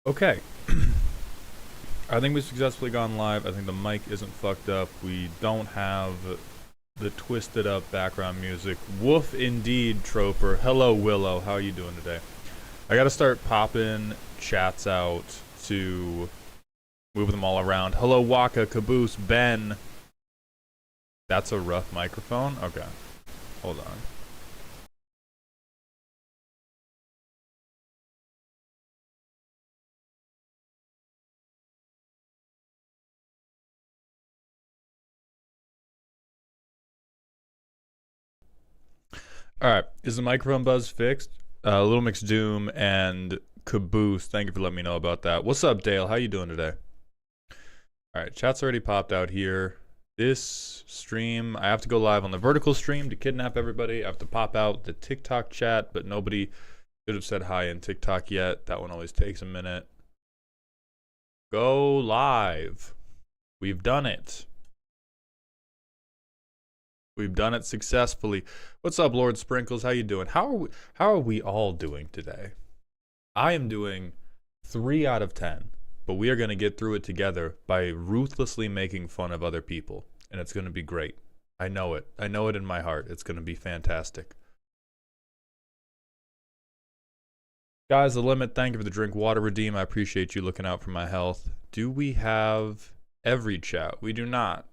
Okay. I think we've successfully gone live. I think the mic isn't fucked up. We don't have the twisted up background music. Woof indeed, Troper. Hello, Willow. How are you doing today? I gotta start popping chats out to move them all around. Hello, Waka, Caboose, Ben. That's a rough microphone? Okay. Hold on. Alright, is the microphone buzz fixed? Little Mix Doom and Caboose, thank you for letting me know about that. What's up, Dale? How you doing today? Alright, chat's already popped out here. This stream, I have to go live on the vertical stream to kidnap everybody. I have to pop out the TikTok chat, but nobody should have said hi in TikTok yet. That one always takes a minute. Go live. We've done it. We've done it successfully. What's up, Lord Sprinkles? How you doing? How are we all doing today? I am doing 3 out of 10, but we are going to get through it together by ruthlessly making fun of other people, and it's going to be great. I know it. I know it in my heart. It's going to be fantastic. Guys, the limit, thank you for the drink water redeem. I appreciate you looking out for my health. Do we have every chat? We do not.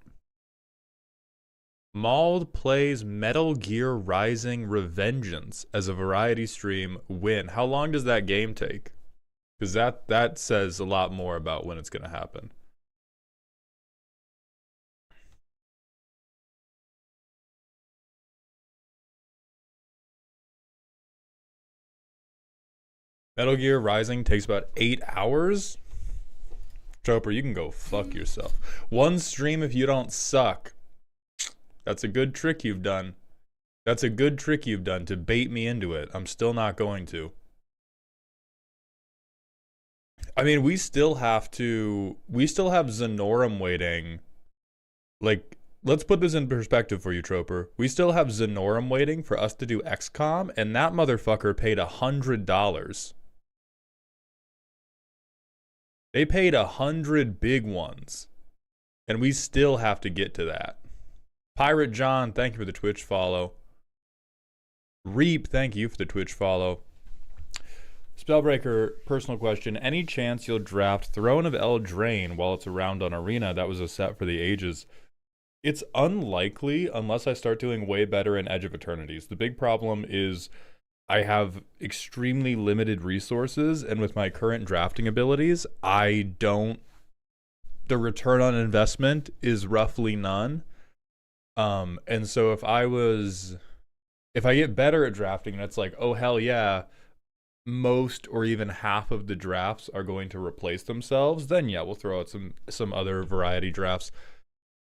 Mauled plays Metal Gear Rising Revengeance as a variety stream win. How long does that game take? Because that says a lot more about when it's going to happen. Metal Gear Rising takes about 8 hours? Chopper, you can go fuck yourself. One stream if you don't suck. That's a good trick you've done. That's a good trick you've done to bait me into it. I'm still not going to. I mean, we still have Zenorum waiting. Like, let's put this in perspective for you, Troper. We still have Zenorum waiting for us to do XCOM, and that motherfucker paid $100. They paid 100 big ones. And we still have to get to that. Pirate John, thank you for the Twitch follow. Reap, thank you for the Twitch follow. Spellbreaker, personal question. Any chance you'll draft Throne of Eldraine while it's around on Arena? That was a set for the ages. It's unlikely unless I start doing way better in Edge of Eternities. The big problem is I have extremely limited resources, and with my current drafting abilities, the return on investment is roughly none. And so if I get better at drafting and it's like, oh hell yeah, most or even half of the drafts are going to replace themselves, then yeah, we'll throw out some other variety drafts.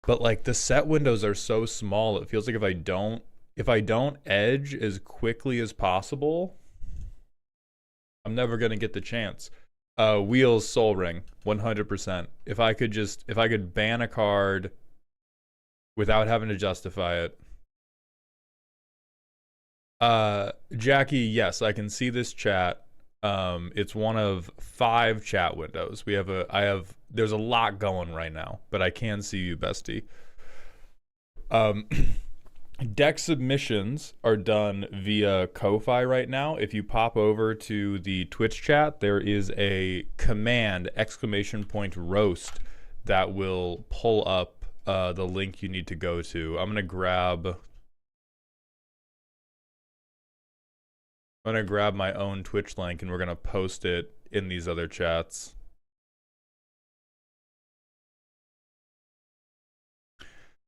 But like the set windows are so small, it feels like if I don't edge as quickly as possible, I'm never gonna get the chance. Wheels Soul Ring, 100%. If I could ban a card without having to justify it. Jackie, yes, I can see this chat. It's one of 5 chat windows. There's a lot going right now, but I can see you, bestie. Deck submissions are done via Ko-Fi right now. If you pop over to the Twitch chat, there is a command, ! roast, that will pull up the link you need to go to. I'm gonna grab my own Twitch link and we're gonna post it in these other chats.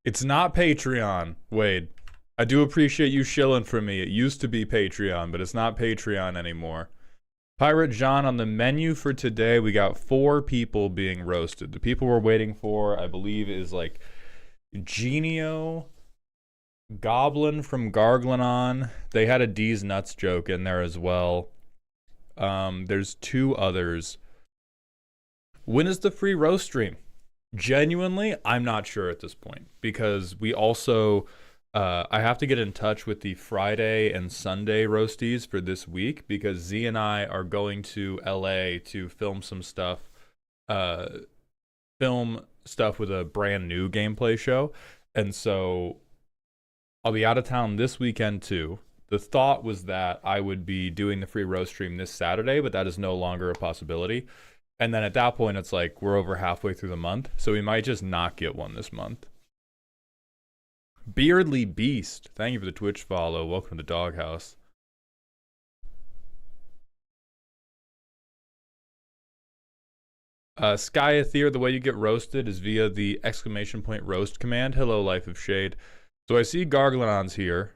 It's not Patreon, Wade. I do appreciate you shilling for me. It used to be Patreon, but it's not Patreon anymore. Pirate John, on the menu for today, we got 4 people being roasted. The people we're waiting for, I believe, is like Genio, Goblin from Garglanon. They had a D's Nuts joke in there as well. There's 2 others. When is the free roast stream? Genuinely, I'm not sure at this point, because we also I have to get in touch with the Friday and Sunday roasties for this week because Z and I are going to LA to film some stuff, uh, film stuff with a brand new gameplay show. And so I'll be out of town this weekend too. The thought was that I would be doing the free roast stream this Saturday, but that is no longer a possibility. And then at that point, it's like we're over halfway through the month, so we might just not get one this month. Beardly Beast, thank you for the Twitch follow. Welcome to the doghouse. Skyathir, the way you get roasted is via the !roast command. Hello, Life of Shade. So I see Garglanons here.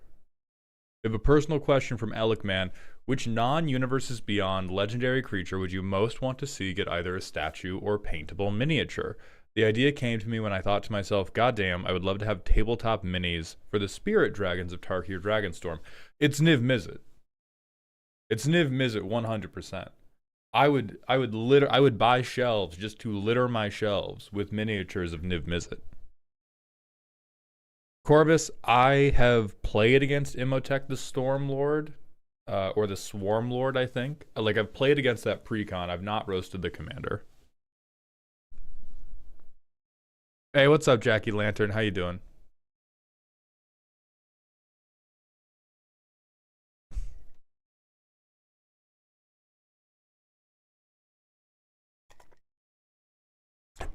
We have a personal question from Elikman. Which non-universes beyond legendary creature would you most want to see get either a statue or paintable miniature? The idea came to me when I thought to myself, goddamn, I would love to have tabletop minis for the spirit dragons of Tarkir Dragonstorm. It's Niv Mizzet. It's Niv Mizzet 100%. I would buy shelves just to litter my shelves with miniatures of Niv Mizzet. Corvus, I have played against Imhotep the Stormlord, or the Swarmlord, I think. Like, I've played against that pre-con. I've not roasted the commander. Hey, what's up, Jackie Lantern? How you doing?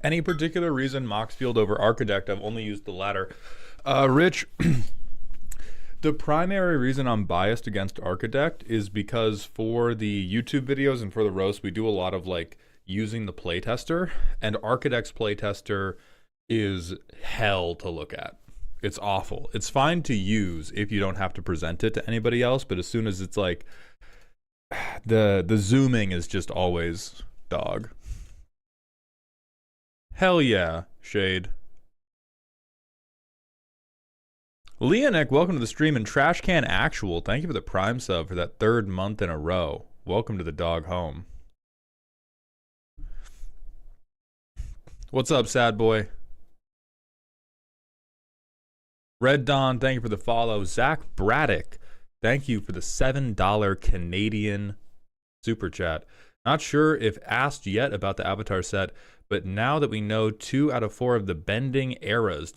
Any particular reason Moxfield over Architect? I've only used the latter. Rich, the primary reason I'm biased against Architect is because for the YouTube videos and for the roast, we do a lot of like using the playtester, and Architect's playtester is hell to look at. It's awful. It's fine to use if you don't have to present it to anybody else, but as soon as it's like the zooming is just always dog. Hell yeah, Shade. Leonic, welcome to the stream, and Trashcan Actual, thank you for the Prime sub for that 3rd month in a row. Welcome to the dog home. What's up, sad boy? Red Dawn, thank you for the follow. Zach Braddock, thank you for the $7 Canadian super chat. Not sure if asked yet about the Avatar set, but now that we know 2 out of 4 of the bending eras,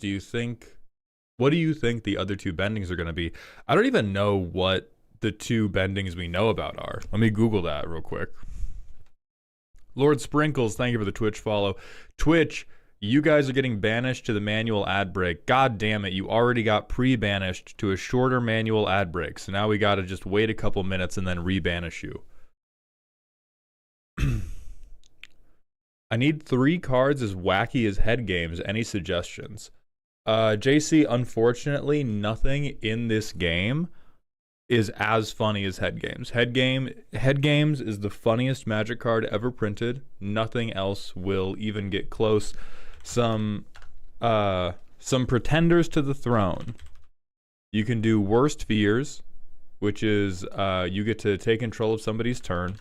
what do you think the other 2 bendings are going to be? I don't even know what the 2 bendings we know about are. Let me Google that real quick. Lord Sprinkles, thank you for the Twitch follow. Twitch, you guys are getting banished to the manual ad break. God damn it, you already got pre-banished to a shorter manual ad break. So now we got to just wait a couple minutes and then re-banish you. I need 3 cards as wacky as head games. Any suggestions? JC, unfortunately, nothing in this game is as funny as head games. Head games is the funniest Magic card ever printed. Nothing else will even get close. Some pretenders to the throne. You can do worst fears, which is you get to take control of somebody's turn.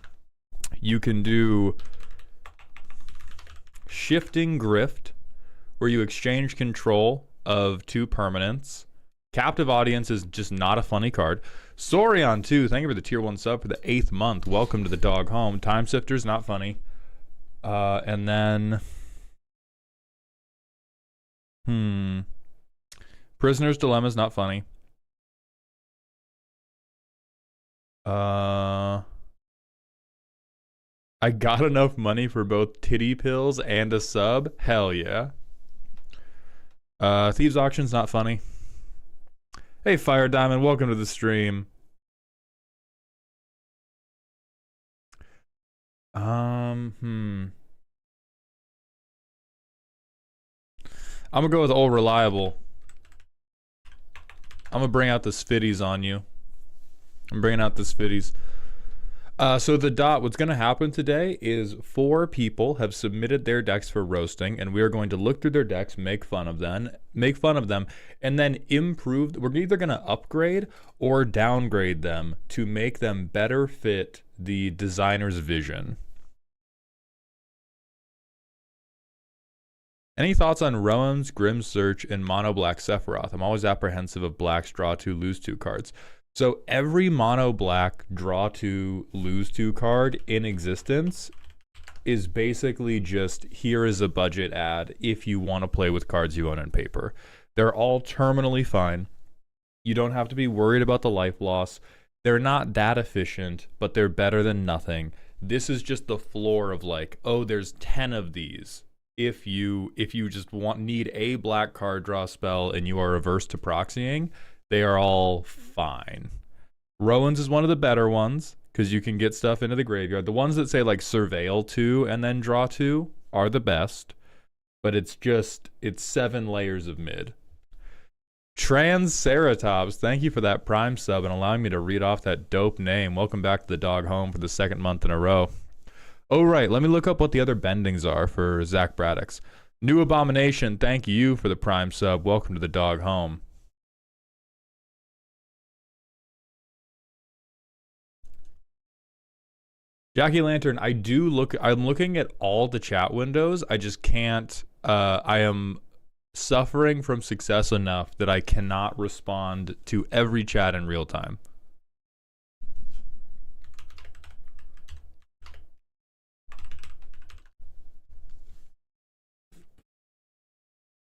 You can do shifting grift, where you exchange control of 2 permanents. Captive Audience is just not a funny card. Sorion 2, thank you for the tier 1 sub for the 8th month. Welcome to the dog home. Time Sifter's not funny. And then Prisoner's Dilemma's not funny. I got enough money for both titty pills and a sub. Hell yeah. Thieves Auction's not funny. Hey, Fire Diamond, welcome to the stream. I'm gonna go with Old Reliable. I'm gonna bring out the Spitties on you. I'm bringing out the Spitties. So what's going to happen today is 4 people have submitted their decks for roasting, and we are going to look through their decks, make fun of them, and then improve. We're either going to upgrade or downgrade them to make them better fit the designer's vision. Any thoughts on Rowan's, Grim Search, and Mono Black Sephiroth? I'm always apprehensive of Black's draw 2, lose 2 cards. So every Mono Black draw 2, lose 2 card in existence is basically just, here is a budget ad if you want to play with cards you own in paper. They're all terminally fine. You don't have to be worried about the life loss. They're not that efficient, but they're better than nothing. This is just the floor of like, oh, there's 10 of these. If you just need a black card draw spell and you are averse to proxying, they are all fine. Rowan's is one of the better ones because you can get stuff into the graveyard. The ones that say like surveil 2 and then draw 2 are the best, but it's 7 layers of mid. Transceratops, thank you for that Prime sub and allowing me to read off that dope name. Welcome back to the dog home for the second month in a row. Oh, right, let me look up what the other bendings are for Zach Braddock's. New Abomination, thank you for the Prime sub. Welcome to the dog home. Jackie Lantern, I'm looking at all the chat windows. I just can't, I am suffering from success enough that I cannot respond to every chat in real time.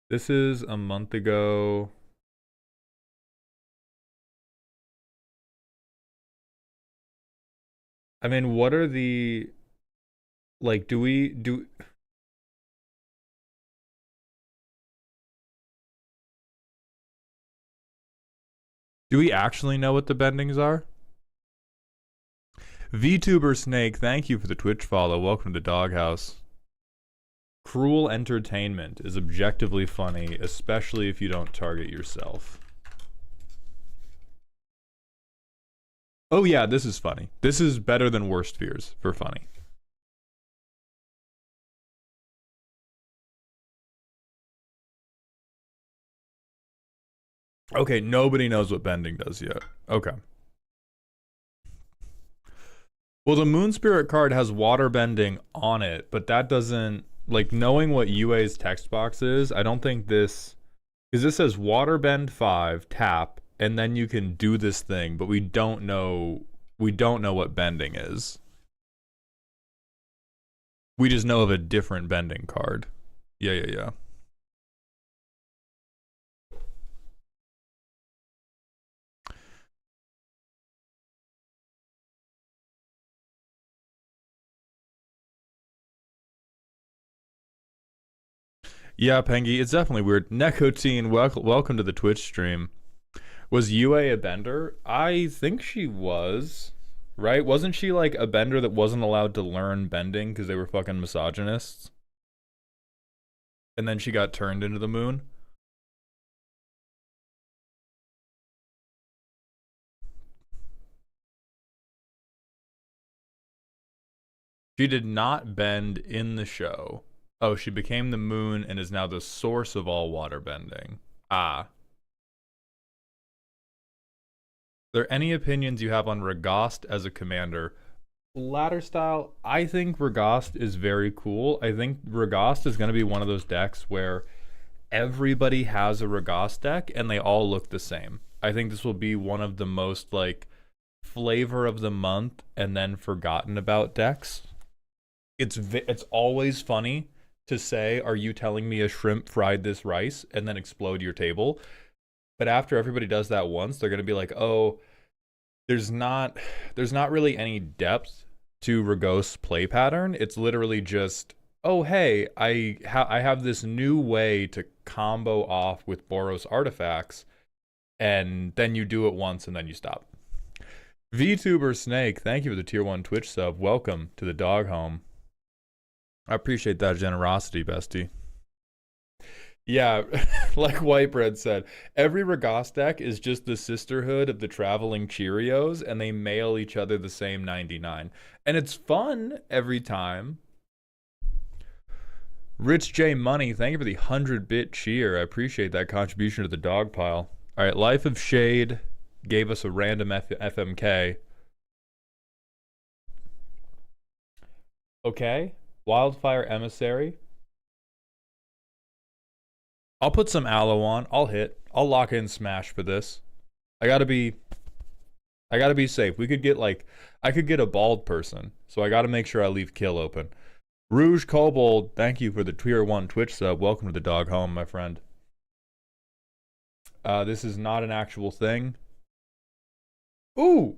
This is a month ago. I mean, what are the, like, do we actually know what the bendings are? VTuber Snake, thank you for the Twitch follow. Welcome to Doghouse. Cruel Entertainment is objectively funny, especially if you don't target yourself. Oh yeah, this is funny. This is better than Worst Fears for funny. Okay, nobody knows what bending does yet. Okay. Well, the Moon Spirit card has water bending on it, but that doesn't, like, knowing what UA's text box is, I don't think this, because this says water bend 5, tap, and then you can do this thing, but we don't know what bending is. We just know of a different bending card. Yeah. Yeah, Pengy, it's definitely weird. Nekotine, welcome to the Twitch stream. Was UA a bender? I think she was, right? Wasn't she like a bender that wasn't allowed to learn bending because they were fucking misogynists? And then she got turned into the moon? She did not bend in the show. Oh, she became the moon and is now the source of all water bending. Ah. Are there any opinions you have on Regost as a commander? Ladder style, I think Regost is very cool. I think Regost is going to be one of those decks where everybody has a Regost deck and they all look the same. I think this will be one of the most like flavor of the month and then forgotten about decks. It's always funny to say, are you telling me a shrimp fried this rice and then explode your table? But after everybody does that once, they're going to be like, oh, there's not really any depth to Regost's play pattern. It's literally just, oh, hey, I have this new way to combo off with Boros artifacts, and then you do it once and then you stop. VTuber Snake, thank you for the tier 1 Twitch sub. Welcome to the dog home. I appreciate that generosity, bestie. Yeah, like Whitebread said, every Regost deck is just the sisterhood of the traveling Cheerios, and they mail each other the same 99. And it's fun every time. Rich J Money, thank you for the 100-bit cheer. I appreciate that contribution to the dog pile. All right, Life of Shade gave us a random FMK. Okay, Wildfire Emissary. I'll put some aloe on. I'll hit. I'll lock in smash for this. I gotta be safe. We could get like, I could get a bald person, so I gotta make sure I leave kill open. Rouge Kobold, thank you for the tier 1 Twitch sub. Welcome to the dog home, my friend. This is not an actual thing. Ooh!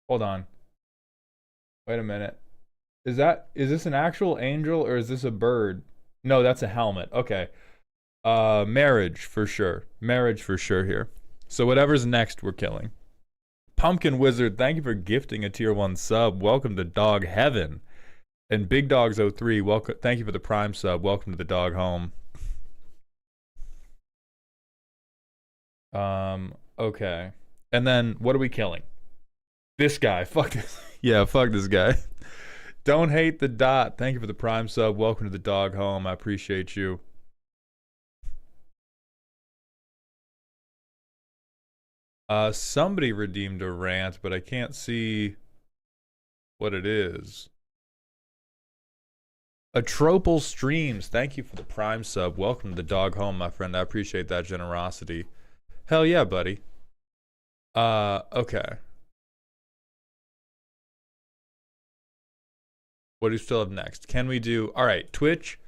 Hold on. Wait a minute. Is this an actual angel or is this a bird? No, that's a helmet. Okay. Marriage for sure. Marriage for sure here. So whatever's next, we're killing. Pumpkin Wizard, thank you for gifting a tier 1 sub. Welcome to Dog Heaven. And Big Dogs 03, welcome. Thank you for the Prime sub. Welcome to the dog home. Okay. And then what are we killing? This guy. Fuck this. Yeah, fuck this guy. Don't hate the dot. Thank you for the Prime sub. Welcome to the dog home. I appreciate you. Somebody redeemed a rant, but I can't see what it is. Atropal Streams, thank you for the Prime sub. Welcome to the dog home, my friend. I appreciate that generosity. Hell yeah, buddy. Okay. What do you still have next? Can we do... Alright, Twitch,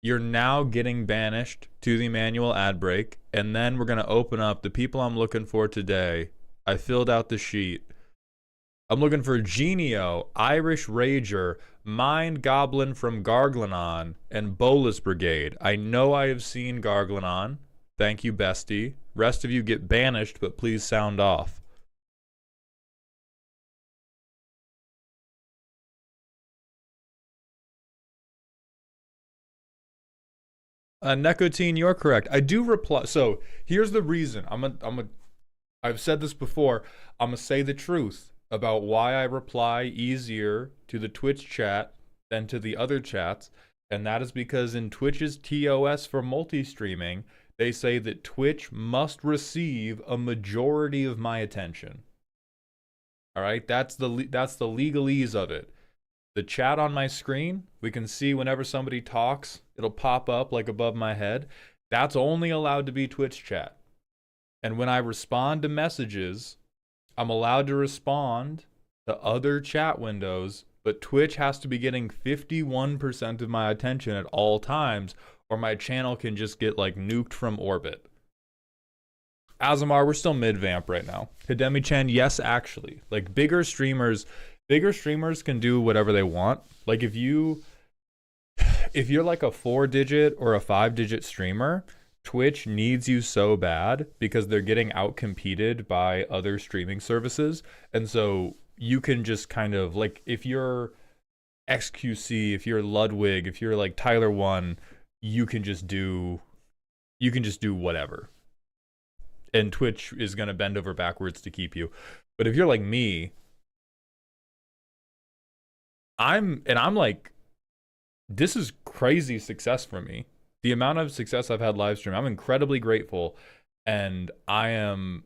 you're now getting banished to the manual ad break, and then we're going to open up the people I'm looking for today. I filled out the sheet. I'm looking for Genio, Irish Rager, Mind Goblin from Garglanon, and Bolas Brigade. I know I have seen Garglanon. Thank you, bestie. Rest of you get banished, but please sound off. Nekotine, you're correct. I do reply. So here's the reason. I've said this before. I'm gonna say the truth about why I reply easier to the Twitch chat than to the other chats, and that is because in Twitch's TOS for multi-streaming, they say that Twitch must receive a majority of my attention. All right, that's the legalese of it. The chat on my screen, we can see whenever somebody talks, it'll pop up like above my head. That's only allowed to be Twitch chat. And when I respond to messages, I'm allowed to respond to other chat windows, but Twitch has to be getting 51% of my attention at all times, or my channel can just get like nuked from orbit. Azamar, we're still mid-vamp right now. Hidemi-chan, yes, actually. Like bigger streamers can do whatever they want. Like if you're like a 4-digit or a 5-digit streamer, Twitch needs you so bad because they're getting outcompeted by other streaming services. And so you can just kind of like, if you're XQC, if you're Ludwig, if you're like Tyler 1, you can just do whatever. And Twitch is going to bend over backwards to keep you. But if you're like me, I'm like, this is crazy success for me. The amount of success I've had live stream, I'm incredibly grateful, and I am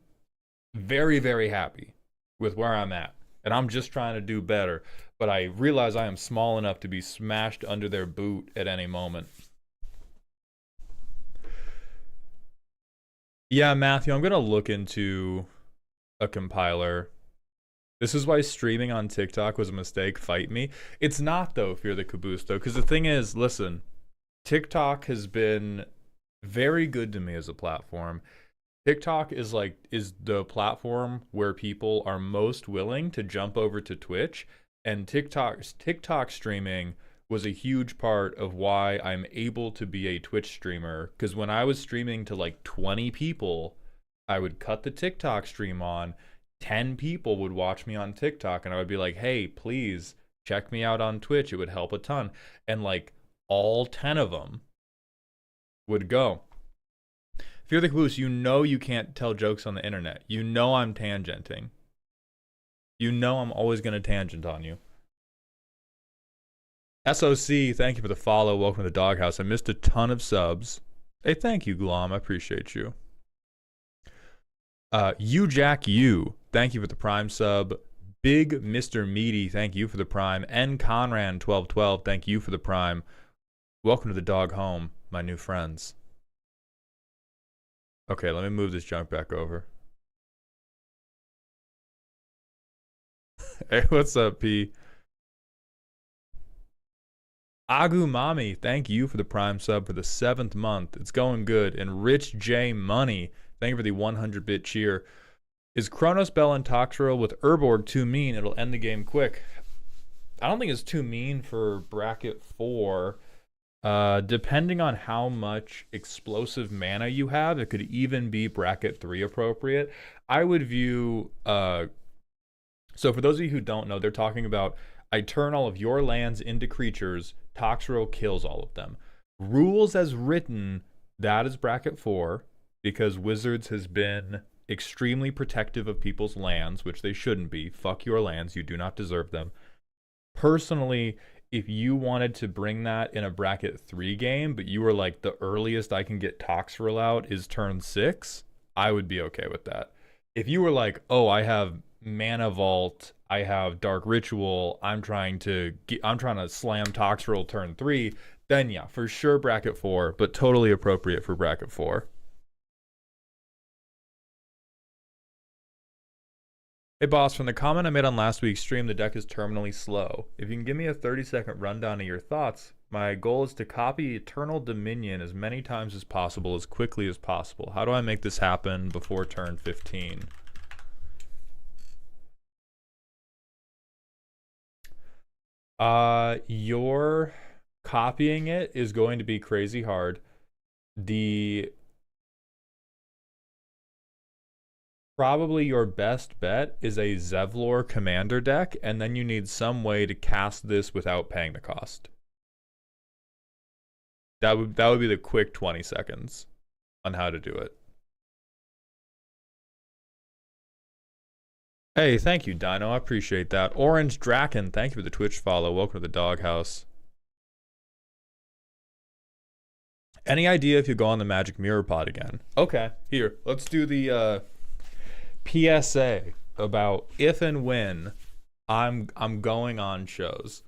very, very happy with where I'm at. And I'm just trying to do better. But I realize I am small enough to be smashed under their boot at any moment. Yeah, Matthew, I'm going to look into a compiler. This is why streaming on TikTok was a mistake. Fight me. It's not, though, Fear the Caboose, though. Because the thing is, listen, TikTok has been very good to me as a platform. TikTok is the platform where people are most willing to jump over to Twitch. And TikTok streaming was a huge part of why I'm able to be a Twitch streamer. Because when I was streaming to like 20 people, I would cut the TikTok stream on. 10 people would watch me on TikTok, and I would be like, hey, please check me out on Twitch. It would help a ton. And like all 10 of them would go. Fear the Caboose, you know you can't tell jokes on the internet. You know I'm tangenting. You know I'm always going to tangent on you. SOC, thank you for the follow. Welcome to the doghouse. I missed a ton of subs. Hey, thank you, Glom. I appreciate you. Jack U, thank you for the Prime sub. Big Mr. Meaty, thank you for the Prime. N Conran 1212, thank you for the Prime. Welcome to the dog home. my new friends. Okay, let me move this junk back over. Hey, what's up, P? Agumami, thank you for the Prime sub for the 7th month. It's going good. And Rich J Money, thank you for the 100-bit cheer. Is Kronos Bell and Toxtril with Urborg too mean? It'll end the game quick. I don't think it's too mean for bracket 4. Depending on how much explosive mana you have, it could even be bracket 3 appropriate. I would view... so for those of you who don't know, they're talking about I turn all of your lands into creatures, Toxtril kills all of them. Rules as written, that is bracket 4, because Wizards has been extremely protective of people's lands, which they shouldn't be. Fuck your lands, you do not deserve them. Personally, if you wanted to bring that in a bracket 3 game, but you were like, the earliest I can get Toxtril out is turn 6, I would be okay with that. If you were like, oh, I have Mana Vault, I have Dark Ritual, I'm trying to slam Toxtril turn 3, then yeah, for sure bracket 4, but totally appropriate for bracket 4. Hey boss, from the comment I made on last week's stream, the deck is terminally slow. If you can give me a 30-second rundown of your thoughts, my goal is to copy Eternal Dominion as many times as possible, as quickly as possible. How do I make this happen before turn 15? Your copying it is going to be crazy hard. Probably your best bet is a Zevlor commander deck, and then you need some way to cast this without paying the cost. That would be the quick 20 seconds on how to do it. Hey, thank you, Dino. I appreciate that. Orange Draken, thank you for the Twitch follow. Welcome to the doghouse. Any idea if you go on the Magic Mirror pod again? Okay, here. Let's do the PSA about if and when I'm going on shows.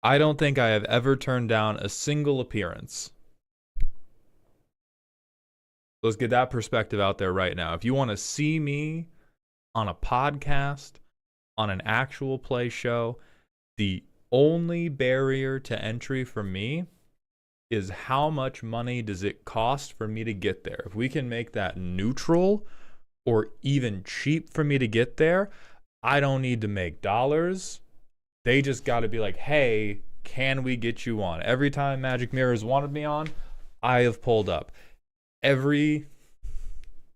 I don't think I have ever turned down a single appearance. Let's get that perspective out there right now. If you want to see me on a podcast, on an actual play show, the only barrier to entry for me is how much money does it cost for me to get there. If we can make that neutral or even cheap for me to get there, I don't need to make dollars. They just got to be like, hey, can we get you on? Every time Magic Mirrors wanted me on, I have pulled up. Every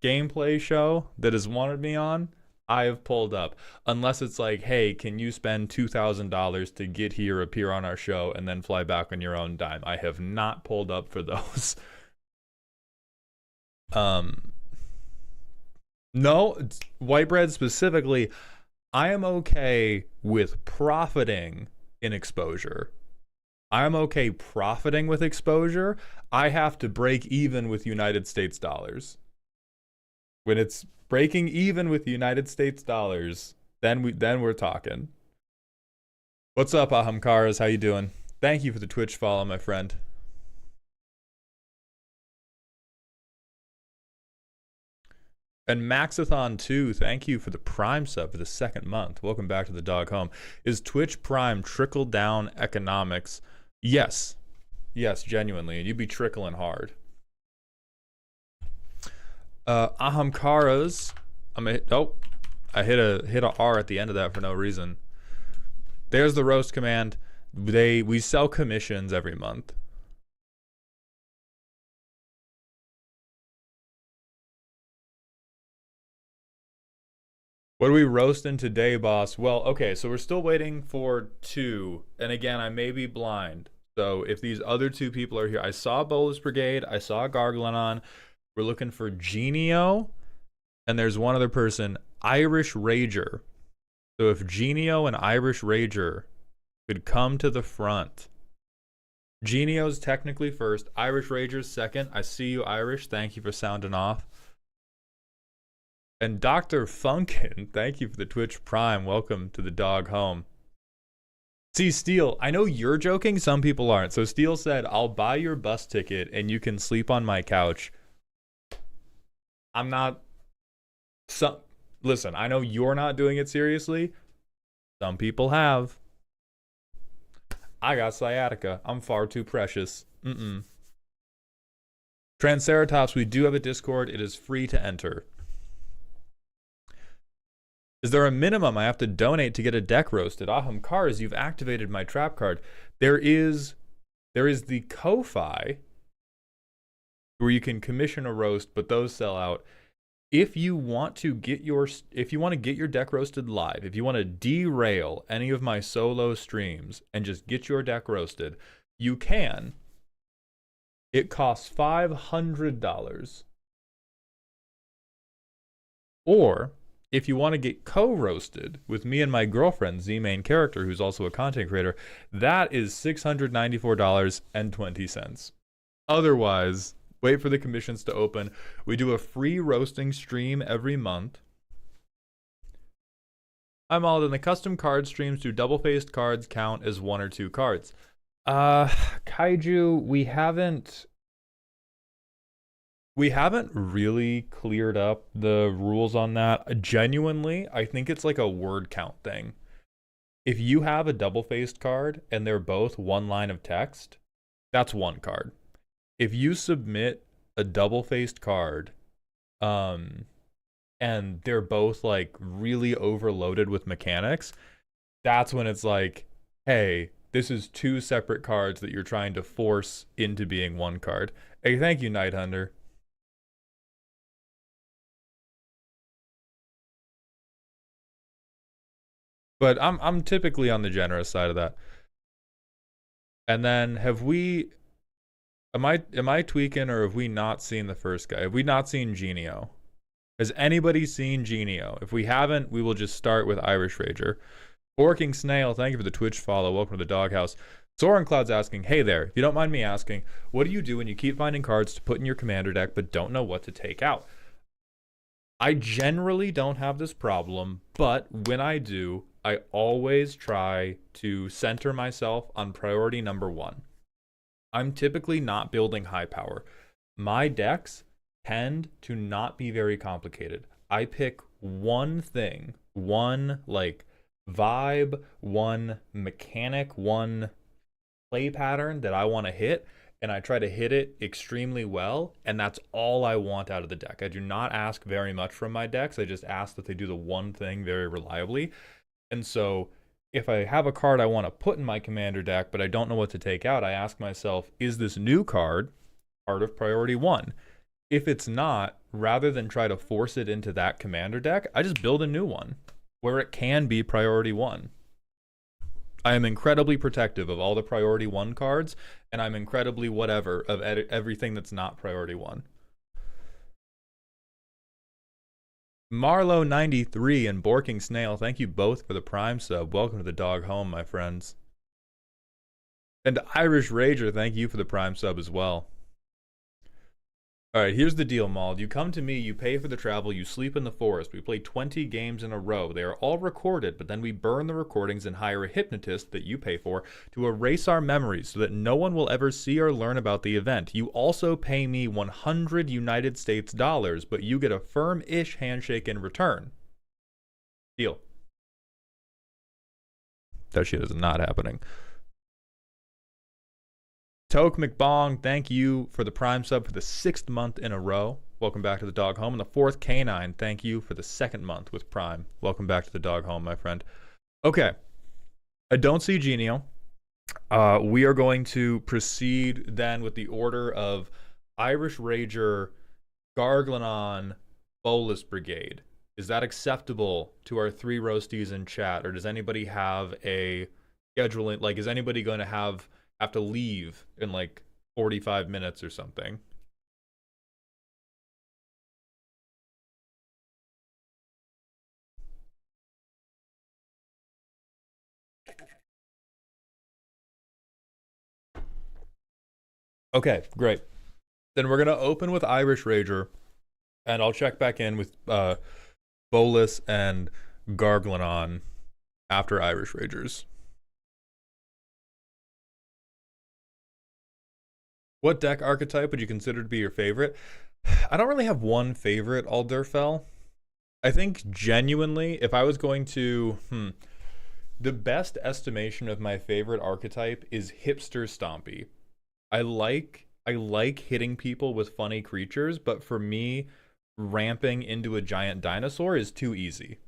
gameplay show that has wanted me on, I have pulled up. Unless it's like, hey, can you spend $2,000 to get here, appear on our show, and then fly back on your own dime? I have not pulled up for those. No, White Bread specifically, I am okay with profiting in exposure. I am okay profiting with exposure. I have to break even with United States dollars. When it's breaking even with United States dollars, then we're talking. What's up, Ahamkaras? How you doing? Thank you for the Twitch follow, my friend. And Maxathon 2, thank you for the Prime sub for the 2nd month. Welcome back to the dog home. Is Twitch Prime trickle-down economics? Yes. Yes, genuinely. And you'd be trickling hard. Ahamkaras. I hit a R at the end of that for no reason. There's the roast command. We sell commissions every month. What are we roasting today, boss? Well, okay, so we're still waiting for 2. And again, I may be blind. So if these other 2 people are here, I saw Bolas Brigade, I saw Garglanon. We're looking for Genio. And there's one other person, Irish Rager. So if Genio and Irish Rager could come to the front. Genio's technically first, Irish Rager's second. I see you, Irish. Thank you for sounding off. And Dr. Funkin, thank you for the Twitch Prime. Welcome to the dog home. See, Steele, I know you're joking. Some people aren't. So Steele said, I'll buy your bus ticket and you can sleep on my couch. I'm not. Some Listen, I know you're not doing it seriously. Some people have. I got sciatica. I'm far too precious. Tranceratops, we do have a Discord. It is free to enter. Is there a minimum I have to donate to get a deck roasted? Aham Cars, you've activated my trap card. There is the Ko-Fi where you can commission a roast, but those sell out. If you want to get your deck roasted live, if you want to derail any of my solo streams and just get your deck roasted, you can. It costs $500. Or if you want to get co-roasted with me and my girlfriend, Z main character, who's also a content creator, that is $694.20. Otherwise, wait for the commissions to open. We do a free roasting stream every month. I'm all in. The custom card streams. Do double-faced cards count as 1 or 2 cards? Kaiju, we haven't really cleared up the rules on that. Genuinely, I think it's like a word count thing. If you have a double-faced card and they're both 1 line of text, that's 1 card. If you submit a double-faced card, and they're both like really overloaded with mechanics, that's when it's like, hey, this is 2 separate cards that you're trying to force into being 1 card. Hey, thank you, Night Hunter. But I'm typically on the generous side of that. And then am I tweaking, or have we not seen the first guy? Have we not seen Genio? Has anybody seen Genio? If we haven't, we will just start with Irish Rager. Borking Snail, thank you for the Twitch follow. Welcome to the Doghouse. Soren Cloud's asking, hey there, if you don't mind me asking, what do you do when you keep finding cards to put in your commander deck but don't know what to take out? I generally don't have this problem, but when I do, I always try to center myself on priority number 1. I'm typically not building high power. My decks tend to not be very complicated. I pick one thing, one like vibe, one mechanic, one play pattern that I want to hit, and I try to hit it extremely well, and that's all I want out of the deck. I do not ask very much from my decks. I just ask that they do the one thing very reliably. And so if I have a card I want to put in my commander deck, but I don't know what to take out, I ask myself, is this new card part of priority 1? If it's not, rather than try to force it into that commander deck, I just build a new one where it can be priority 1. I am incredibly protective of all the priority 1 cards, and I'm incredibly whatever of everything that's not priority 1. Marlow93 and Borking Snail, thank you both for the Prime sub. Welcome to the dog home, my friends. And Irish Rager, thank you for the Prime sub as well. All right, here's the deal, Mauled. You come to me, you pay for the travel, you sleep in the forest. We play 20 games in a row. They are all recorded, but then we burn the recordings and hire a hypnotist that you pay for to erase our memories so that no one will ever see or learn about the event. You also pay me 100 United States dollars, but you get a firm-ish handshake in return. Deal. That shit is not happening. Toke McBong, thank you for the Prime sub for the 6th month in a row. Welcome back to the dog home. And the 4th Canine, thank you for the 2nd month with Prime. Welcome back to the dog home, my friend. Okay, I don't see Genio. We are going to proceed then with the order of Irish Rager, Garglanon, Bolas Brigade. Is that acceptable to our 3 roasties in chat, or does anybody have a scheduling? Like, is anybody going to have to leave in like 45 minutes or something? Okay, great. Then we're gonna open with Irish Rager, and I'll check back in with Bolas and Garglanon after Irish Ragers. What deck archetype would you consider to be your favorite? I don't really have one favorite Alderfell. I think genuinely, if I was going to, the best estimation of my favorite archetype is hipster stompy. I like hitting people with funny creatures, but for me, ramping into a giant dinosaur is too easy.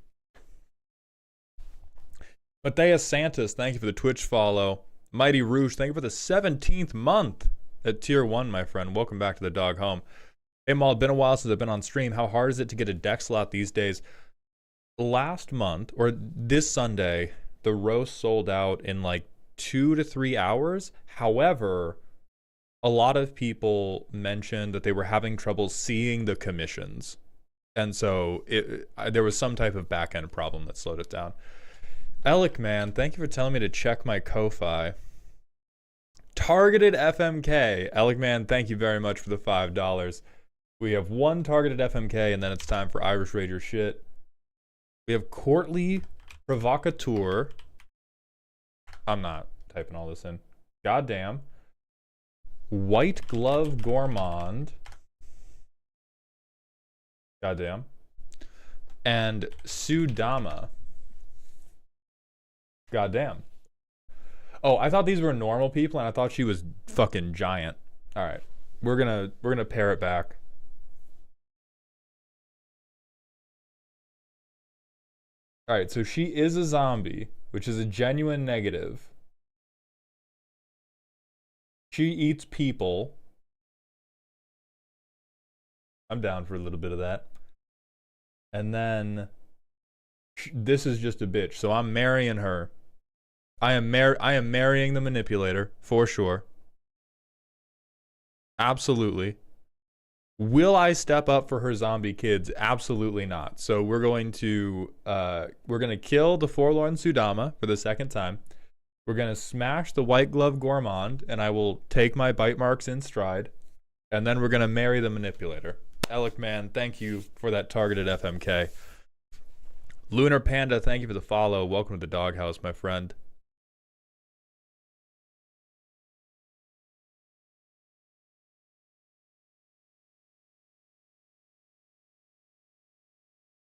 Mateus Santos, thank you for the Twitch follow. Mighty Rouge, thank you for the 17th month at tier 1, my friend. Welcome back to the dog home. Hey, Maul, it's been a while since I've been on stream. How hard is it to get a deck slot these days? Last month, or this Sunday, the roast sold out in like 2 to 3 hours. However, a lot of people mentioned that they were having trouble seeing the commissions. And so there was some type of back-end problem that slowed it down. Alec, man, thank you for telling me to check my Ko-Fi. Targeted FMK. Alec, man, thank you very much for the $5. We have one targeted FMK, and then it's time for Irish Rager shit. We have Courtly Provocateur. I'm not typing all this in. Goddamn. White Glove Gourmand. Goddamn. And Sudama. Goddamn. Oh, I thought these were normal people, and I thought she was fucking giant. All right, we're gonna pare it back. All right, so she is a zombie, which is a genuine negative. She eats people. I'm down for a little bit of that. And then this is just a bitch, so I'm marrying her. I am marrying the manipulator for sure. Absolutely. Will I step up for her zombie kids? Absolutely not. So we're going to kill the forlorn Sudama for the second time. We're gonna smash the White Glove Gourmand, and I will take my bite marks in stride. And then we're gonna marry the manipulator. Alec, man, thank you for that targeted FMK. Lunar Panda, thank you for the follow. Welcome to the doghouse, my friend.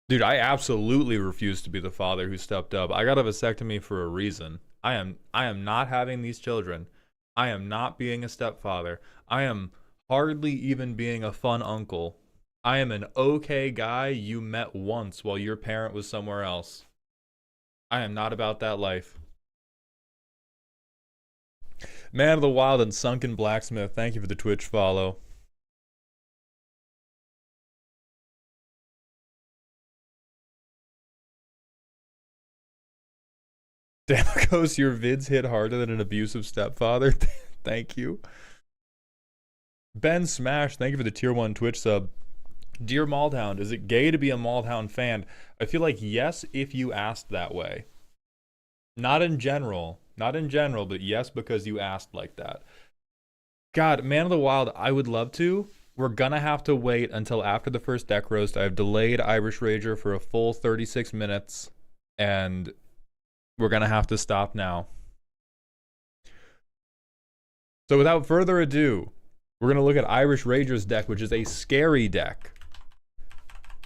Dude, I absolutely refuse to be the father who stepped up. I got a vasectomy for a reason. I am not having these children. I am not being a stepfather. I am hardly even being a fun uncle. I am an okay guy you met once while your parent was somewhere else. I am not about that life. Man of the Wild and Sunken Blacksmith, thank you for the Twitch follow. Damagos, your vids hit harder than an abusive stepfather. Thank you. Ben Smash, thank you for the tier 1 Twitch sub. Dear Maldhound, is it gay to be a Maldhound fan? I feel like yes, if you asked that way. Not in general, but yes, because you asked like that. God, Man of the Wild, I would love to. We're gonna have to wait until after the first deck roast. I've delayed Irish Rager for a full 36 minutes, and we're gonna have to stop now. So without further ado, we're gonna look at Irish Rager's deck, which is a scary deck.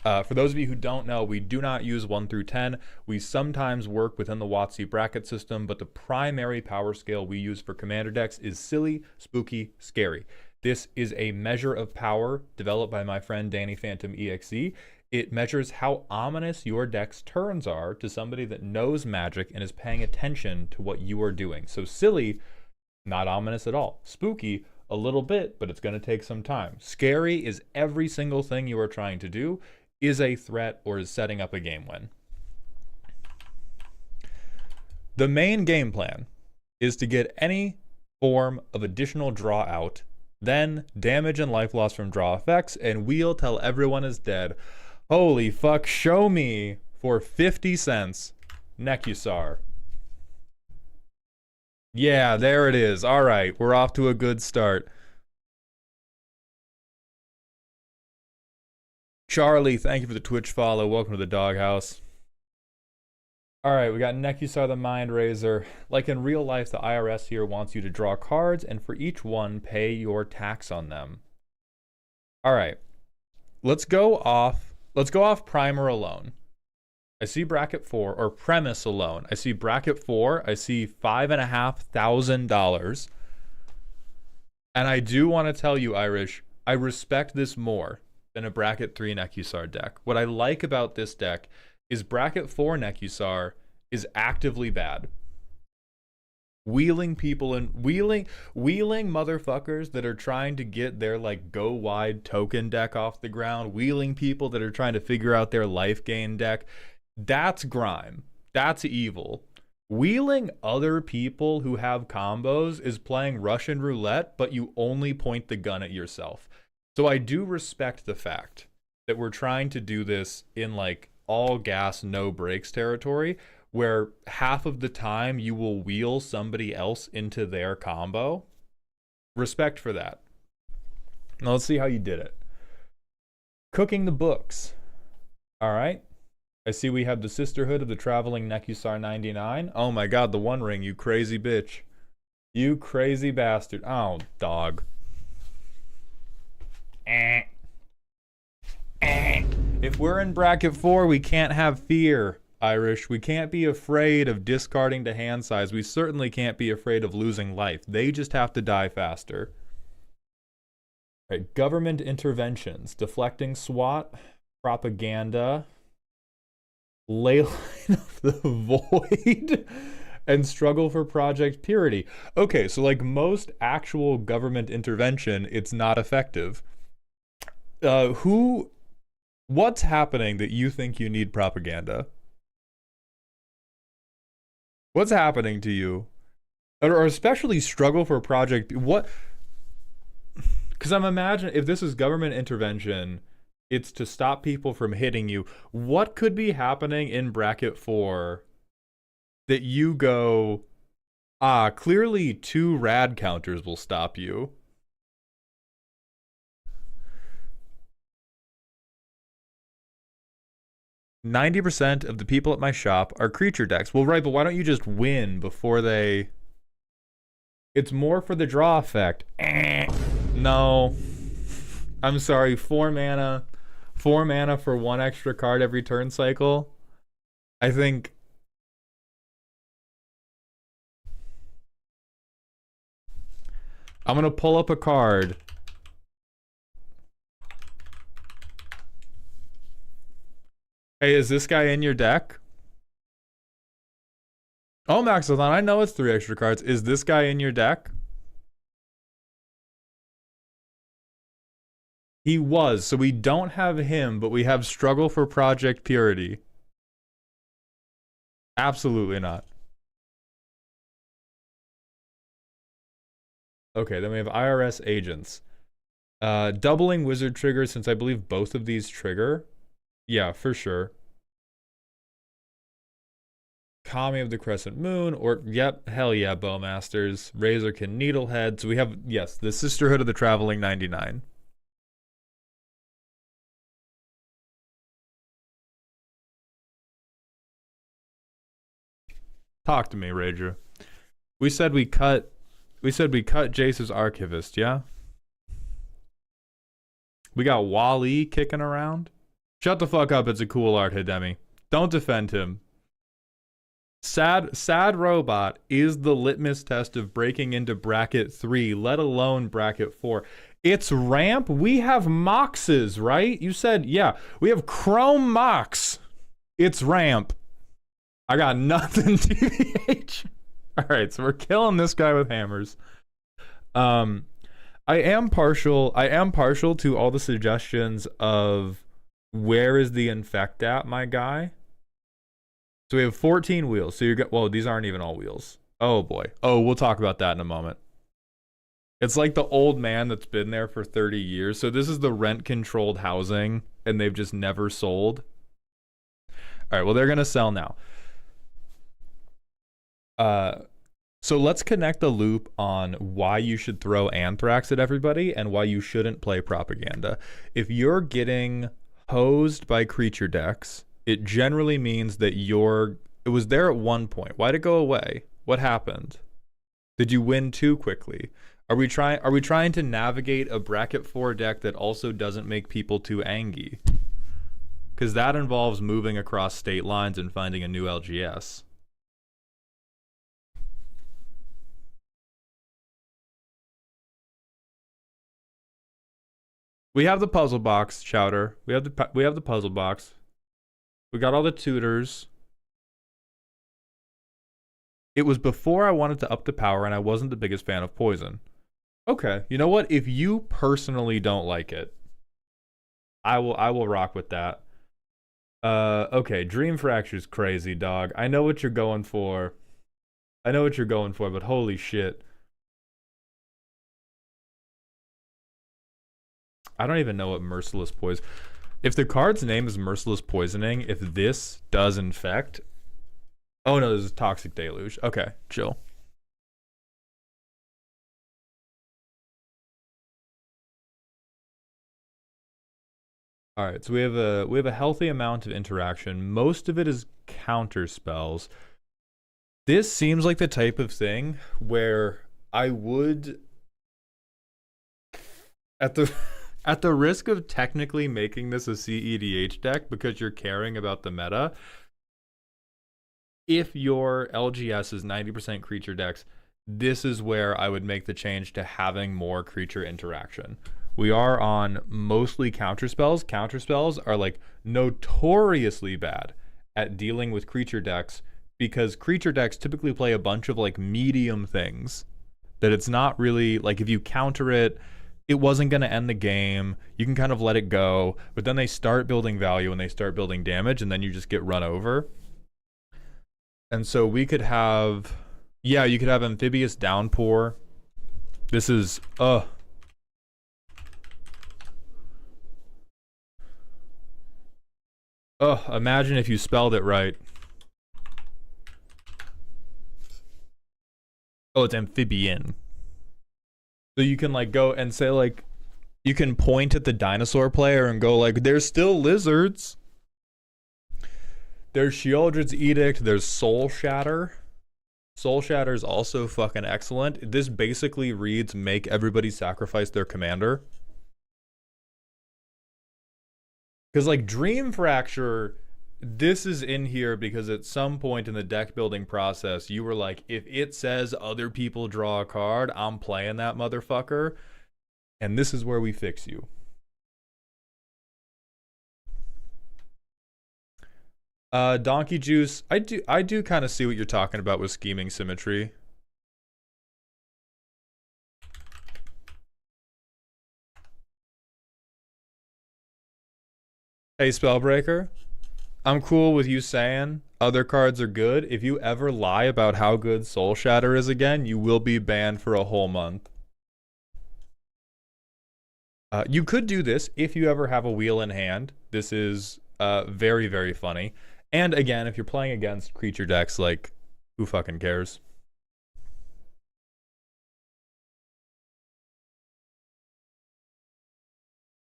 For those of you who don't know, we do not use 1 through 10. We sometimes work within the WotC bracket system, but the primary power scale we use for commander decks is silly, spooky, scary. This is a measure of power developed by my friend Danny Phantom EXE. It measures how ominous your deck's turns are to somebody that knows Magic and is paying attention to what you are doing. So silly, not ominous at all. Spooky, a little bit, but it's going to take some time. Scary is every single thing you are trying to do is a threat or is setting up a game win. The main game plan is to get any form of additional draw out, then damage and life loss from draw effects, and wheel till everyone is dead. Holy fuck, show me for 50 cents Nekusar. Yeah, there it is. All right, we're off to a good start. Charlie, thank you for the Twitch follow. Welcome to the doghouse. All right, we got Nekusar the Mind Razor. Like in real life, the IRS here wants you to draw cards, and for each one, pay your tax on them. All right, let's go off primer alone. I see bracket 4, or premise alone. I see bracket 4. I see $5,500. And I do want to tell you, Irish, I respect this more than a bracket 3 Nekusar deck. What I like about this deck is bracket 4 Nekusar is actively bad. Wheeling people and wheeling motherfuckers that are trying to get their like go wide token deck off the ground, wheeling people that are trying to figure out their life gain deck. That's grime. That's evil. Wheeling other people who have combos is playing Russian roulette, but you only point the gun at yourself. So I do respect the fact that we're trying to do this in like all gas, no brakes territory, where half of the time you will wheel somebody else into their combo. Respect for that. Now let's see how you did it. Cooking the books. All right. I see we have the Sisterhood of the Traveling Nekusar 99. Oh my god, the One Ring, you crazy bitch. You crazy bastard. Oh, dog. If we're in bracket 4, we can't have fear, Irish. We can't be afraid of discarding to hand size. We certainly can't be afraid of losing life. They just have to die faster. All right, government interventions. Deflecting SWAT. Propaganda. Ley Line of the Void. And struggle for Project Purity. Okay, so like most actual government intervention, it's not effective. What's happening that you think you need propaganda? What's happening to you? Or especially struggle for project, what? Because I'm imagining if this is government intervention, it's to stop people from hitting you. What could be happening in bracket 4 that you go, clearly 2 rad counters will stop you? "90% of the people at my shop are creature decks." Well, right, but why don't you just win before they... It's more for the draw effect. No. I'm sorry, 4 mana. 4 mana for 1 extra card every turn cycle. I think... I'm gonna pull up a card. Hey, is this guy in your deck? Oh, Maxathon, I know it's 3 extra cards. Is this guy in your deck? He was, so we don't have him, but we have Struggle for Project Purity. Absolutely not. Okay, then we have IRS agents. Doubling wizard triggers, since I believe both of these trigger. Yeah, for sure. Kami of the Crescent Moon, or, yep, hell yeah, Bowmasters. Razorkin Needlehead. So we have, yes, the Sisterhood of the Traveling 99. Talk to me, Rager. We said we cut Jace's Archivist, yeah? We got Wally kicking around. Shut the fuck up, it's a cool art, Hidemi. Don't defend him. Sad Robot is the litmus test of breaking into bracket 3, let alone bracket 4. It's ramp. We have Moxes, right? You said, yeah, we have Chrome Mox. It's ramp. I got nothing, TBH. All right, so we're killing this guy with hammers. I am partial to all the suggestions of where is the infect at, my guy. So we have 14 wheels. So well, these aren't even all wheels. Oh boy. Oh, we'll talk about that in a moment. It's like the old man that's been there for 30 years. So this is the rent-controlled housing, and they've just never sold. All right, well, they're going to sell now. So let's connect the loop on why you should throw Anthrax at everybody and why you shouldn't play Propaganda. If you're getting hosed by creature decks, it generally means that you're It was there at one point. Why'd it go away? What happened? Did you win too quickly? Are we trying to navigate a bracket 4 deck that also doesn't make people too angry? Because that involves moving across state lines and finding a new LGS. We have the puzzle box, Chowder. We have the puzzle box. We got all the tutors. It was before I wanted to up the power, and I wasn't the biggest fan of poison. Okay, you know what? If you personally don't like it, I will rock with that. Okay, Dream Fracture's crazy, dog. I know what you're going for. But holy shit. I don't even know what Merciless Poison... If the card's name is Merciless Poisoning, if this does infect... Oh no, this is Toxic Deluge. Okay, chill. Alright, so we have a healthy amount of interaction. Most of it is counter spells. This seems like the type of thing where I would... At the risk of technically making this a CEDH deck because you're caring about the meta, if your LGS is 90% creature decks, this is where I would make the change to having more creature interaction. We are on mostly counterspells. Counterspells are like notoriously bad at dealing with creature decks because creature decks typically play a bunch of like medium things that it's not really like if you counter it, it wasn't going to end the game. You can kind of let it go, but then they start building value and they start building damage and then you just get run over. And so we could have, yeah, you could have Amphibious Downpour. This is, imagine if you spelled it right. Oh, it's amphibian. So you can like go and say like, you can point at the dinosaur player and go like, there's still lizards. There's Sheoldred's Edict, there's Soul Shatter. Soul Shatter is also fucking excellent. This basically reads make everybody sacrifice their commander. Because like Dream Fracture, this is in here because at some point in the deck building process, you were like, if it says other people draw a card, I'm playing that motherfucker. And this is where we fix you. Donkey Juice, I do kind of see what you're talking about with Scheming Symmetry. Hey, Spellbreaker. I'm cool with you saying other cards are good. If you ever lie about how good Soul Shatter is again, you will be banned for a whole month. You could do this if you ever have a wheel in hand. This is very, very funny. And again, if you're playing against creature decks, like, who fucking cares?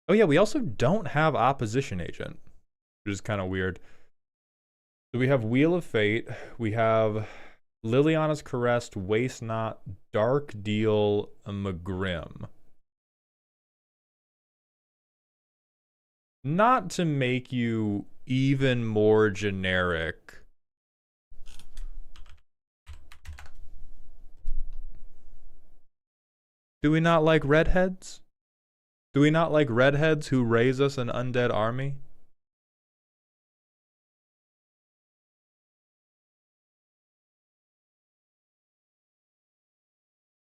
Oh yeah, we also don't have Opposition Agent, which is kind of weird. So we have Wheel of Fate, we have Liliana's Caressed, Waste Not, Dark Deal, Magrim. Not to make you even more generic. Do we not like redheads? Do we not like redheads who raise us an undead army?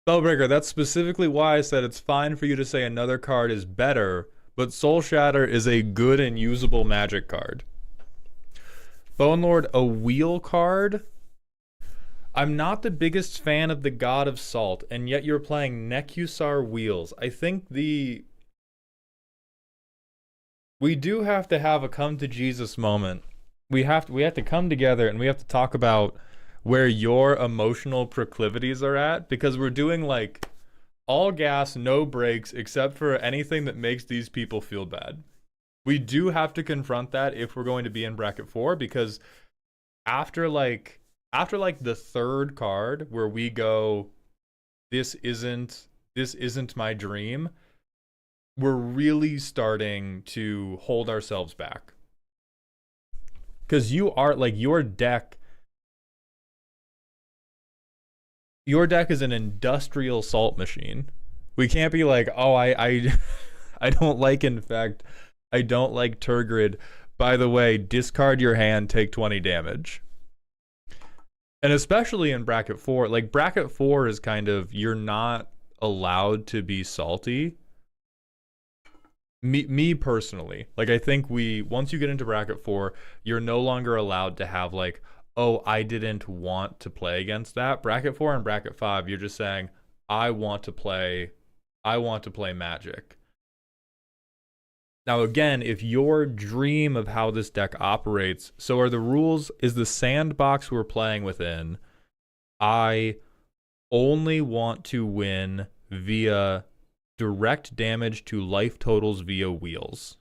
Spellbreaker, that's specifically why I said it's fine for you to say another card is better, but Soul Shatter is a good and usable magic card. Bone Lord, a wheel card? I'm not the biggest fan of the God of Salt, and yet you're playing Nekusar Wheels. I think we do have to have a come to Jesus moment. We have to come together and we have to talk about where your emotional proclivities are at, because we're doing like all gas, no brakes, except for anything that makes these people feel bad. We do have to confront that if we're going to be in bracket 4, because after the third card where we go, this isn't my dream, we're really starting to hold ourselves back. Because you are like your deck is an industrial salt machine. We can't be like, oh, I don't like Infect. I don't like Turgid. By the way, discard your hand, take 20 damage. And especially in bracket 4, like bracket 4 is kind of, you're not allowed to be salty. Me personally, like I think once you get into bracket 4, you're no longer allowed to have like, oh, I didn't want to play against that. Bracket 4 and bracket 5, you're just saying, I want to play Magic. Now again, if your dream of how this deck operates, so are the rules, is the sandbox we're playing within, I only want to win via direct damage to life totals via wheels.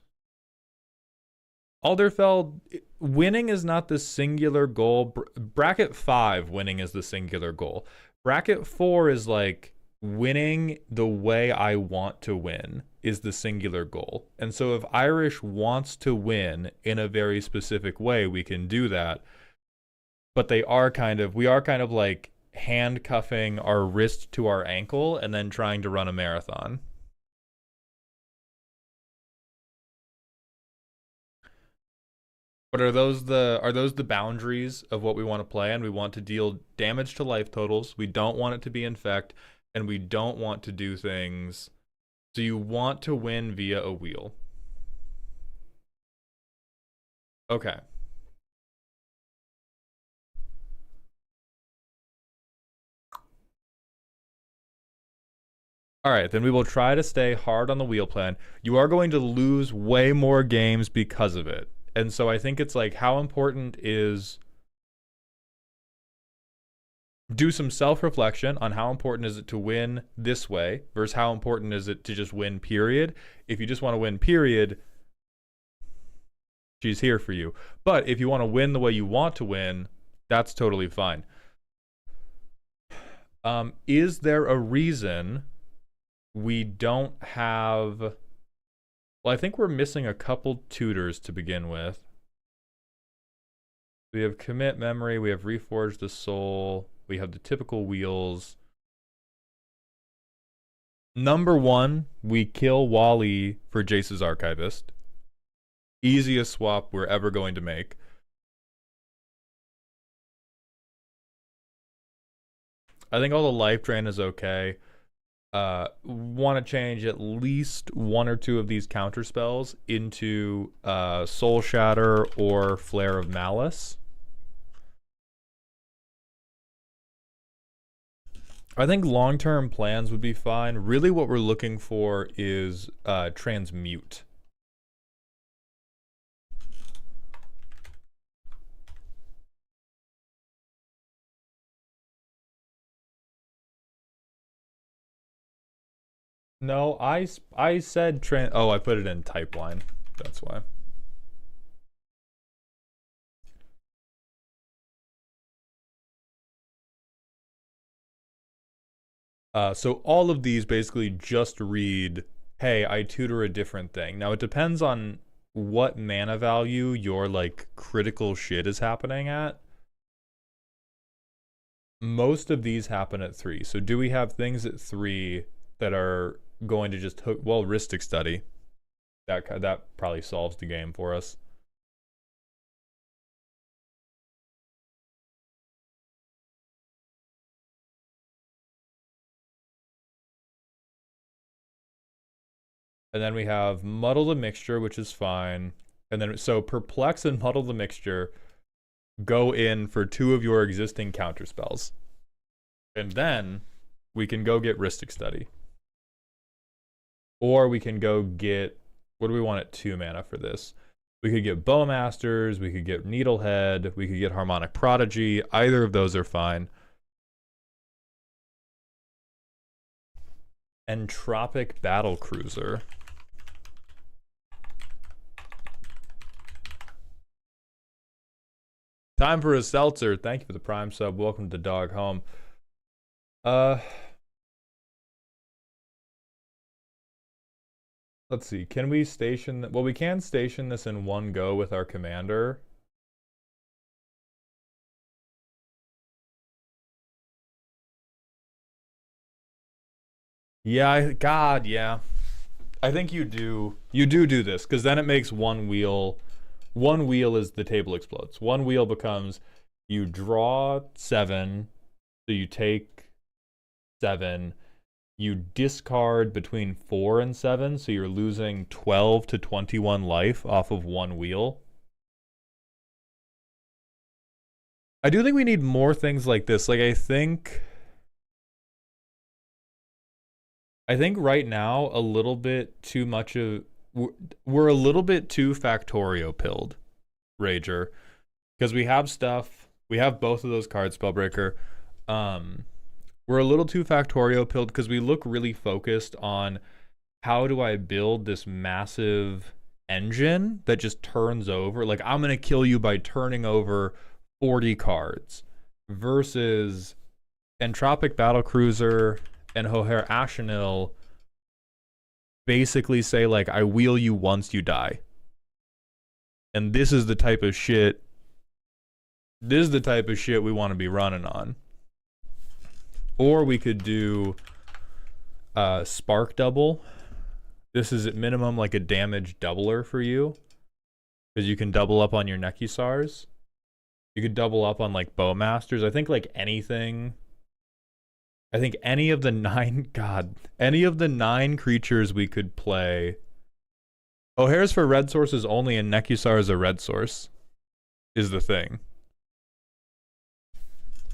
Alderfeld, winning is not the singular goal. Bracket 5, winning is the singular goal. Bracket 4 is like, winning the way I want to win is the singular goal. And so if Irish wants to win in a very specific way, we can do that. But we are kind of like handcuffing our wrist to our ankle and then trying to run a marathon. But are those the boundaries of what we want to play? And we want to deal damage to life totals. We don't want it to be infect, and we don't want to do things. So you want to win via a wheel. Okay. All right, then we will try to stay hard on the wheel plan. You are going to lose way more games because of it. And so I think it's like, how important is... do some self-reflection on how important is it to win this way versus how important is it to just win, period. If you just want to win, period, she's here for you. But if you want to win the way you want to win, that's totally fine. Is there a reason we don't have... well, I think we're missing a couple tutors to begin with. We have Commit Memory, we have Reforge the Soul, we have the typical wheels. Number 1, we kill Wally for Jace's Archivist. Easiest swap we're ever going to make. I think all the life drain is okay. Want to change at least 1 or 2 of these counter spells into Soul Shatter or Flare of Malice. I think long-term plans would be fine. Really what we're looking for is Transmute. No, I said oh, I put it in type line. That's why. So all of these basically just read, hey, I tutor a different thing. Now it depends on what mana value your like critical shit is happening at. Most of these happen at 3. So do we have things at 3 that are going to just hook? Well, Rhystic Study. That probably solves the game for us. And then we have Muddle the Mixture, which is fine. And then, so Perplex and Muddle the Mixture go in for 2 of your existing counter spells. And then we can go get Rhystic Study. Or we can go get, what do we want at 2 mana for this? We could get Bowmasters, we could get Needlehead, we could get Harmonic Prodigy. Either of those are fine. Entropic Battlecruiser. Time for a seltzer. Thank you for the prime sub. Welcome to the dog home. Let's see. Can we station... Well, we can station this in one go with our commander. Yeah, God, yeah. I think you do. You do this, because then it makes one wheel... One wheel is the table explodes. One wheel becomes you draw 7, so you take 7. You discard between 4 and 7, so you're losing 12 to 21 life off of one wheel. I do think we need more things like this. Like, I think right now a little bit too much of... We're a little bit too Factorio pilled, Rager, because we have stuff. We have both of those cards, Spellbreaker. We're a little too Factorio pilled because we look really focused on how do I build this massive engine that just turns over. Like, I'm gonna kill you by turning over 40 cards, versus Entropic Battlecruiser and Hoher Ashenil basically say, like, I wheel you once you die. And this is the type of shit we want to be running on. Or we could do Spark Double. This is at minimum like a damage doubler for you, because you can double up on your Nekusars. You could double up on like Bowmasters. I think like anything... I think any of the 9 creatures we could play. O'Hare's for red sources only, and Nekusar is a red source, is the thing.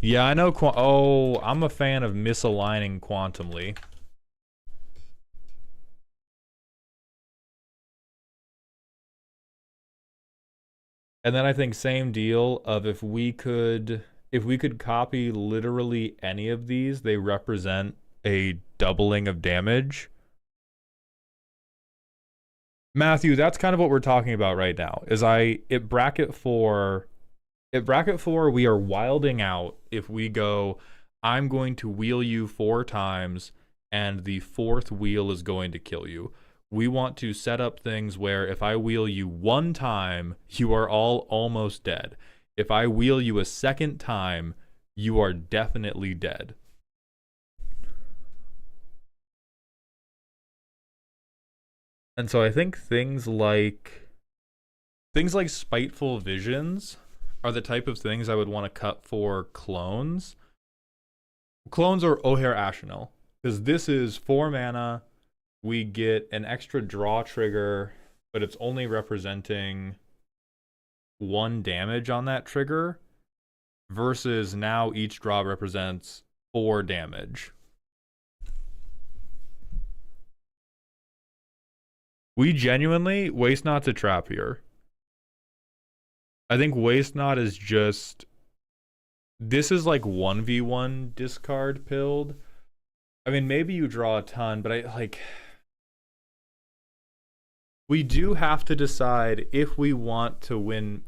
Yeah, I know. Oh, I'm a fan of misaligning quantumly. And then I think same deal of if we could copy literally any of these, they represent a doubling of damage. Matthew, that's kind of what we're talking about right now. Is at bracket 4, we are wilding out if we go, I'm going to wheel you 4 times and the 4th wheel is going to kill you. We want to set up things where if I wheel you 1 time, you are all almost dead. If I wheel you a 2nd time, you are definitely dead. And so I think things like Spiteful Visions are the type of things I would want to cut for clones. Clones or O'Hare Ashenil, because this is 4 mana. We get an extra draw trigger, but it's only representing 1 damage on that trigger, versus now each draw represents 4 damage. We genuinely, Waste Not's a trap here. I think Waste Not is just... This is like 1v1 discard pilled. I mean, maybe you draw a ton, but we do have to decide if we want to win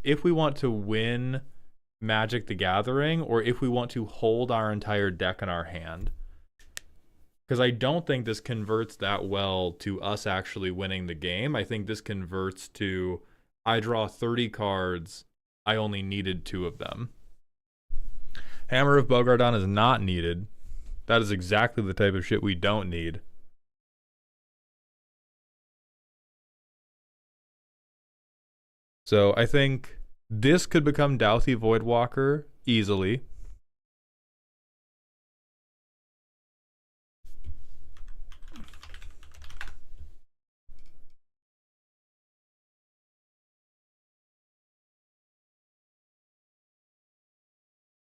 Magic the Gathering, or if we want to hold our entire deck in our hand. Because I don't think this converts that well to us actually winning the game. I think this converts to, I draw 30 cards, I only needed 2 of them. Hammer of Bogardon is not needed. That is exactly the type of shit we don't need. So I think this could become Douthie Voidwalker easily.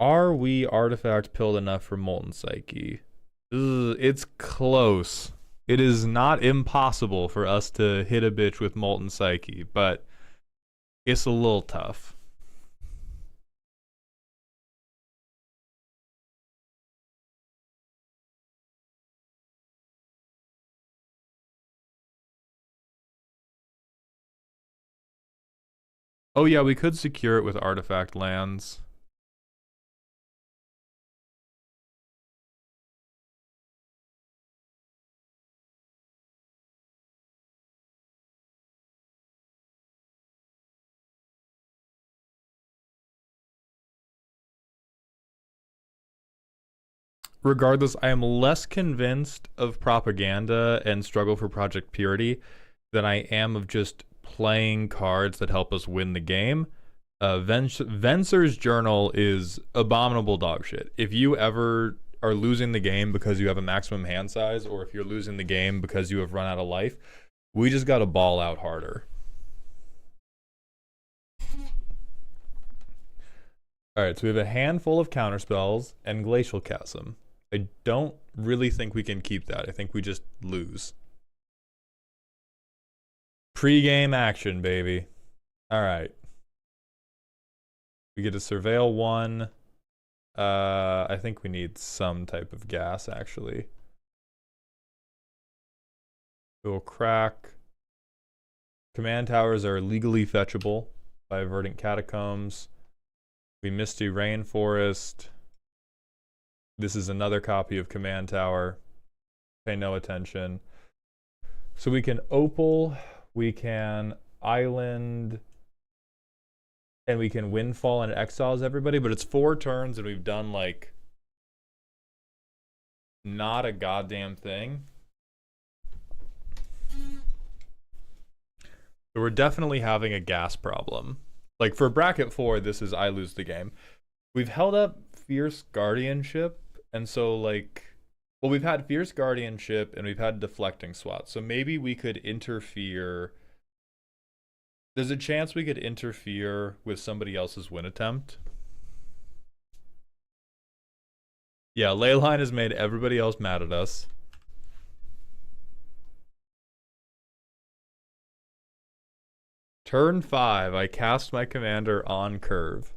Are we artifact pilled enough for Molten Psyche? It's close. It is not impossible for us to hit a bitch with Molten Psyche, but it's a little tough. Oh yeah, we could secure it with artifact lands. Regardless, I am less convinced of propaganda and struggle for Project Purity than I am of just playing cards that help us win the game. Venser's Journal is abominable dog shit. If you ever are losing the game because you have a maximum hand size, or if you're losing the game because you have run out of life, we just got to ball out harder. Alright, so we have a handful of counterspells and Glacial Chasm. I don't really think we can keep that. I think we just lose. Pre-game action, baby. Alright. We get to surveil 1. I think we need some type of gas, actually. We'll crack. Command towers are legally fetchable by Verdant Catacombs. We Misty Rainforest. This is another copy of Command Tower. Pay no attention. So we can Opal, we can Island, and we can Windfall, and it exiles everybody, but it's 4 turns and we've done like not a goddamn thing. So we're definitely having a gas problem. Like for bracket 4, this is I lose the game. We've held up Fierce Guardianship, and so like, well, we've had Fierce Guardianship and we've had Deflecting SWAT. So maybe we could interfere. There's a chance we could interfere with somebody else's win attempt. Yeah, Leyline has made everybody else mad at us. Turn 5, I cast my commander on curve.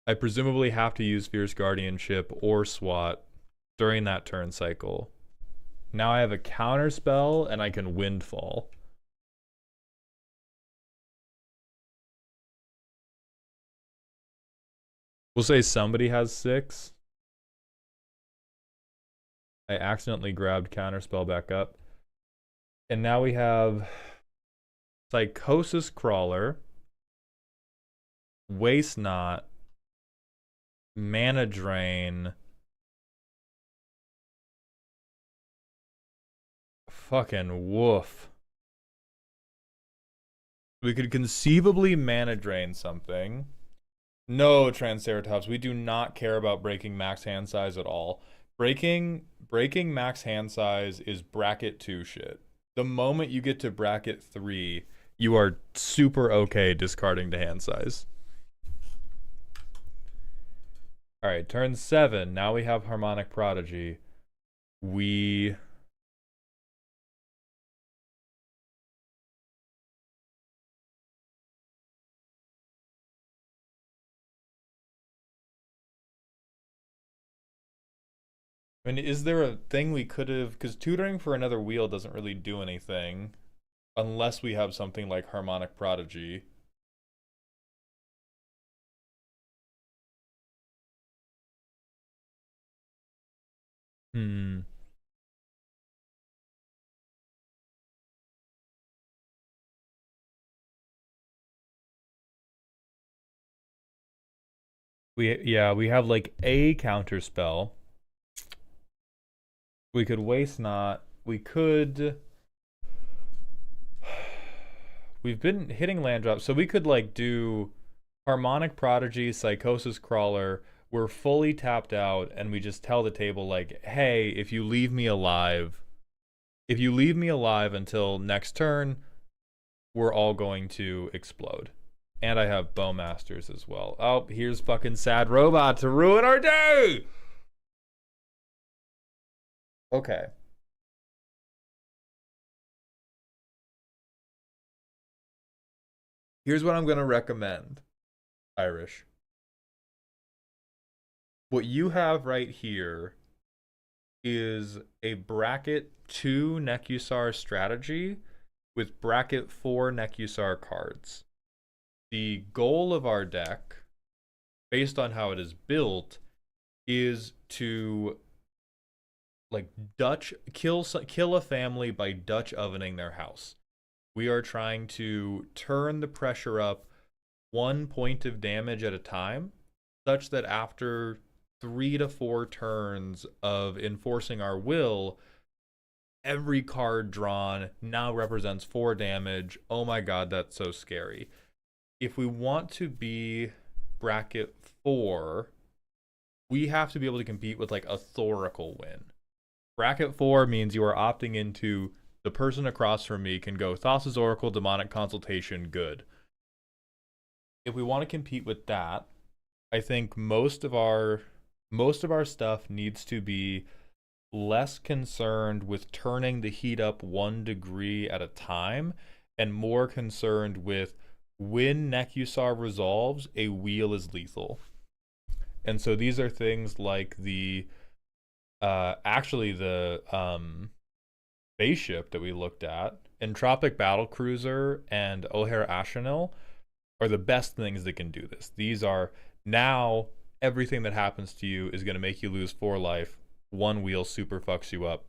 I presumably have to use Fierce Guardianship or SWAT during that turn cycle. Now I have a counter spell and I can Windfall. We'll say somebody has 6. I accidentally grabbed Counterspell back up. And now we have Psychosis Crawler, Waste Not, Mana Drain, fucking woof. We could conceivably Mana Drain something. No, Triceratops, we do not care about breaking max hand size at all. Breaking max hand size is bracket 2 shit. The moment you get to bracket 3, you are super okay discarding to hand size. Alright, turn 7. Now we have Harmonic Prodigy. I mean, is there a thing we could have... Because tutoring for another wheel doesn't really do anything. Unless we have something like Harmonic Prodigy. We have like a counter spell. We could Waste Not. We could... We've been hitting land drops, so we could like do Harmonic Prodigy, Psychosis Crawler. We're fully tapped out, and we just tell the table like, hey, if you leave me alive until next turn, we're all going to explode. And I have Bowmasters as well. Oh, here's fucking Sad Robot to ruin our day! Okay. Here's what I'm going to recommend, Irish. What you have right here is a bracket 2 Nekusar strategy with bracket 4 Nekusar cards. The goal of our deck, based on how it is built, is to like kill a family by Dutch ovening their house. We are trying to turn the pressure up 1 point of damage at a time, such that after 3 to 4 turns of enforcing our will, every card drawn now represents 4 damage. Oh my god, that's so scary. If we want to be bracket 4, we have to be able to compete with like a Thorical win. Bracket 4 means you are opting into the person across from me can go Thassa's Oracle, Demonic Consultation, good. If we want to compete with that, I think most of our stuff needs to be less concerned with turning the heat up 1 degree at a time and more concerned with when Nekusar resolves, a wheel is lethal. And so these are things like the spaceship that we looked at, Entropic Battlecruiser and O'Hare Ashenil are the best things that can do this. These are now everything that happens to you is going to make you lose 4 life. 1 wheel super fucks you up.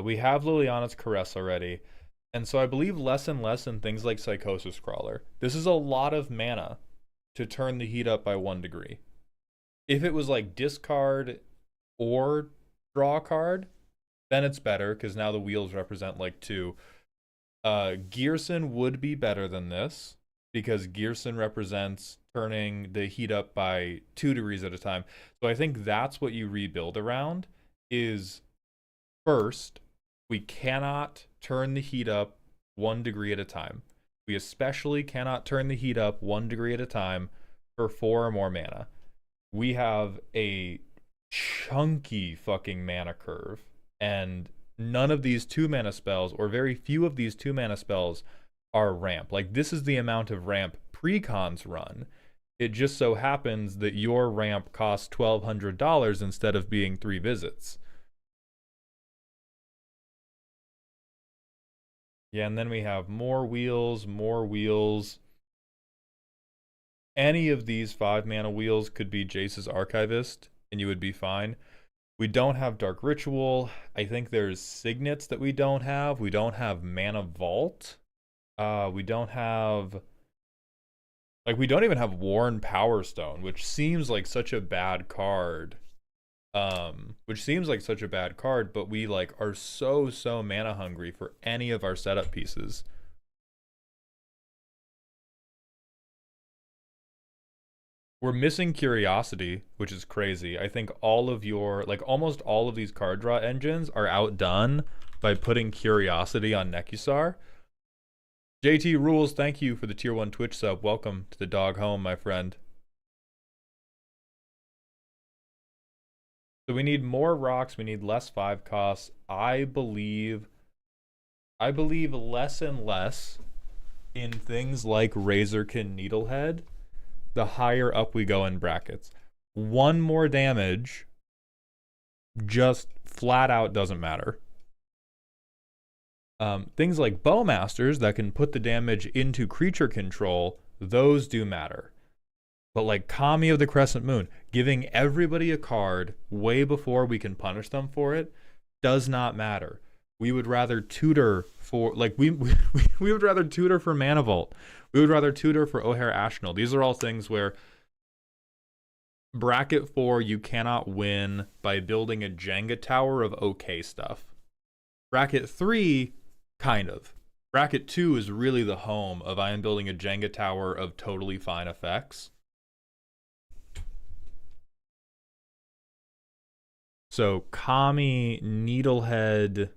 We have Liliana's Caress already. And so I believe less and less in things like Psychosis Crawler. This is a lot of mana to turn the heat up by 1 degree. If it was like discard or draw a card, then it's better because now the wheels represent like 2. Gearson would be better than this because Gearson represents turning the heat up by 2 degrees at a time. So I think that's what you rebuild around is first, we cannot turn the heat up 1 degree at a time. We especially cannot turn the heat up 1 degree at a time for 4 or more mana. We have a chunky fucking mana curve, and none of these 2 mana spells, or very few of these 2 mana spells, are ramp. Like, this is the amount of ramp precons run. It just so happens that your ramp costs $1,200 instead of being 3 visits. Yeah, and then we have more wheels, more wheels. Any of these 5 mana wheels could be Jace's Archivist, and you would be fine. We don't have Dark Ritual. I think there's Signets that we don't have. We don't have Mana Vault. We don't have... Like, we don't even have Worn Power Stone, which seems like such a bad card. But we like are so mana hungry for any of our setup pieces. We're missing Curiosity, which is crazy. I think all of your, like almost all of these card draw engines are outdone by putting Curiosity on Nekusar. JT Rules, thank you for the tier 1 Twitch sub. Welcome to the dog home, my friend. So we need more rocks, we need less 5 costs. I believe less and less in things like Razorkin Needlehead the higher up we go in brackets. 1 more damage just flat out doesn't matter. Things like Bowmasters that can put the damage into creature control, those do matter. But like Kami of the Crescent Moon, giving everybody a card way before we can punish them for it does not matter. We would rather tutor for, like, we would rather tutor for Mana Vault. We would rather tutor for O'Hare Ashnell. These are all things where bracket 4, you cannot win by building a Jenga tower of okay stuff. Bracket 3, kind of. Bracket 2 is really the home of I am building a Jenga tower of totally fine effects. So Kami, Needlehead,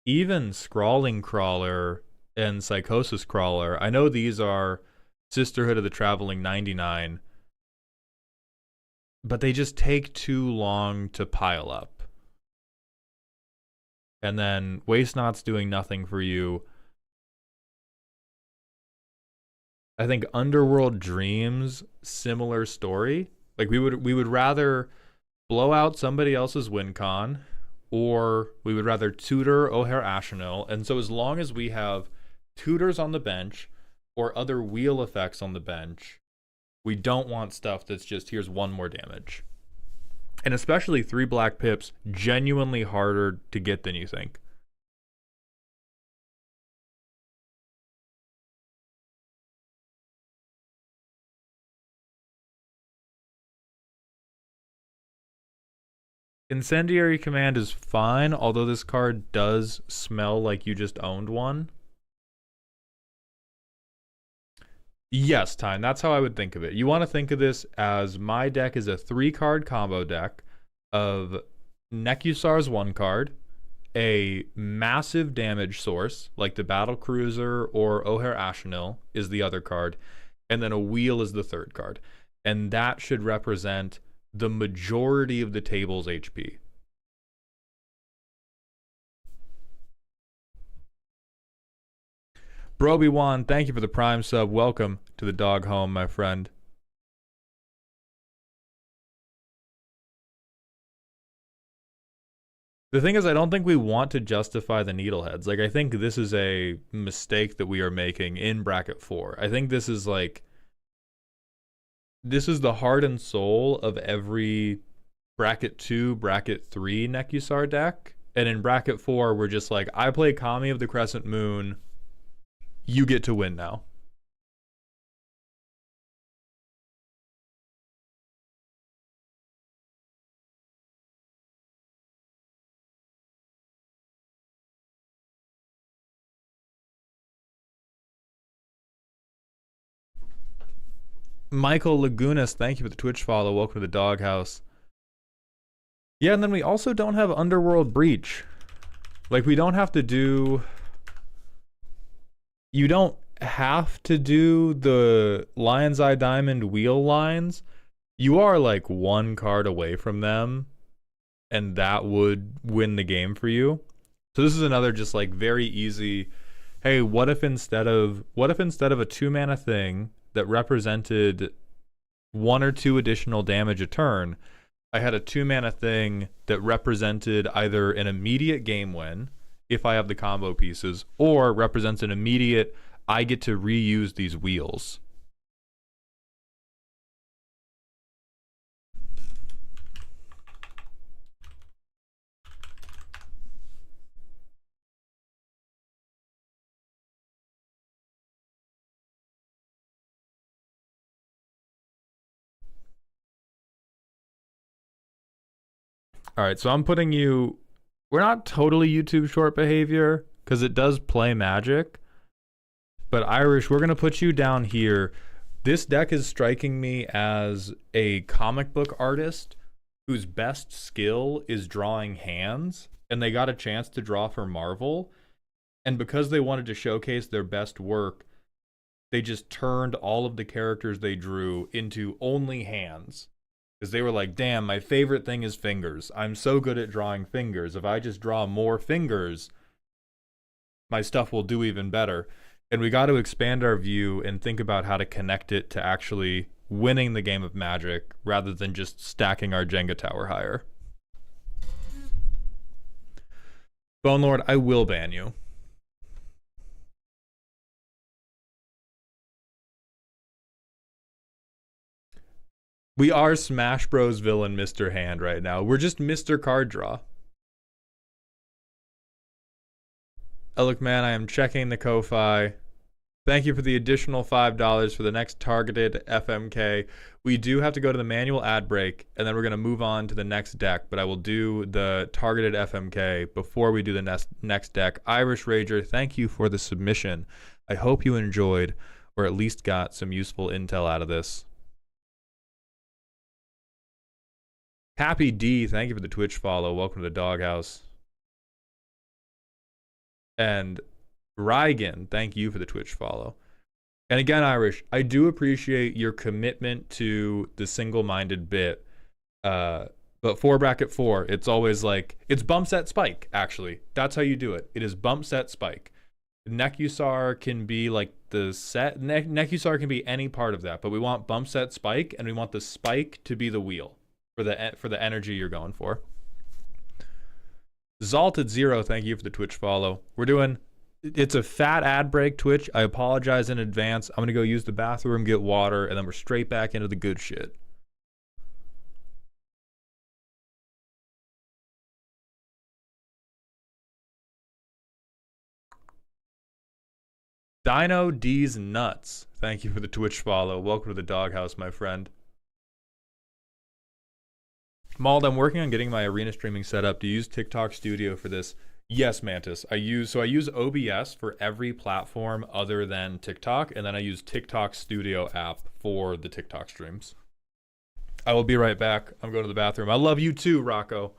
even Scrawling Crawler and Psychosis Crawler. I know these are Sisterhood of the Traveling 99, but they just take too long to pile up. And then Waste Not's doing nothing for you. I think Underworld Dreams, similar story. Like we would rather blow out somebody else's win con, or we would rather tutor O'Hare Ashenil. And so as long as we have tutors on the bench or other wheel effects on the bench, we don't want stuff that's just here's 1 more damage. And especially 3 black pips, genuinely harder to get than you think. Incendiary Command is fine, although this card does smell like you just owned one. Yes, Tyne, that's how I would think of it. You want to think of this as my deck is a 3-card combo deck of Nekusar's 1 card, a massive damage source, like the Battle Cruiser or O'Hare Ashenil is the other card, and then a wheel is the 3rd card. And that should represent the majority of the table's HP. Broby1, thank you for the Prime sub. Welcome to the dog home, my friend. The thing is, I don't think we want to justify the needleheads. Like, I think this is a mistake that we are making in bracket 4. I think this is like, this is the heart and soul of every bracket 2, bracket 3 Nekusar deck. And in bracket 4, we're just like, I play Kami of the Crescent Moon. You get to win now. Michael Lagunas, thank you for the Twitch follow. Welcome to the doghouse. Yeah, and then we also don't have Underworld Breach. Like, we don't have to do... You don't have to do the Lion's Eye Diamond wheel lines. You are like 1 card away from them, and that would win the game for you. So this is another just like very easy, hey, what if instead of a 2-mana thing that represented 1 or 2 additional damage a turn, I had a 2-mana thing that represented either an immediate game win, if I have the combo pieces, or represents an immediate, I get to reuse these wheels. All right, so I'm putting you... We're not totally YouTube short behavior, because it does play Magic. But Irish, we're going to put you down here. This deck is striking me as a comic book artist whose best skill is drawing hands, and they got a chance to draw for Marvel. And because they wanted to showcase their best work, they just turned all of the characters they drew into only hands. Because they were like, damn, my favorite thing is fingers. I'm so good at drawing fingers. If I just draw more fingers, my stuff will do even better. And we got to expand our view and think about how to connect it to actually winning the game of Magic rather than just stacking our Jenga tower higher. Bone Lord, I will ban you. We are Smash Bros. Villain Mr. Hand right now. We're just Mr. Card Draw. Look, man, I am checking the Ko-Fi. Thank you for the additional $5 for the next targeted FMK. We do have to go to the manual ad break, and then we're going to move on to the next deck, but I will do the targeted FMK before we do the next deck. Irish Rager, thank you for the submission. I hope you enjoyed, or at least got some useful intel out of this. Happy D, thank you for the Twitch follow. Welcome to the doghouse. And Rygan, thank you for the Twitch follow. And again, Irish, I do appreciate your commitment to the single-minded bit. But for bracket 4, it's always like, it's bump set spike, actually. That's how you do it. It is bump set spike. Nekusar can be like the set. Nekusar can be any part of that, but we want bump set spike, and we want the spike to be the wheel for the energy you're going for. Zalted0, thank you for the Twitch follow. We're doing, it's a fat ad break, Twitch. I apologize in advance. I'm going to go use the bathroom, get water, and then we're straight back into the good shit. Dino D's Nuts, thank you for the Twitch follow. Welcome to the doghouse, my friend. Mauled, I'm working on getting my arena streaming set up. Do you use TikTok Studio for this? Yes, Mantis. I use OBS for every platform other than TikTok, and then I use TikTok Studio app for the TikTok streams. I will be right back. I'm going to the bathroom. I love you too, Rocco.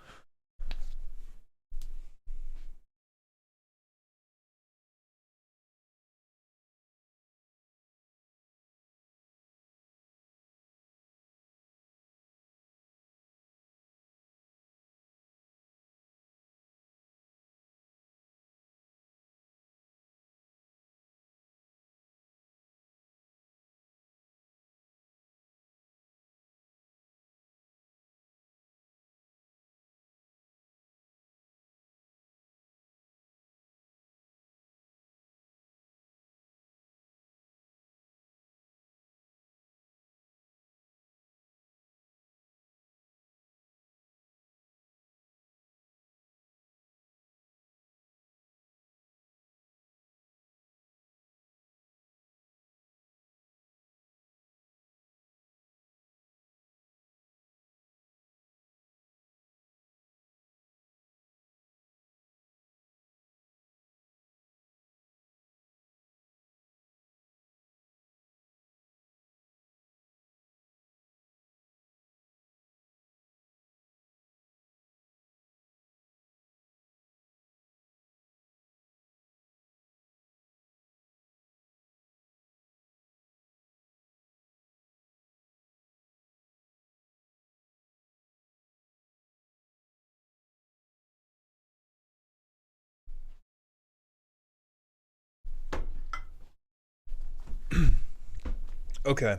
Okay,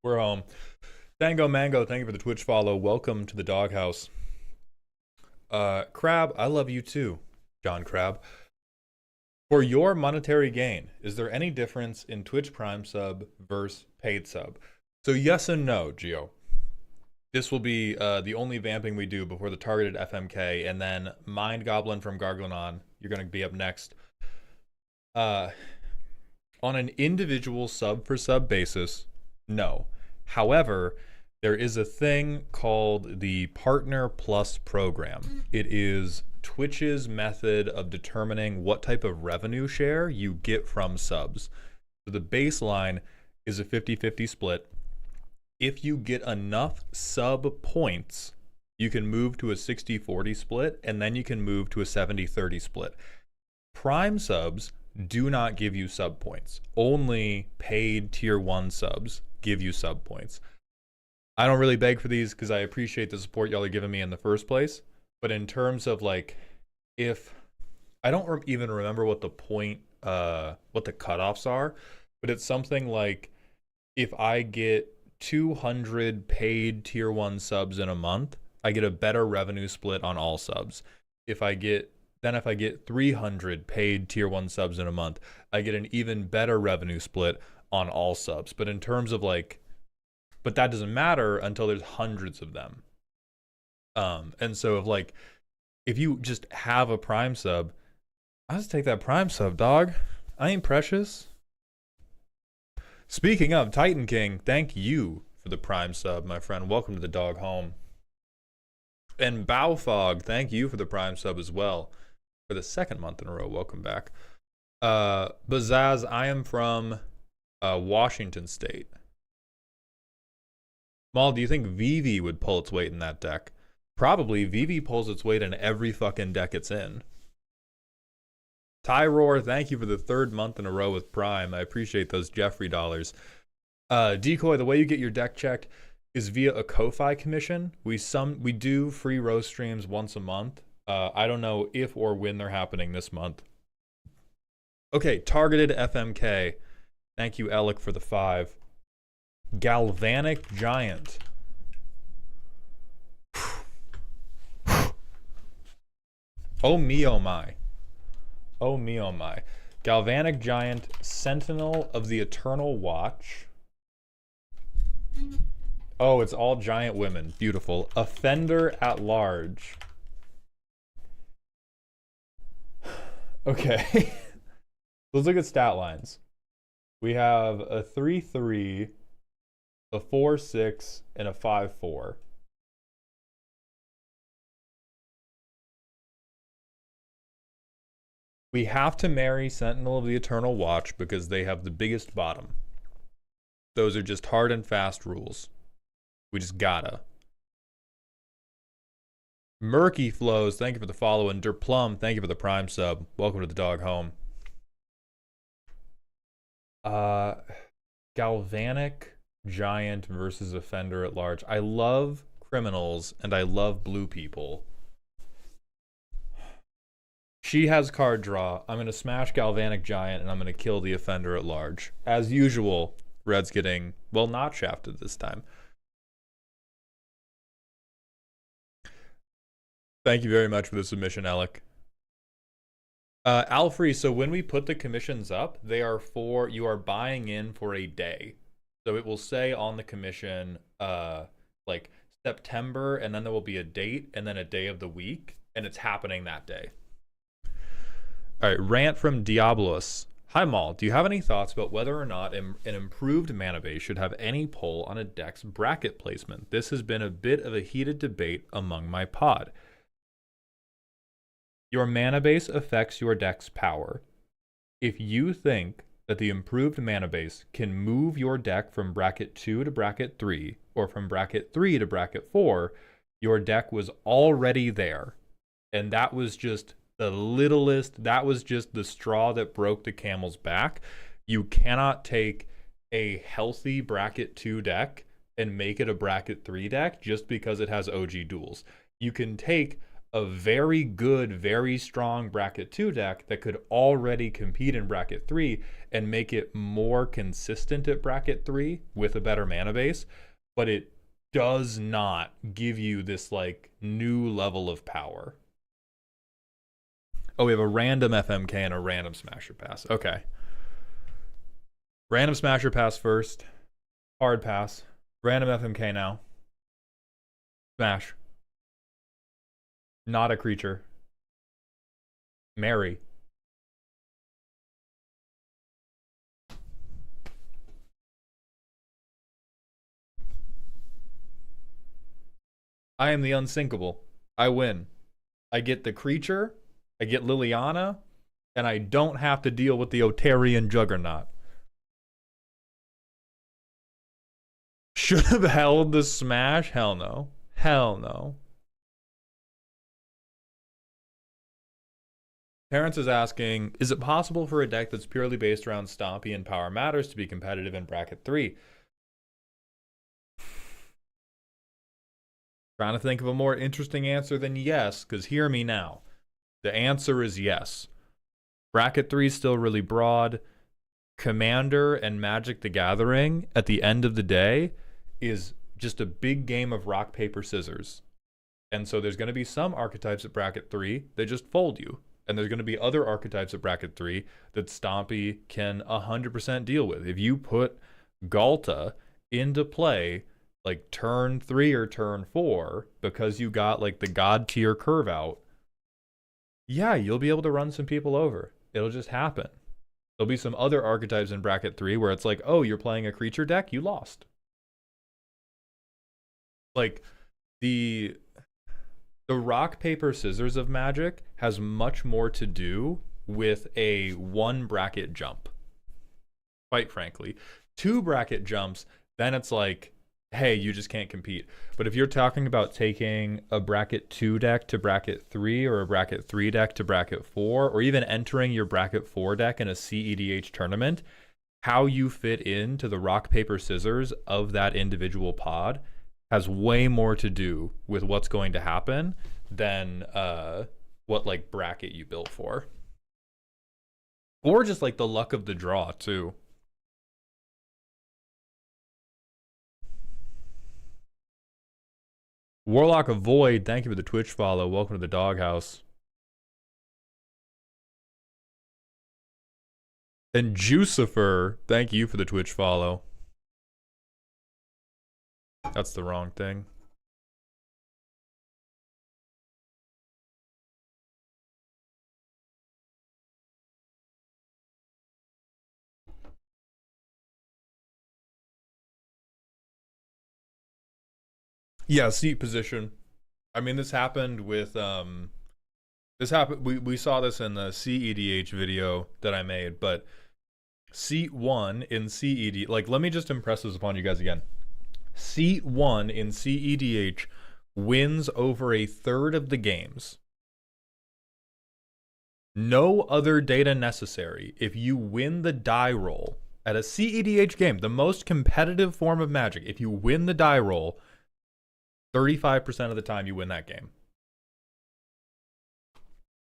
we're home. Tango Mango, thank you for the Twitch follow. Welcome to the doghouse. Crab, I love you too, John Crab. For your monetary gain, is there any difference in Twitch Prime sub versus paid sub? So yes and no, Gio. This will be the only vamping we do before the targeted FMK, and then Mind Goblin from Garglanon, you're going to be up next. On an individual sub for sub basis, no. However, there is a thing called the Partner Plus program. It is Twitch's method of determining what type of revenue share you get from subs. So the baseline is a 50-50 split. If you get enough sub points, you can move to a 60-40 split, and then you can move to a 70-30 split. Prime subs do not give you sub points. Only paid tier 1 subs give you sub points. I don't really beg for these because I appreciate the support y'all are giving me in the first place. But in terms of like, if I don't even remember what the point, what the cutoffs are, but it's something like if I get 200 paid tier 1 subs in a month, I get a better revenue split on all subs. If I get 300 paid tier 1 subs in a month, I get an even better revenue split on all subs. But in terms of like, but that doesn't matter until there's hundreds of them. And so if you just have a Prime sub, I'll just take that Prime sub, dog. I ain't precious. Speaking of Titan King, thank you for the Prime sub, my friend. Welcome to the dog home. And Bowfog, thank you for the Prime sub as well. For the second month in a row, welcome back. Bazaz, I am from Washington State. Maul, do you think Vivi would pull its weight in that deck? Probably. Vivi pulls its weight in every fucking deck it's in. Tyroar, thank you for the third month in a row with Prime. I appreciate those Jeffrey dollars. Decoy, the way you get your deck checked is via a Ko-Fi commission. We do free roast streams once a month. I don't know if or when they're happening this month. Okay, targeted FMK. Thank you, Alec, for the 5. Galvanic Giant. Oh me, oh my. Oh me, oh my. Galvanic Giant, Sentinel of the Eternal Watch. Oh, it's all giant women. Beautiful. Offender at Large. Okay. Let's look at stat lines. We have a 3-3, a 4-6, and a 5-4. We have to marry Sentinel of the Eternal Watch because they have the biggest bottom. Those are just hard and fast rules. We just gotta. Murky Flows, thank you for the follow. And Derplum, thank you for the Prime sub. Welcome to the dog home. Galvanic Giant versus Offender at Large. I love criminals and I love blue people. She has card draw. I'm going to smash Galvanic Giant and I'm going to kill the Offender at Large. As usual, Red's getting, well, not shafted this time. Thank you very much for the submission, Alec. Alfrey, so when we put the commissions up, they are for, you are buying in for a day. So it will say on the commission, like September, and then there will be a date, and then a day of the week, and it's happening that day. All right, rant from Diablos. Hi, Maul. Do you have any thoughts about whether or not an improved mana base should have any pull on a deck's bracket placement? This has been a bit of a heated debate among my pod. Your mana base affects your deck's power. If you think that the improved mana base can move your deck from bracket 2 to bracket 3, or from bracket 3 to bracket 4, your deck was already there. And that was just the littlest, that was just the straw that broke the camel's back. You cannot take a healthy bracket 2 deck and make it a bracket 3 deck just because it has OG duels. You can take a very good, very strong bracket 2 deck that could already compete in bracket 3 and make it more consistent at bracket 3 with a better mana base, but it does not give you this like new level of power. Oh, we have a random FMK and a random Smasher Pass. Okay. Random Smasher Pass first. Hard pass. Random FMK now. Smash. Not a creature. Marry. I am the unsinkable. I win. I get the creature, I get Liliana, and I don't have to deal with the Otarian Juggernaut. Should have held the smash? Hell no. Hell no. Terrence is asking, is it possible for a deck that's purely based around Stompy and Power Matters to be competitive in bracket 3? Trying to think of a more interesting answer than yes, because hear me now. The answer is yes. Bracket 3 is still really broad. Commander and Magic the Gathering, at the end of the day, is just a big game of rock, paper, scissors. And so there's going to be some archetypes at bracket 3 that just fold you. And there's going to be other archetypes at bracket 3 that Stompy can 100% deal with. If you put Galta into play like turn 3 or turn 4 because you got like the god tier curve out, yeah, you'll be able to run some people over. It'll just happen. There'll be some other archetypes in bracket 3 where it's like, oh, you're playing a creature deck, you lost. Like the rock, paper, scissors of Magic has much more to do with a 1 bracket jump. Quite frankly. 2 bracket jumps, then it's like, hey, you just can't compete. But if you're talking about taking a bracket 2 deck to bracket 3 or a bracket 3 deck to bracket 4, or even entering your bracket 4 deck in a CEDH tournament, how you fit into the rock, paper, scissors of that individual pod has way more to do with what's going to happen than what like bracket you built for. Or just like the luck of the draw too. Warlock of Void, thank you for the Twitch follow. Welcome to the doghouse. And Jucifer, thank you for the Twitch follow. That's the wrong thing. Yeah, seat position. I mean, this happened with This happened. We saw this in the CEDH video that I made, but seat 1 in CED, like, let me just impress this upon you guys again. Seat 1 in CEDH wins over a third of the games. No other data necessary. If you win the die roll at a CEDH game, the most competitive form of Magic, if you win the die roll, 35% of the time you win that game.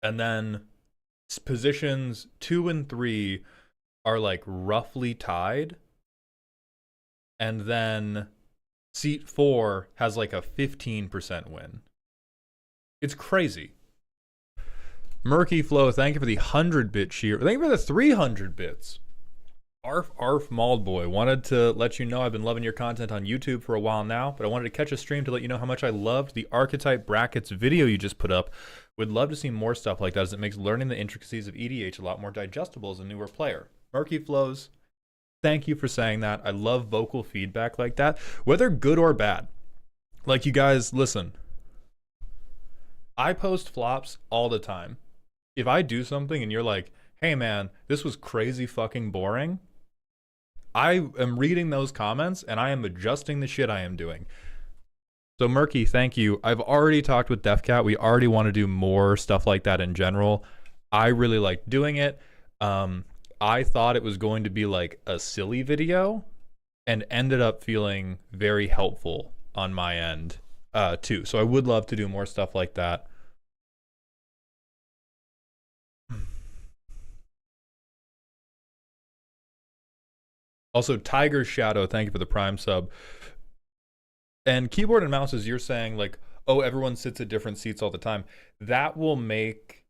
And then positions 2 and 3 are like roughly tied. And then seat 4 has like a 15% win. It's crazy. Murky Flow, thank you for the 100-bit cheer. Thank you for the 300 bits. Arf Mauled Boy, wanted to let you know I've been loving your content on YouTube for a while now, but I wanted to catch a stream to let you know how much I loved the archetype brackets video you just put up. Would love to see more stuff like that, as it makes learning the intricacies of EDH a lot more digestible as a newer player. Murky Flows, thank you for saying that. I love vocal feedback like that, whether good or bad. Like, you guys, listen. I post flops all the time. If I do something and you're like, hey man, this was crazy fucking boring, I am reading those comments and I am adjusting the shit I am doing. So Murky, thank you. I've already talked with DefCat. We already want to do more stuff like that in general. I really like doing it. I thought it was going to be like a silly video and ended up feeling very helpful on my end too. So I would love to do more stuff like that. Also, Tiger's Shadow, thank you for the Prime sub. And keyboard and mouse, as you're saying, like, oh, everyone sits at different seats all the time. That will make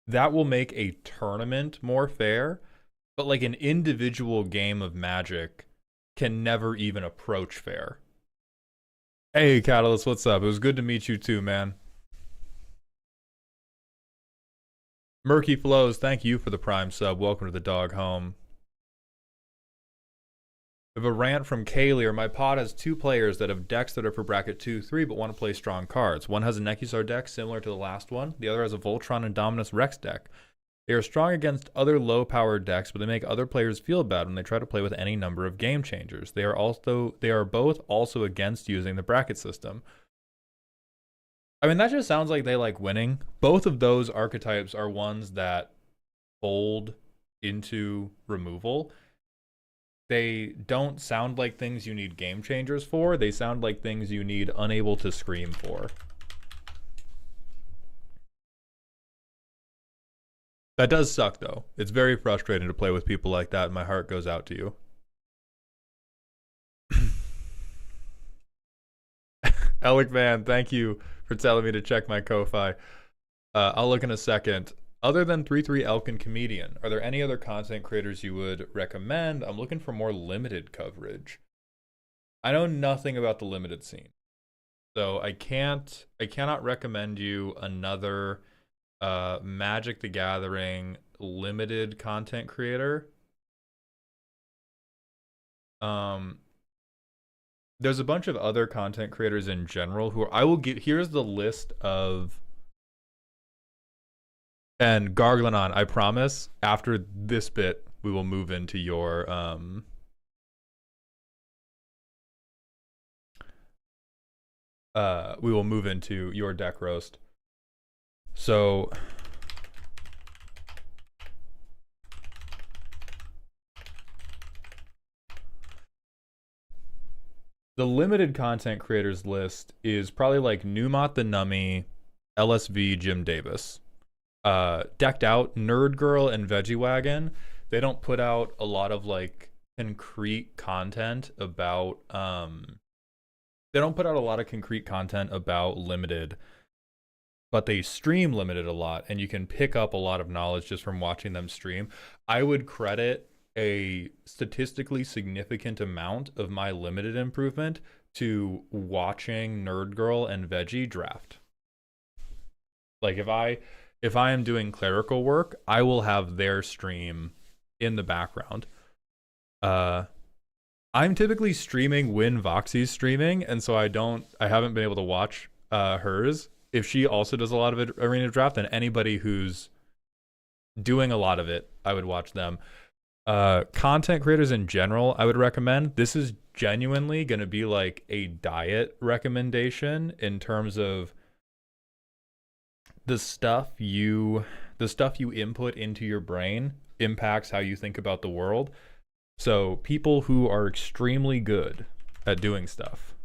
a tournament more fair, but like an individual game of Magic can never even approach fair. Hey, Catalyst, what's up? It was good to meet you too, man. Murky Flows, thank you for the Prime sub. Welcome to the dog home. I have a rant from Kalier. My pod has 2 players that have decks that are for bracket 2, 3, but want to play strong cards. One has a Nekusar deck similar to the last one. The other has a Voltron and Dominus Rex deck. They are strong against other low-powered decks, but they make other players feel bad when they try to play with any number of game changers. They are both also against using the bracket system. I mean, that just sounds like they like winning. Both of those archetypes are ones that fold into removal. They don't sound like things you need game changers for. They sound like things you need unable to scream for. That does suck, though. It's very frustrating to play with people like that, and my heart goes out to you. Alec Van, thank you for telling me to check my Ko-Fi. I'll look in a second. Other than 3-3 Elk and Comedian, are there any other content creators you would recommend? I'm looking for more limited coverage. I know nothing about the limited scene, so I cannot recommend you another Magic the Gathering limited content creator. There's a bunch of other content creators in general who I will give. Here's the list of. And Garglanon, I promise, after this bit, we will move into your deck roast. So the limited content creators list is probably like Numot the Nummy, LSV, Jim Davis. Decked Out, Nerd Girl, and Veggie Wagon. They don't put out a lot of like concrete content about limited, but they stream limited a lot, and you can pick up a lot of knowledge just from watching them stream. I would credit a statistically significant amount of my limited improvement to watching Nerd Girl and Veggie draft. Like if I am doing clerical work, I will have their stream in the background. I'm typically streaming when Voxy's streaming, and so I haven't been able to watch hers. if she also does a lot of arena draft, then anybody who's doing a lot of it, I would watch them. Content creators in general, I would recommend. This is genuinely going to be like a diet recommendation in terms of the stuff you input into your brain impacts how you think about the world. So people who are extremely good at doing stuff.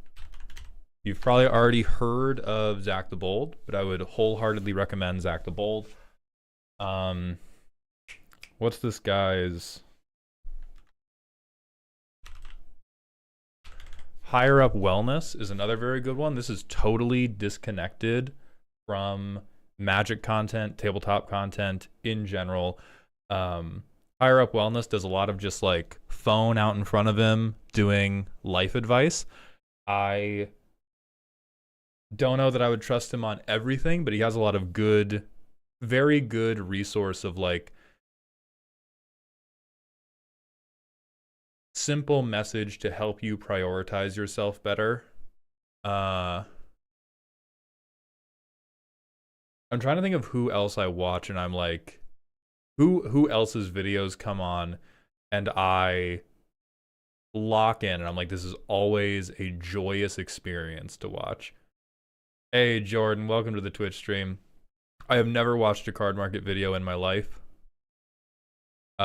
You've probably already heard of Zach the Bold, but I would wholeheartedly recommend Zach the Bold. What's this guy's? Higher Up Wellness is another very good one. This is totally disconnected from Magic content, tabletop content in general. Higher Up Wellness does a lot of just like phone out in front of him doing life advice. I don't know that I would trust him on everything, but he has a lot of good, very good resource of like simple message to help you prioritize yourself better. I'm trying to think of who else I watch, and I'm like, who else's videos come on and I lock in, and I'm like, this is always a joyous experience to watch. Hey, Jordan, welcome to the Twitch stream. I have never watched a card market video in my life,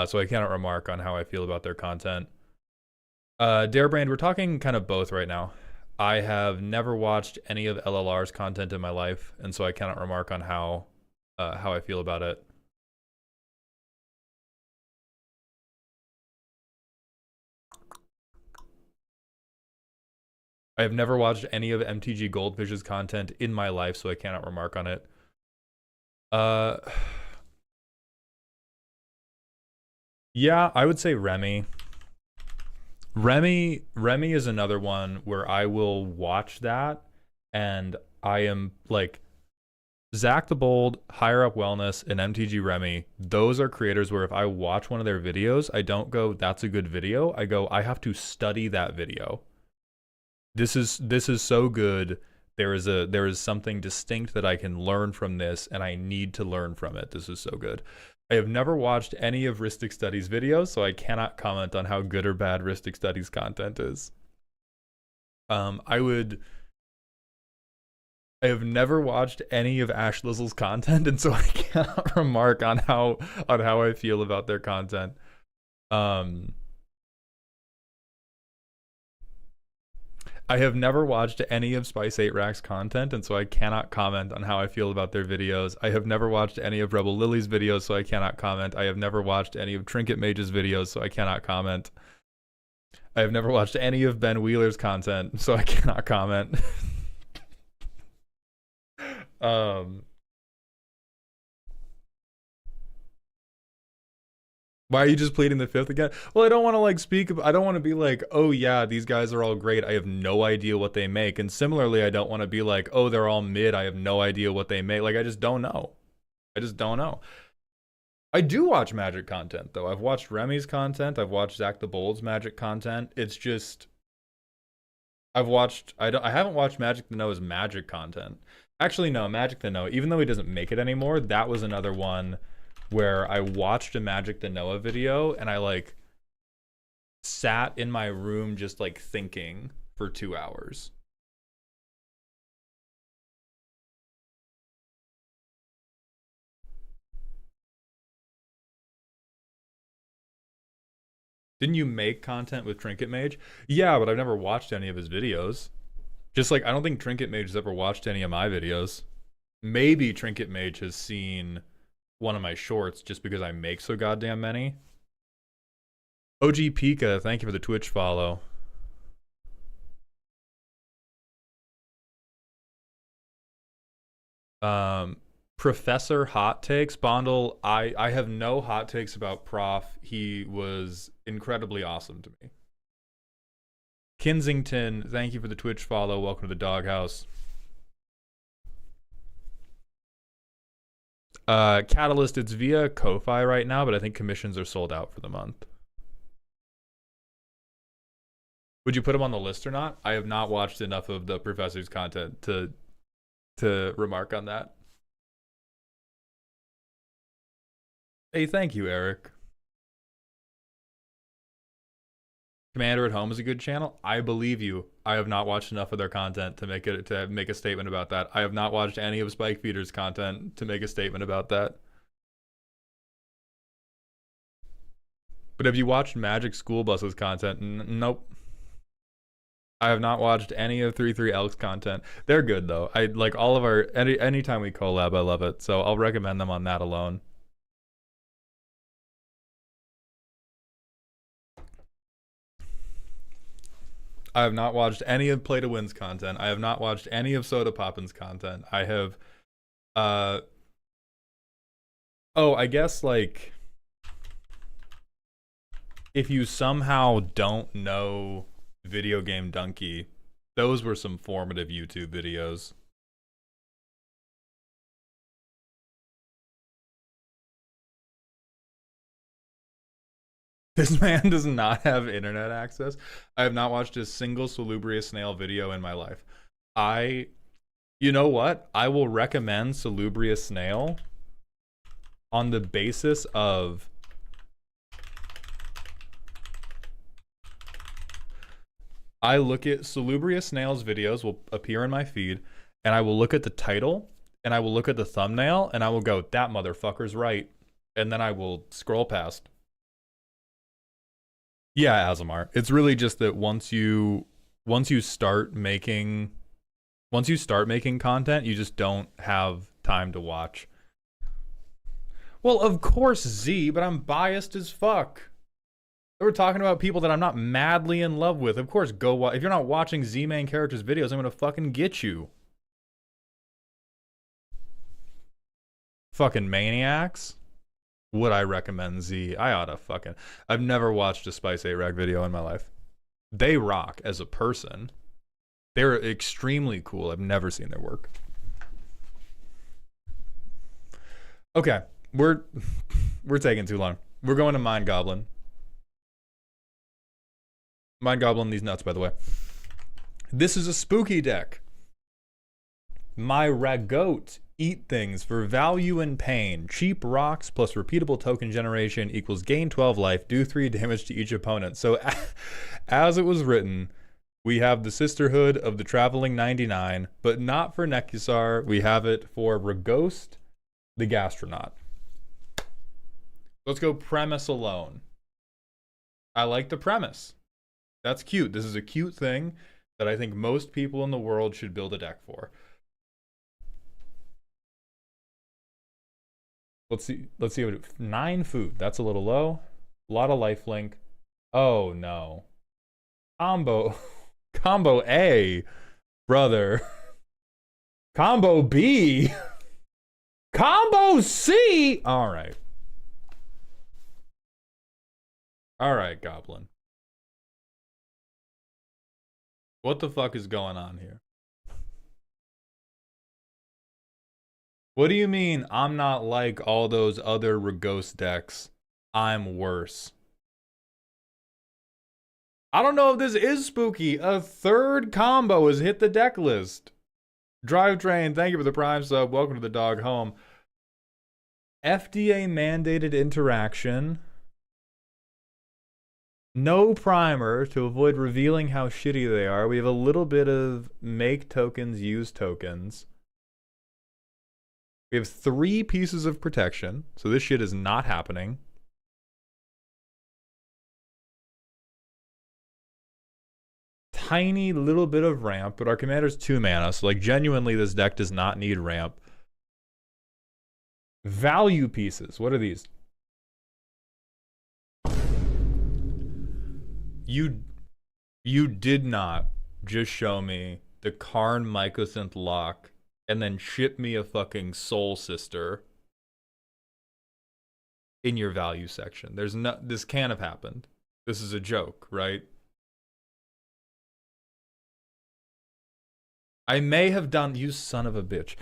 so I cannot remark on how I feel about their content. Darebrand, we're talking kind of both right now. I have never watched any of LLR's content in my life, and so I cannot remark on how I feel about it. I have never watched any of MTG Goldfish's content in my life, so I cannot remark on it. Yeah, I would say Remy. Remy is another one where I will watch that, and I am like, Zach the Bold, Higher Up Wellness, and MTG Remy, those are creators where if I watch one of their videos, I don't go, that's a good video. I go, I have to study that video. This is so good. There is something distinct that I can learn from this, and I need to learn from it. This is so good. I have never watched any of Ristic Studies videos, so I cannot comment on how good or bad Ristic Studies content is. I have never watched any of Ash Lizzle's content, and so I cannot remark on how I feel about their content. I have never watched any of Spice 8 Rack's content, and so I cannot comment on how I feel about their videos. I have never watched any of Rebel Lily's videos, so I cannot comment. I have never watched any of Trinket Mage's videos, so I cannot comment. I have never watched any of Ben Wheeler's content, so I cannot comment. Why are you just pleading the fifth again? Well, I don't want to like I don't want to be like, oh yeah, these guys are all great. I have no idea what they make. And similarly, I don't want to be like, oh, they're all mid. I have no idea what they make. Like, I just don't know. I just don't know. I do watch Magic content though. I've watched Remy's content. I've watched Zach the Bold's Magic content. It's just, I haven't watched Magic the Noah's Magic content. Actually, no, Magic the Noah, even though he doesn't make it anymore, that was another one where I watched a Magic the Noah video and I like sat in my room just like thinking for 2 hours. Didn't you make content with Trinket Mage? Yeah, but I've never watched any of his videos. Just like, I don't think Trinket Mage has ever watched any of my videos. Maybe Trinket Mage has seen one of my shorts just because I make so goddamn many. OG Pika, thank you for the Twitch follow. Professor Hot Takes, Bondle, I have no hot takes about Prof. He was incredibly awesome to me. Kensington, thank you for the Twitch follow. Welcome to the doghouse. Catalyst, it's via Ko-Fi right now, but I think commissions are sold out for the month. Would you put him on the list or not? I have not watched enough of the professor's content to to remark on that. Hey, thank you, Eric. Commander at Home is a good channel. I believe you. I have not watched enough of their content to make a statement about that. I have not watched any of Spike Feeder's content to make a statement about that. But have you watched Magic School Bus's content? Nope. I have not watched any of 33 Elks content. They're good though. I like all of our anytime we collab, I love it. So I'll recommend them on that alone. I have not watched any of Play to Win's content. I have not watched any of Soda Poppin's content. I have oh, I guess like if you somehow don't know Video Game Donkey, those were some formative YouTube videos. This man does not have internet access. I have not watched a single Salubrious Snail video in my life. You know what? I will recommend Salubrious Snail on the basis of I look at Salubrious Snail's videos will appear in my feed, and I will look at the title, and I will look at the thumbnail, and I will go, that motherfucker's right. And then I will scroll past. Yeah, Azamar. It's really just that once you start making content, you just don't have time to watch. Well, of course Z, but I'm biased as fuck. We're talking about people that I'm not madly in love with. Of course, go watch. If you're not watching Z main characters' videos, I'm gonna fucking get you. Fucking maniacs. Would I recommend Z? I oughta fucking... I've never watched a Spice 8 Rag video in my life. They rock as a person. They're extremely cool. I've never seen their work. Okay, we're taking too long. We're going to Mind Goblin. Mind Goblin these nuts, by the way. This is a spooky deck. My Regost eat things for value and pain. Cheap rocks plus repeatable token generation equals gain 12 life, do 3 damage to each opponent. So as it was written, we have the Sisterhood of the Traveling 99, but not for Nekusar. We have it for Regost, the Gastronaut. Let's go premise alone. I like the premise. That's cute. This is a cute thing that I think most people in the world should build a deck for. Let's see what 9 food. That's a little low. A lot of lifelink. Oh no. Combo A, brother. Combo B. Combo C. All right. All right, Goblin. What the fuck is going on here? What do you mean I'm not like all those other Regost decks? I'm worse. I don't know if this is spooky. A third combo has hit the deck list. Drivetrain, thank you for the Prime sub. Welcome to the dog home. FDA mandated interaction. No primer to avoid revealing how shitty they are. We have a little bit of make tokens, use tokens. We have 3 pieces of protection, so this shit is not happening. Tiny little bit of ramp, but our commander's 2 mana, so like genuinely this deck does not need ramp. Value pieces, what are these? You did not just show me the Karn Mycosynth lock and then ship me a fucking Soul Sister in your value section. This can't have happened. This is a joke, right? I may have done, you son of a bitch.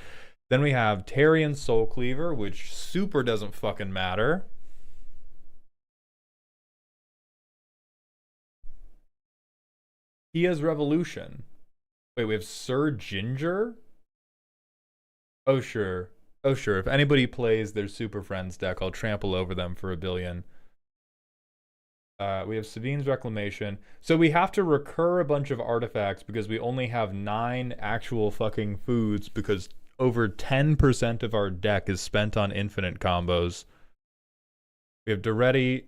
Then we have Tarian Soul Cleaver, which super doesn't fucking matter. He has Revolution. Wait, we have Sir Ginger? Oh, sure. Oh, sure. If anybody plays their Super Friends deck, I'll trample over them for 1 billion. We have Savine's Reclamation. So we have to recur a bunch of artifacts because we only have 9 actual fucking foods because over 10% of our deck is spent on infinite combos. We have Duretti.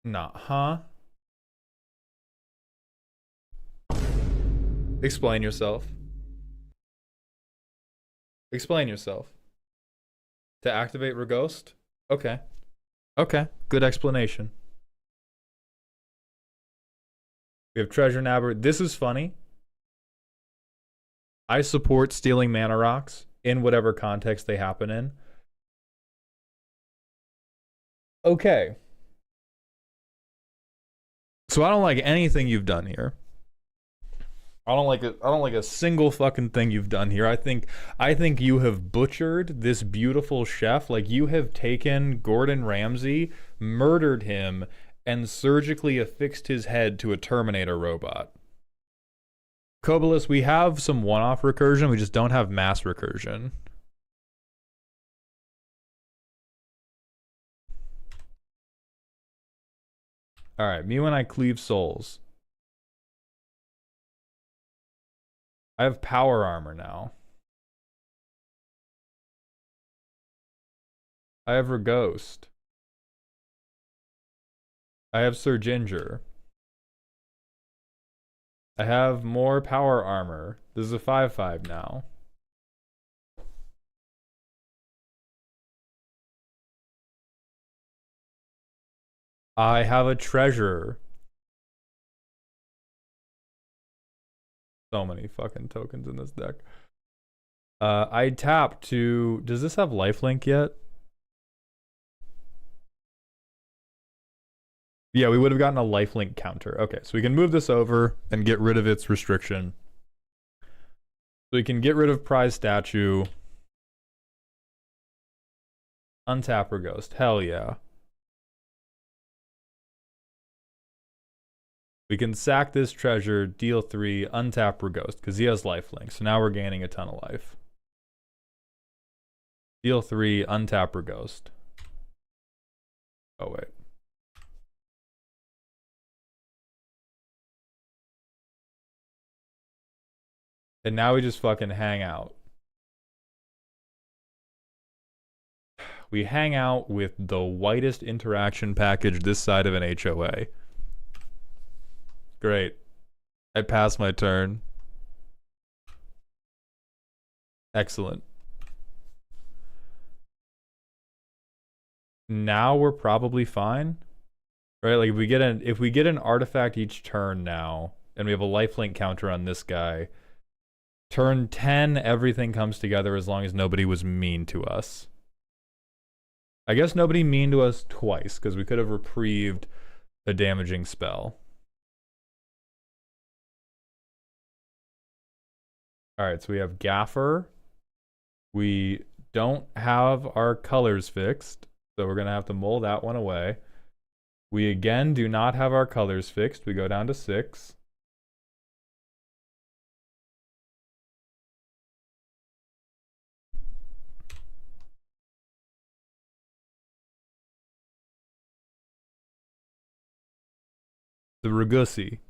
Nah, huh? Explain yourself. Explain yourself. To activate Regost? Okay. Okay. Good explanation. We have Treasure Nabber. This is funny. I support stealing mana rocks in whatever context they happen in. Okay. So I don't like anything you've done here. I don't like a single fucking thing you've done here. I think you have butchered this beautiful chef. Like you have taken Gordon Ramsay, murdered him, and surgically affixed his head to a Terminator robot. Kobolas, we have some one-off recursion, we just don't have mass recursion. Alright, me when I cleave souls. I have power armor now. I have Regost. I have Sir Ginger. I have more power armor. This is a 5/5 now. I have a treasure. So many fucking tokens in this deck. I tap to... Does this have lifelink yet? Yeah, we would have gotten a lifelink counter. Okay, so we can move this over and get rid of its restriction. So we can get rid of prize statue. Untap Regost. Hell yeah. We can sack this treasure, deal 3, untap Regost, because he has lifelink. So now we're gaining a ton of life. Deal 3, untap Regost. Oh, wait. And now we just fucking hang out. We hang out with the whitest interaction package this side of an HOA. Great. I pass my turn. Excellent. Now we're probably fine. Right? Like if we get an artifact each turn now, and we have a lifelink counter on this guy, turn 10, everything comes together as long as nobody was mean to us. I guess nobody mean to us twice, because we could have reprieved a damaging spell. Alright, so we have Gaffer. We don't have our colors fixed, so we're going to have to mull that one away. We again do not have our colors fixed. We go down to 6. The Regussi.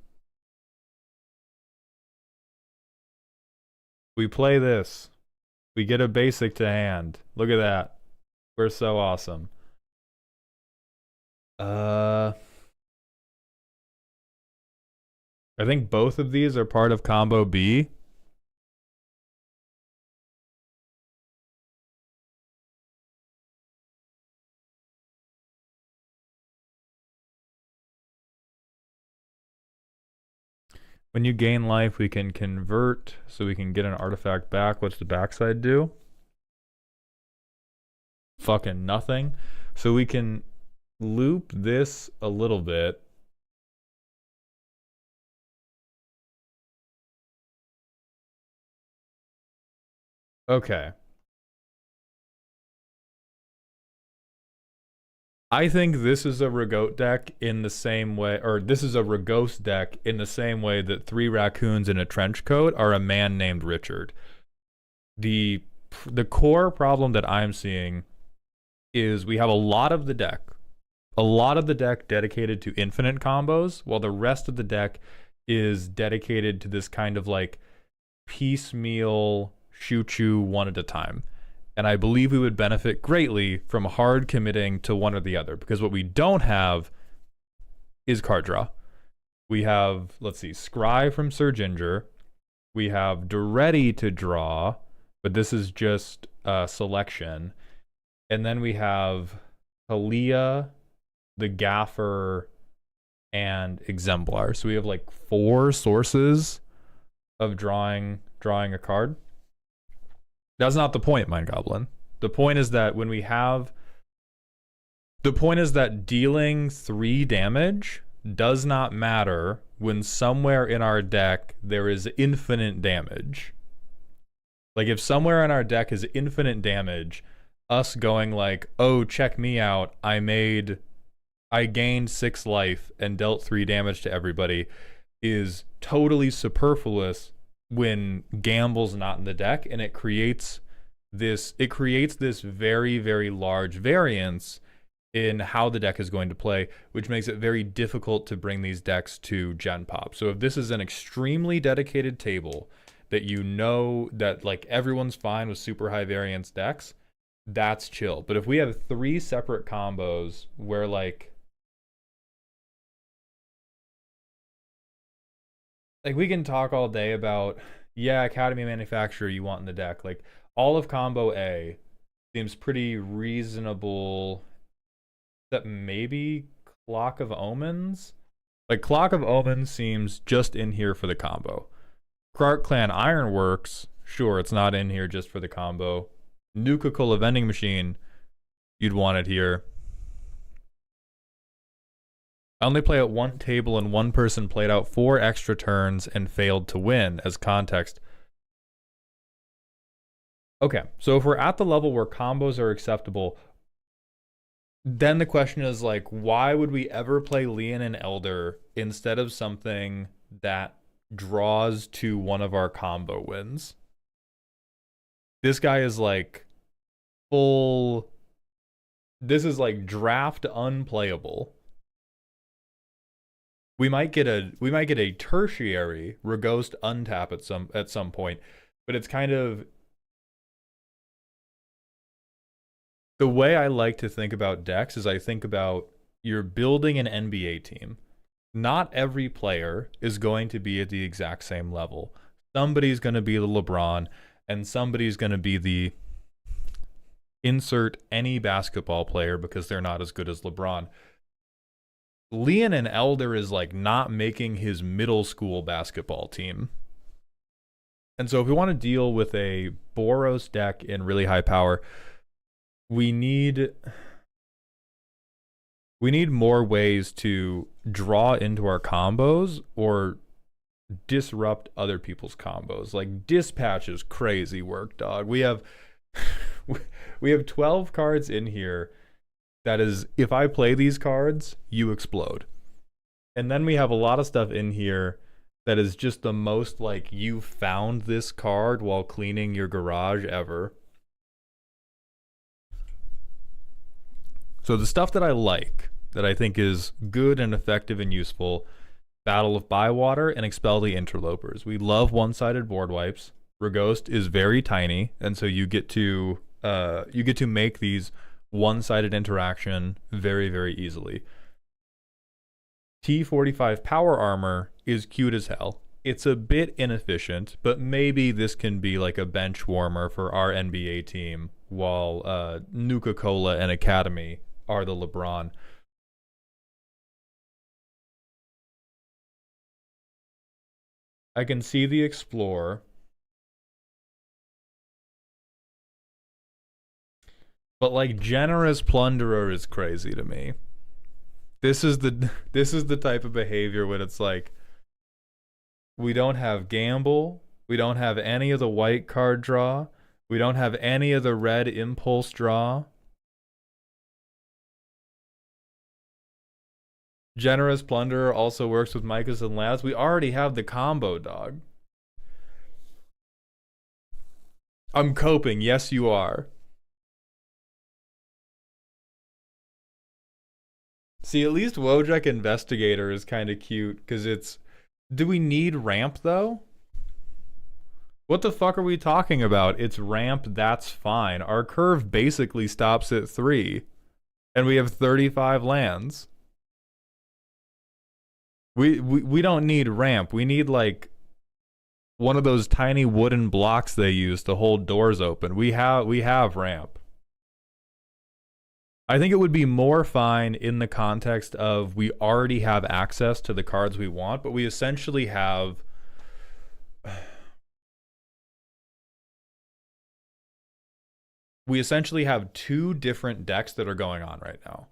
We play this. We get a basic to hand. Look at that. We're so awesome. I think both of these are part of combo B. When you gain life, we can convert so we can get an artifact back. What's the backside do? Fucking nothing. So we can loop this a little bit. Okay. I think this is a Regost deck in the same way, or this is a Regost deck in the same way that 3 raccoons in a trench coat are a man named Richard. The the core problem that I'm seeing is we have a lot of the deck dedicated to infinite combos, while the rest of the deck is dedicated to this kind of like piecemeal shoot you one at a time. And I believe we would benefit greatly from hard committing to one or the other, because what we don't have is card draw. We have, let's see, Scry from Sir Ginger. We have Duretti to draw, but this is just selection. And then we have Halia, the Gaffer, and Exemplar. So we have like 4 sources of drawing a card. That's not the point, Mind Goblin. The point is that dealing 3 damage does not matter when somewhere in our deck there is infinite damage. Like if somewhere in our deck is infinite damage, us going like, oh, check me out, I gained 6 life and dealt 3 damage to everybody, is totally superfluous when Gamble's not in the deck, and it creates this very, very large variance in how the deck is going to play, which makes it very difficult to bring these decks to Gen Pop. So if this is an extremely dedicated table that you know that like everyone's fine with super high variance decks, that's chill. But if we have 3 separate combos where like we can talk all day about, yeah, Academy Manufacturer you want in the deck. Like all of combo A seems pretty reasonable, except maybe Clock of Omens. Like Clock of Omens seems just in here for the combo. Krark Clan Ironworks, sure, it's not in here just for the combo. Nuka-Cola Vending Machine, you'd want it here. I only play at one table and one person played out 4 extra turns and failed to win. As context. Okay, so if we're at the level where combos are acceptable, then the question is like, why would we ever play Leon and Elder instead of something that draws to one of our combo wins? This guy is like full. This is like draft unplayable. We might get a tertiary Regost untap at some point, but it's kind of the way I like to think about decks is I think about you're building an NBA team. Not every player is going to be at the exact same level. Somebody's going to be the LeBron, and somebody's going to be the insert any basketball player because they're not as good as LeBron. Leon and Elder is like not making his middle school basketball team. And so if we want to deal with a Boros deck in really high power, we need more ways to draw into our combos or disrupt other people's combos. Like Dispatch is crazy work, dog. We have 12 cards in here. That is, if I play these cards, you explode. And then we have a lot of stuff in here that is just the most like you found this card while cleaning your garage ever. So the stuff that I like, that I think is good and effective and useful, Battle of Bywater and Expel the Interlopers. We love one-sided board wipes. Regost is very tiny, and so you get to make these one-sided interaction very, very easily. T45 Power Armor is cute as hell. It's a bit inefficient, but maybe this can be like a bench warmer for our NBA team while Nuka-Cola and Academy are the LeBron. I can see the Explorer. But like Generous Plunderer is crazy to me. This is the type of behavior when it's like we don't have Gamble, we don't have any of the white card draw, we don't have any of the red impulse draw. Generous Plunderer also works with Micahs and Labs. We already have the combo, dog. I'm coping. Yes, you are. See, at least Wojak Investigator is kind of cute because it's. Do we need ramp though? What the fuck are we talking about? It's ramp, that's fine. Our curve basically stops at 3. And we have 35 lands. We don't need ramp. We need like one of those tiny wooden blocks they use to hold doors open. We have ramp. I think it would be more fine in the context of we already have access to the cards we want, but we essentially have two different decks that are going on right now.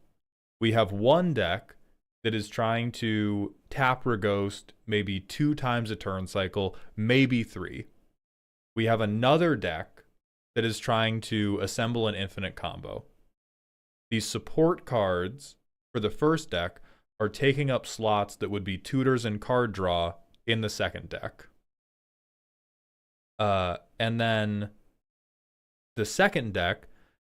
We have one deck that is trying to tap Regost maybe 2 times a turn cycle, maybe 3. We have another deck that is trying to assemble an infinite combo. These support cards for the first deck are taking up slots that would be tutors and card draw in the second deck. And then the second deck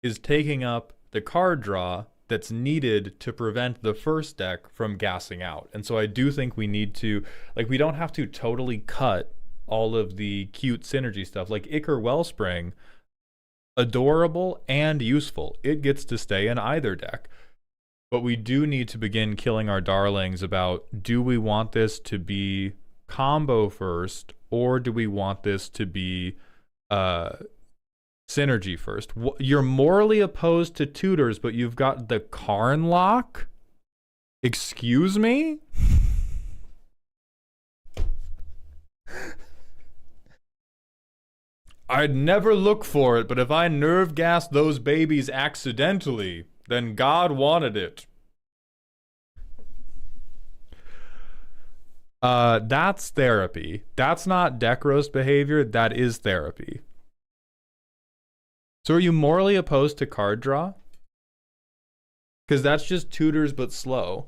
is taking up the card draw that's needed to prevent the first deck from gassing out. And so I do think we need to, like, we don't have to totally cut all of the cute synergy stuff. Like Ichor Wellspring, adorable and useful. It gets to stay in either deck. But we do need to begin killing our darlings about, do we want this to be combo first, or do we want this to be synergy first? You're morally opposed to tutors, but you've got the Karn lock? Excuse me? I'd never look for it, but if I nerve gas those babies accidentally, then God wanted it. That's therapy. That's not deck roast behavior, that is therapy. So are you morally opposed to card draw? Because that's just tutors but slow.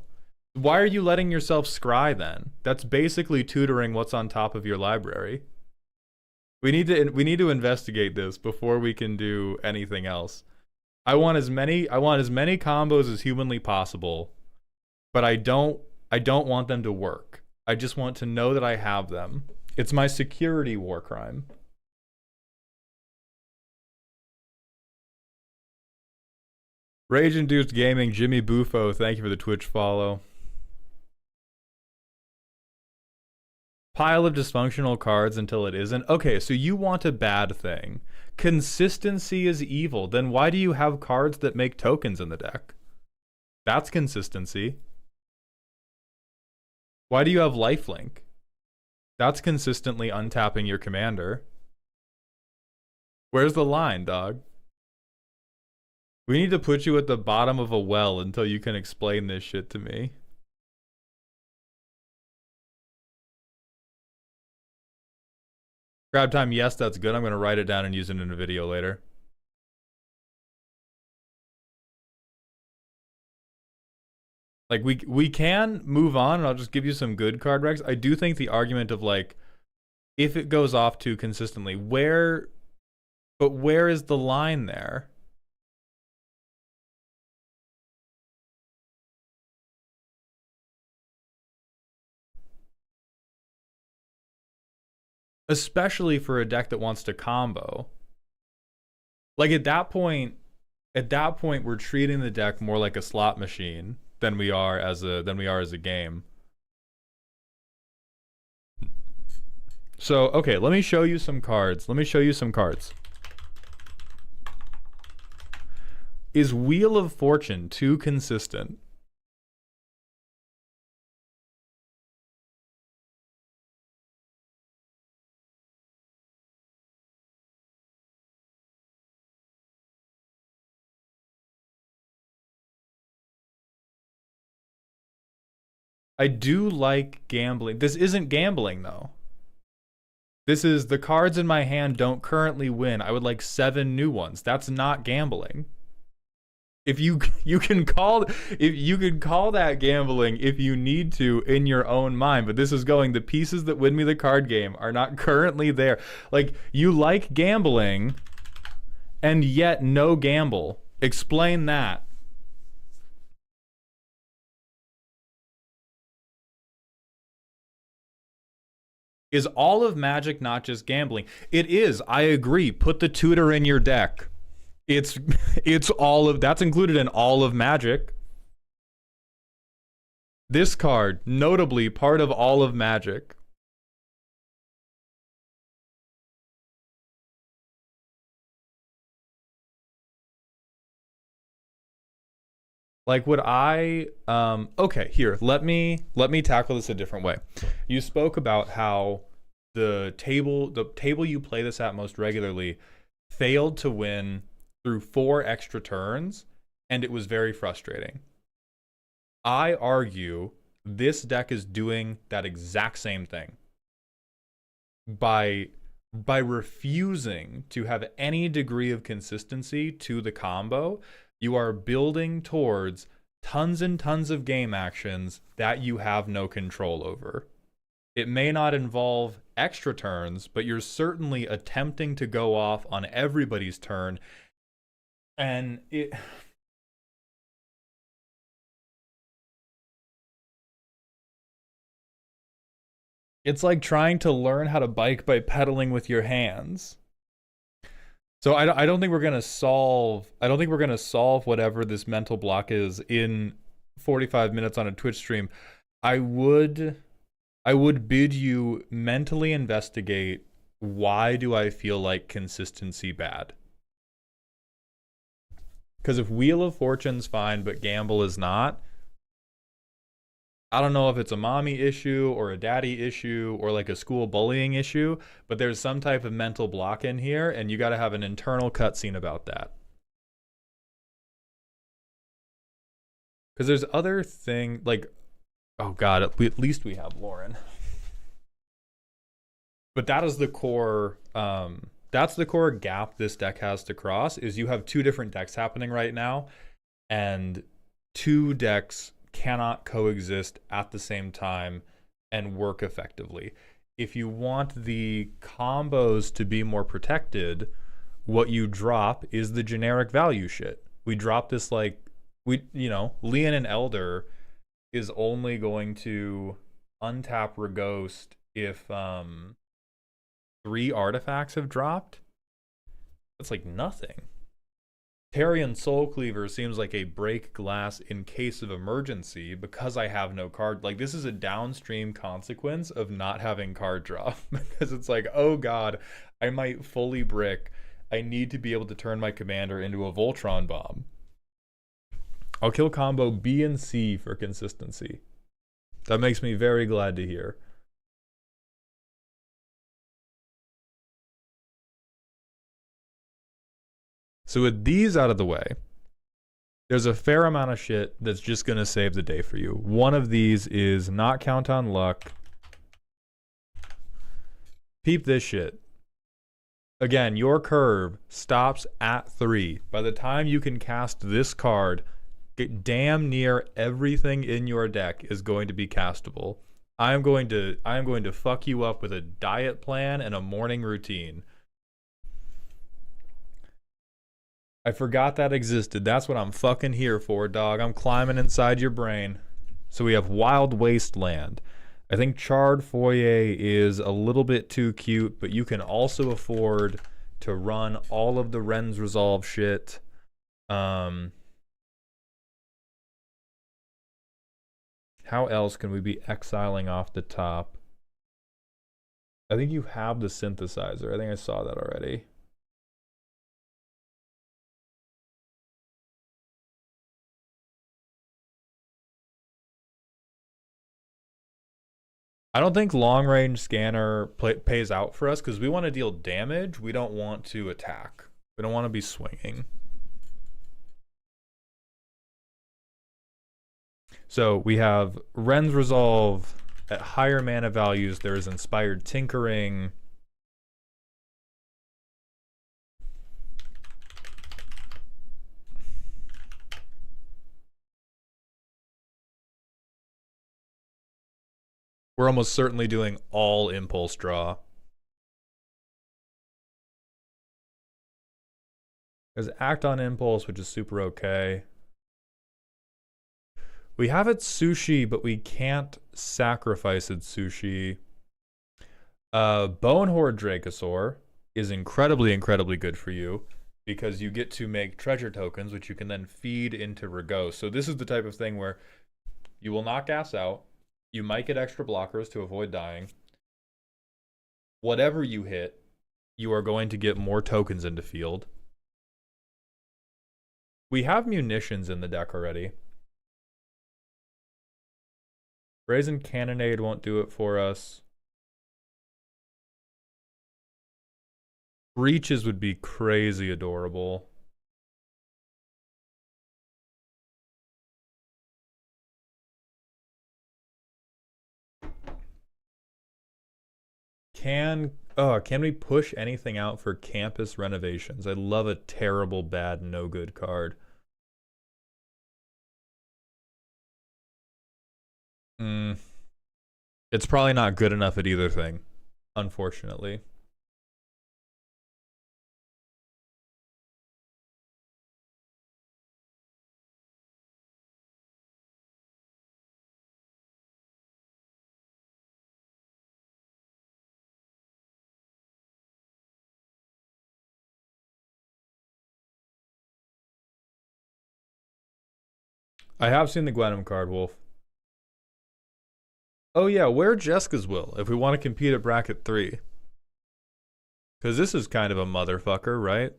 Why are you letting yourself scry then? That's basically tutoring what's on top of your library. We need to investigate this before we can do anything else. I want as many combos as humanly possible, but I don't want them to work. I just want to know that I have them. It's my security war crime. Rage-induced gaming, Jimmy Buffo, thank you for the Twitch follow. Pile of dysfunctional cards until it isn't. Okay, so you want a bad thing. Consistency is evil. Then why do you have cards that make tokens in the deck? That's consistency. Why do you have lifelink? That's consistently untapping your commander. Where's the line, dog? We need to put you at the bottom of a well until you can explain this shit to me. Grab time, yes, that's good. I'm going to write it down and use it in a video later. Like, we can move on, and I'll just give you some good card recs. I do think the argument of, like, if it goes off too consistently, where is the line there? Especially for a deck that wants to combo. Like at that point we're treating the deck more like a slot machine than we are as a game. So, okay, let me show you some cards. Is Wheel of Fortune too consistent? I do like gambling. This isn't gambling, though. This is the cards in my hand don't currently win. I would like 7 new ones. That's not gambling. If you can call that gambling if you need to in your own mind, but this is going, the pieces that win me the card game are not currently there. Like, you like gambling and yet no gamble. Explain that. Is all of Magic not just gambling? It is. I agree. Put the tutor in your deck. It's it's all of that's included in all of Magic. This card, notably part of all of Magic. Like would I okay, here, let me tackle this a different way. You spoke about how the table you play this at most regularly failed to win through 4 extra turns, and it was very frustrating. I argue this deck is doing that exact same thing by refusing to have any degree of consistency to the combo. You are building towards tons and tons of game actions that you have no control over. It may not involve extra turns, but you're certainly attempting to go off on everybody's turn, and it's like trying to learn how to bike by pedaling with your hands. So I don't think we're gonna solve. I don't think we're gonna solve whatever this mental block is in 45 minutes on a Twitch stream. I would bid you mentally investigate, why do I feel like consistency bad? Because if Wheel of Fortune's fine but Gamble is not, I don't know if it's a mommy issue or a daddy issue or like a school bullying issue, but there's some type of mental block in here, and you got to have an internal cutscene about that. Because there's other thing like, oh god, at least we have Lauren. But that is the core. That's the core gap this deck has to cross. Is you have 2 different decks happening right now, and 2 decks cannot coexist at the same time and work effectively. If you want the combos to be more protected, what you drop is the generic value shit. We drop this like, Leon and Elder is only going to untap Regost if 3 artifacts have dropped. That's like nothing. Tarion Soul Cleaver seems like a break glass in case of emergency because I have no card. Like, this is a downstream consequence of not having card draw. Because it's like, oh god, I might fully brick. I need to be able to turn my commander into a Voltron bomb. I'll kill combo B and C for consistency. That makes me very glad to hear. So with these out of the way, there's a fair amount of shit that's just going to save the day for you. One of these is not count on luck. Peep this shit. Again, your curve stops at 3. By the time you can cast this card, damn near everything in your deck is going to be castable. I am going to fuck you up with a diet plan and a morning routine. I forgot that existed. That's what I'm fucking here for, dog. I'm climbing inside your brain. So we have Wild Wasteland. I think Charred Foyer is a little bit too cute, but you can also afford to run all of the Ren's Resolve shit. How else can we be exiling off the top? I think you have the synthesizer. I think I saw that already. I don't think long range scanner pays out for us because we want to deal damage. We don't want to attack. We don't want to be swinging. So we have Ren's Resolve at higher mana values. There is Inspired Tinkering. We're almost certainly doing all Impulse Draw. There's act on impulse, which is super okay. We have its sushi, but we can't sacrifice its sushi. Bone Horde Dracosaur is incredibly, incredibly good for you because you get to make treasure tokens, which you can then feed into Regost. So this is the type of thing where you will not gas out. You might get extra blockers to avoid dying. Whatever you hit, you are going to get more tokens into field. We have munitions in the deck already. Brazen Cannonade won't do it for us. Breaches would be crazy adorable. Can we push anything out for campus renovations? I love a terrible, bad, no good card. It's probably not good enough at either thing, unfortunately. I have seen the Gwenum card, Wolf. Oh yeah, wear Jeska's Will if we want to compete at bracket 3. Because this is kind of a motherfucker, right?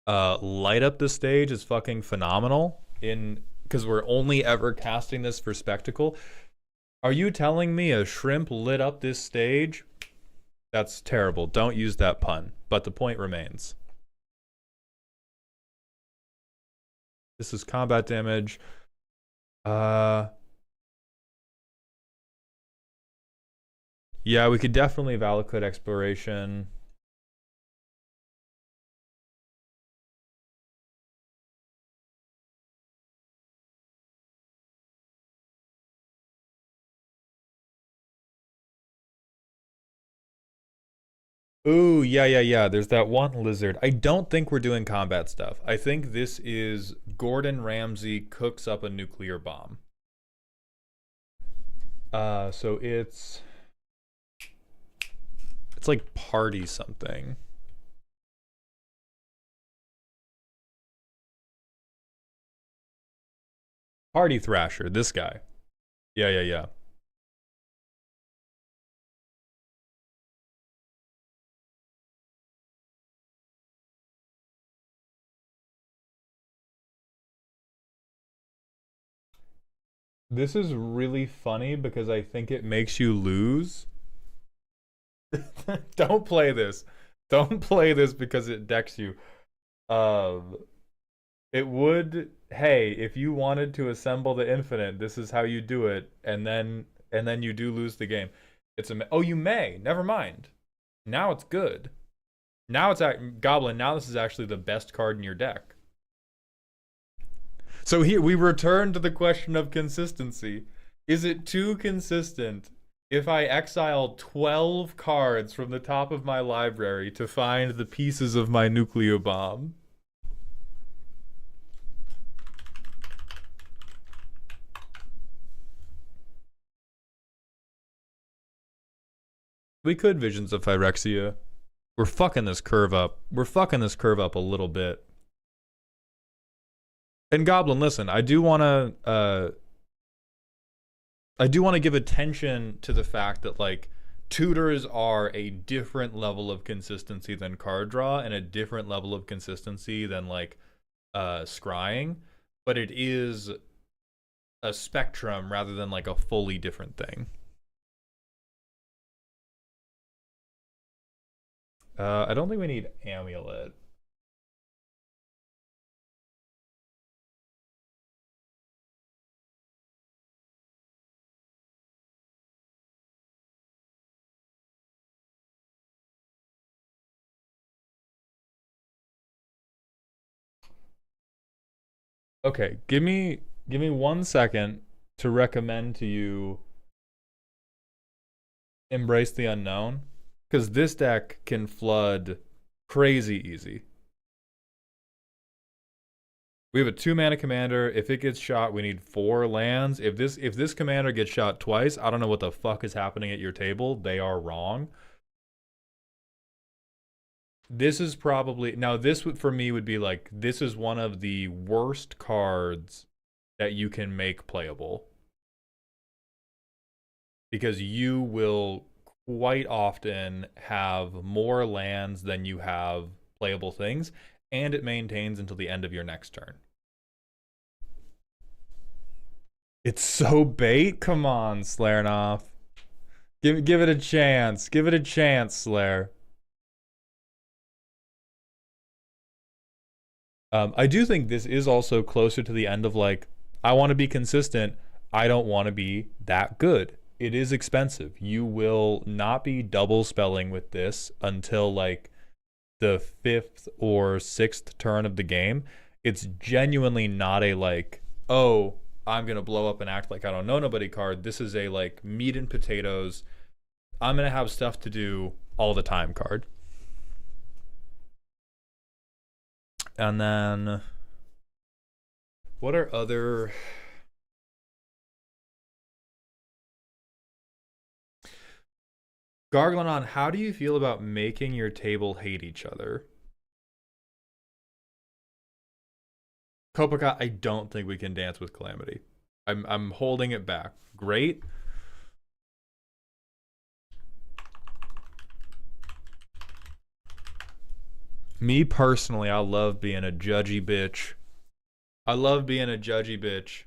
Light Up the Stage is fucking phenomenal because we're only ever casting this for spectacle. Are you telling me a shrimp lit up this stage? That's terrible. Don't use that pun. But the point remains. This is combat damage. Yeah, we could definitely Valakut Exploration. Ooh, yeah. There's that one lizard. I don't think we're doing combat stuff. I think this is Gordon Ramsay cooks up a nuclear bomb. So it's like party something. Party Thrasher, this guy. Yeah. This is really funny because I think it makes you lose. Don't play this. Don't play this because it decks you. It would, hey, if you wanted to assemble the infinite, this is how you do it, and then you do lose the game. Oh, you may. Never mind. Now it's good. Now it's Goblin. Now this is actually the best card in your deck. So here we return to the question of consistency. Is it too consistent if I exile 12 cards from the top of my library to find the pieces of my nuclear bomb? We could Visions of Phyrexia. We're fucking this curve up. We're fucking this curve up a little bit. And Goblin, listen, I do want to give attention to the fact that like tutors are a different level of consistency than card draw and a different level of consistency than like scrying, but it is a spectrum rather than like a fully different thing. I don't think we need Amulet. Okay, give me 1 second to recommend to you Embrace the unknown. Because this deck can flood crazy easy. We have a 2-mana commander. If it gets shot, we need 4 lands. If this commander gets shot twice, I don't know what the fuck is happening at your table. They are wrong. This is probably now this would for me would be like this is one of the worst cards that you can make playable. Because you will quite often have more lands than you have playable things, and it maintains until the end of your next turn. It's so bait. Come on, Slarenoff. Give it a chance. Give it a chance, Slayer. I do think this is also closer to the end of like, I want to be consistent. I don't want to be that good. It is expensive. You will not be double spelling with this until like the 5th or 6th turn of the game. It's genuinely not a like, oh, I'm going to blow up and act like I don't know nobody card. This is a like meat and potatoes. I'm going to have stuff to do all the time card. And then what are other Garglanon, how do you feel about making your table hate each other? Kopaka, I don't think we can dance with Calamity. I'm holding it back. Great. Me personally, I love being a judgy bitch. I love being a judgy bitch.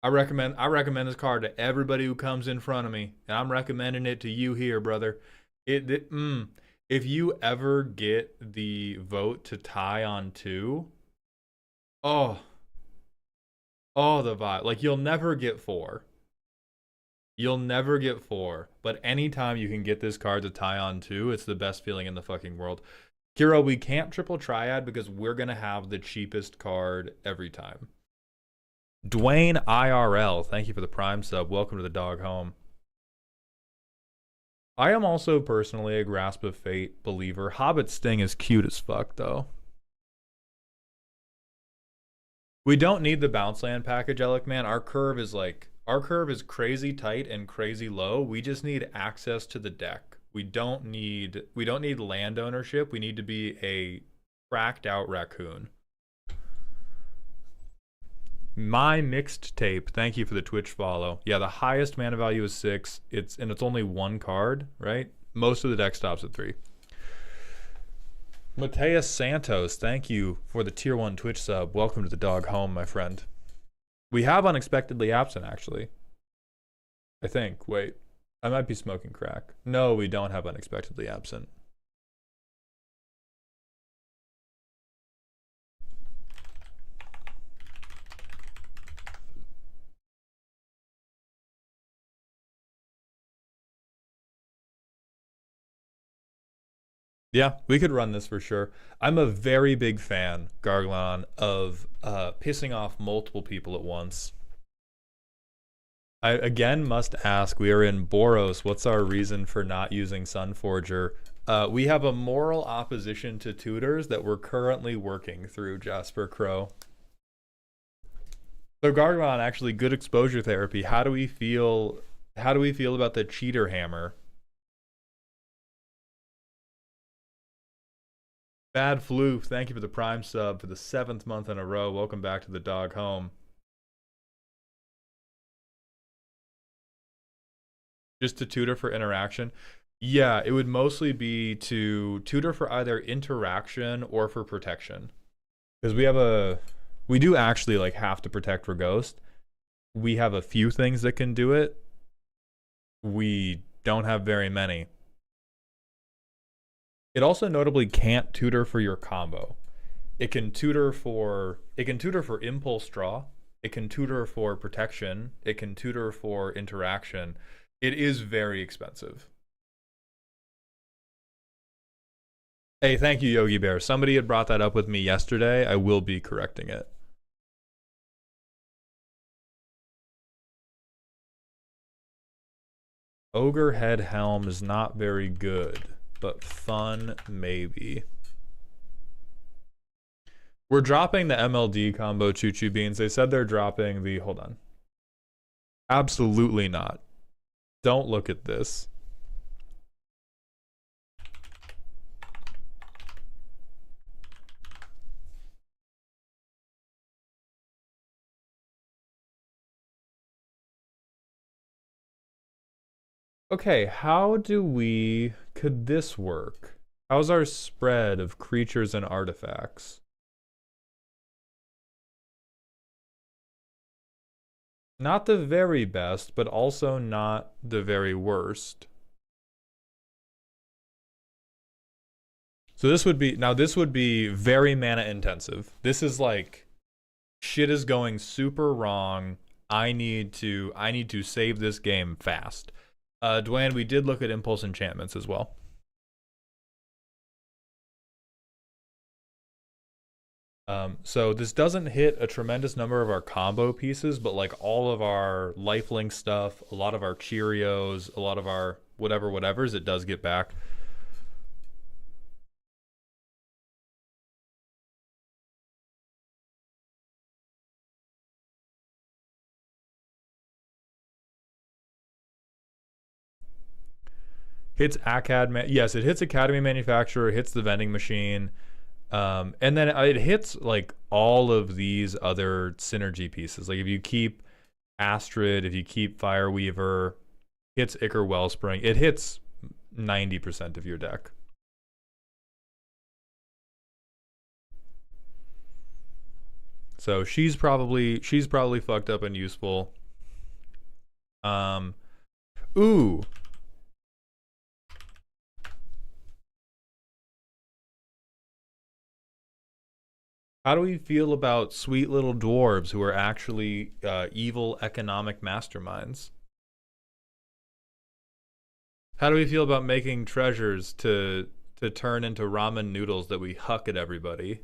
I recommend this card to everybody who comes in front of me, and I'm recommending it to you here, brother. If you ever get the vote to tie on 2, oh, the vibe. Like you'll never get 4. You'll never get 4, but anytime you can get this card to tie on 2, it's the best feeling in the fucking world. Kiro, we can't triple triad because we're gonna have the cheapest card every time. Dwayne IRL, thank you for the Prime sub. Welcome to the dog home. I am also personally a Grasp of Fate believer. Hobbit Sting is cute as fuck, though. We don't need the bounce land package, Alec, man. Our curve is crazy tight and crazy low. We just need access to the deck. We don't need land ownership. We need to be a cracked out raccoon. My mixed tape. Thank you for the Twitch follow. Yeah, the highest mana value is 6. It's only 1 card, right? Most of the deck stops at 3. Mateus Santos, thank you for the tier 1 Twitch sub. Welcome to the dog home, my friend. We have Unexpectedly Absent, actually. I think. Wait. I might be smoking crack. No, we don't have Unexpectedly Absent. Yeah, we could run this for sure. I'm a very big fan, Garglon, of pissing off multiple people at once. I again must ask, we are in Boros. What's our reason for not using Sunforger? We have a moral opposition to tutors that we're currently working through, Jasper Crow. So Garglon, actually good exposure therapy. How do we feel about the cheater hammer? Bad Floof, thank you for the Prime sub for the 7th month in a row. Welcome back to the dog home. Just to tutor for interaction? Yeah, it would mostly be to tutor for either interaction or for protection. Because we do actually like have to protect Regost. We have a few things that can do it. We don't have very many. It also notably can't tutor for your combo. It can tutor for impulse draw. It can tutor for protection. It can tutor for interaction. It is very expensive. Hey, thank you, Yogi Bear. Somebody had brought that up with me yesterday. I will be correcting it. Ogre Head Helm is not very good, but fun maybe. We're dropping the MLD combo Choo Choo Beans. They said they're dropping the, hold on. Absolutely not. Don't look at this. Okay, could this work? How's our spread of creatures and artifacts? Not the very best, but also not the very worst. So this would be very mana intensive. This is like, shit is going super wrong. I need to save this game fast. Dwayne, we did look at impulse enchantments as well. So this doesn't hit a tremendous number of our combo pieces, but like all of our lifelink stuff, a lot of our Cheerios, a lot of our whatevers, it does get back. Hits yes, it hits Academy Manufacturer, hits the vending machine. And then it hits like all of these other synergy pieces. Like if you keep Astrid, if you keep Fireweaver, hits Ichor Wellspring, it hits 90% of your deck. So she's probably fucked up and useful. Ooh. How do we feel about sweet little dwarves who are actually evil economic masterminds? How do we feel about making treasures to turn into ramen noodles that we huck at everybody?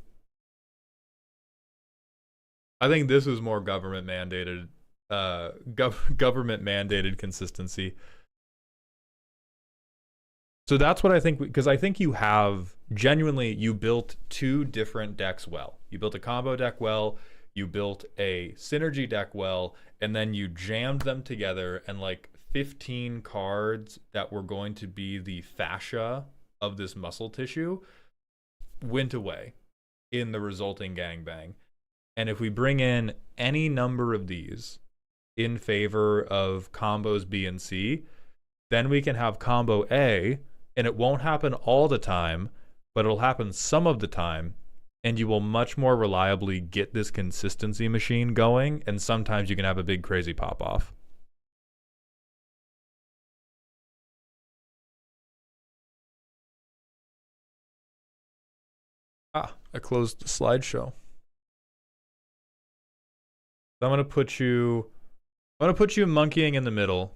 I think this was more government mandated, government mandated consistency. So that's what I think, because I think you have genuinely, you built two different decks well. You built a combo deck well, you built a synergy deck well, and then you jammed them together, and like 15 cards that were going to be the fascia of this muscle tissue went away in the resulting gangbang. And if we bring in any number of these in favor of combos B and C, then we can have combo A, and it won't happen all the time, but it'll happen some of the time, and you will much more reliably get this consistency machine going, and sometimes you can have a big crazy pop-off. Ah, I closed the slideshow. So I'm gonna put you monkeying in the middle.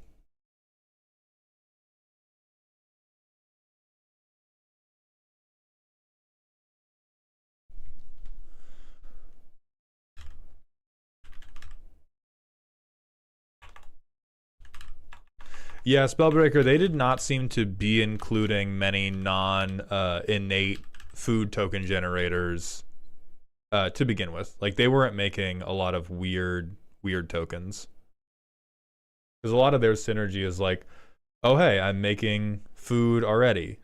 Yeah, Spellbreaker, they did not seem to be including many non-innate food token generators to begin with. Like, they weren't making a lot of weird tokens. Because a lot of their synergy is like, oh hey, I'm making food already.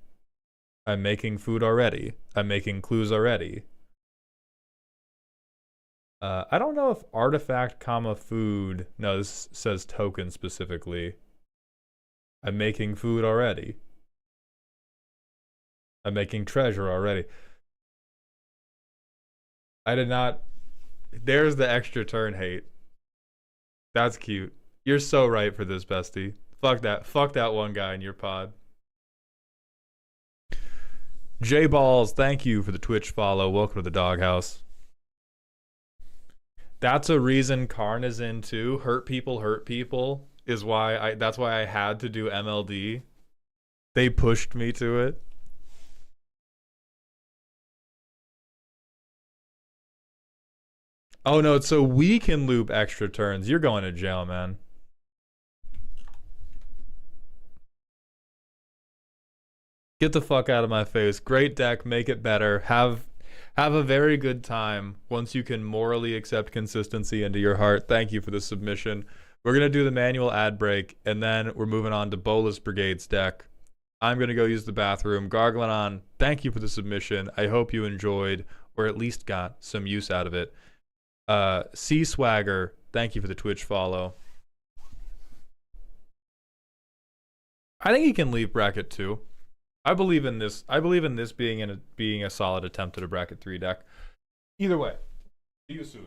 I'm making food already. I'm making clues already. I don't know if artifact comma food, no, this says token specifically. I'm making food already. I'm making treasure already. I did not. There's the extra turn hate. That's cute. You're so right for this, bestie. Fuck that. Fuck that one guy in your pod. J Balls, thank you for the Twitch follow. Welcome to the doghouse. That's a reason Karn is in too. Hurt people is why that's why I had to do MLD. They pushed me to it. Oh no, so we can loop extra turns. You're going to jail, man. Get the fuck out of my face. Great deck, make it better. Have a very good time once you can morally accept consistency into your heart. Thank you for the submission. We're gonna do the manual ad break, and then we're moving on to Bolas Brigade's deck. I'm gonna go use the bathroom. Garglanon, thank you for the submission. I hope you enjoyed, or at least got some use out of it. C Swagger, thank you for the Twitch follow. I think he can leave bracket 2. I believe in this. I believe in this being a solid attempt at a bracket 3 deck. Either way, see you soon.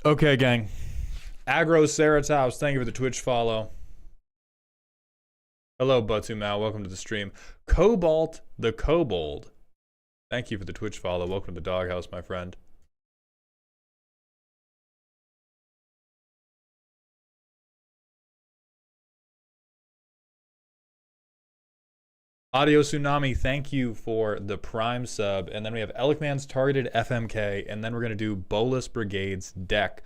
Okay, gang. Agro Ceratops, thank you for the Twitch follow. Hello, Butsu Mao. Welcome to the stream. Cobalt the Kobold, thank you for the Twitch follow. Welcome to the doghouse, my friend. Audio Tsunami, thank you for the Prime sub. And then we have Elikman's targeted FMK, and then we're going to do Bolas Brigade's deck.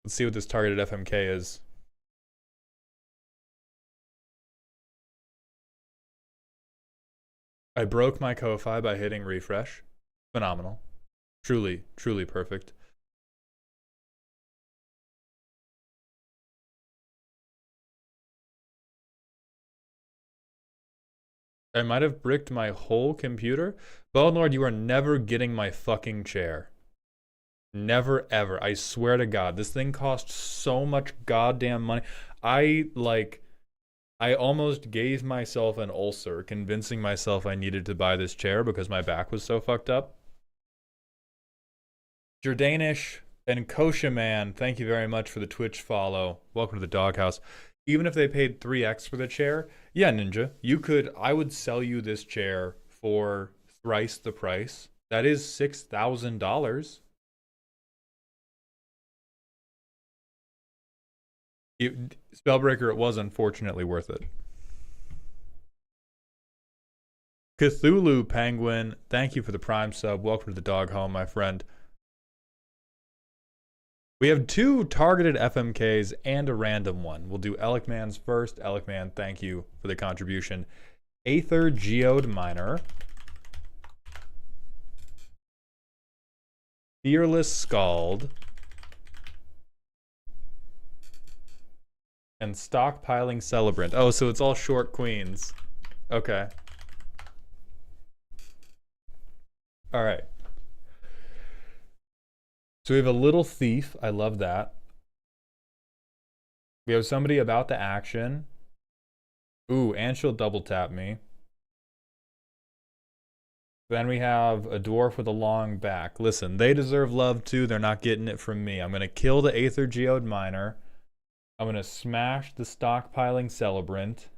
Let's see what this targeted FMK is. I broke my Ko-Fi by hitting refresh. Phenomenal. Truly, truly perfect. I might have bricked my whole computer. Bonelord, you are never getting my fucking chair. Never ever. I swear to God, this thing costs so much goddamn money. I almost gave myself an ulcer convincing myself I needed to buy this chair because my back was so fucked up. Jordanish and Kosha Man, thank you very much for the Twitch follow. Welcome to the doghouse. Even if they paid 3x for the chair, yeah, Ninja, I would sell you this chair for thrice the price. That is $6,000. Spellbreaker, it was unfortunately worth it. Cthulhu Penguin, thank you for the Prime sub. Welcome to the dog home, my friend. We have 2 targeted FMKs and a random one. We'll do Elikman's first. Elikman, thank you for the contribution. Aether Geode Miner. Fearless Scald. And Stockpiling Celebrant. Oh, so it's all short queens. Okay. All right. So we have a little thief. I love that. We have somebody about the action. Ooh, and she'll double tap me. Then we have a dwarf with a long back. Listen, they deserve love too. They're not getting it from me. I'm going to kill the Aether Geode Miner. I'm going to smash the Stockpiling Celebrant.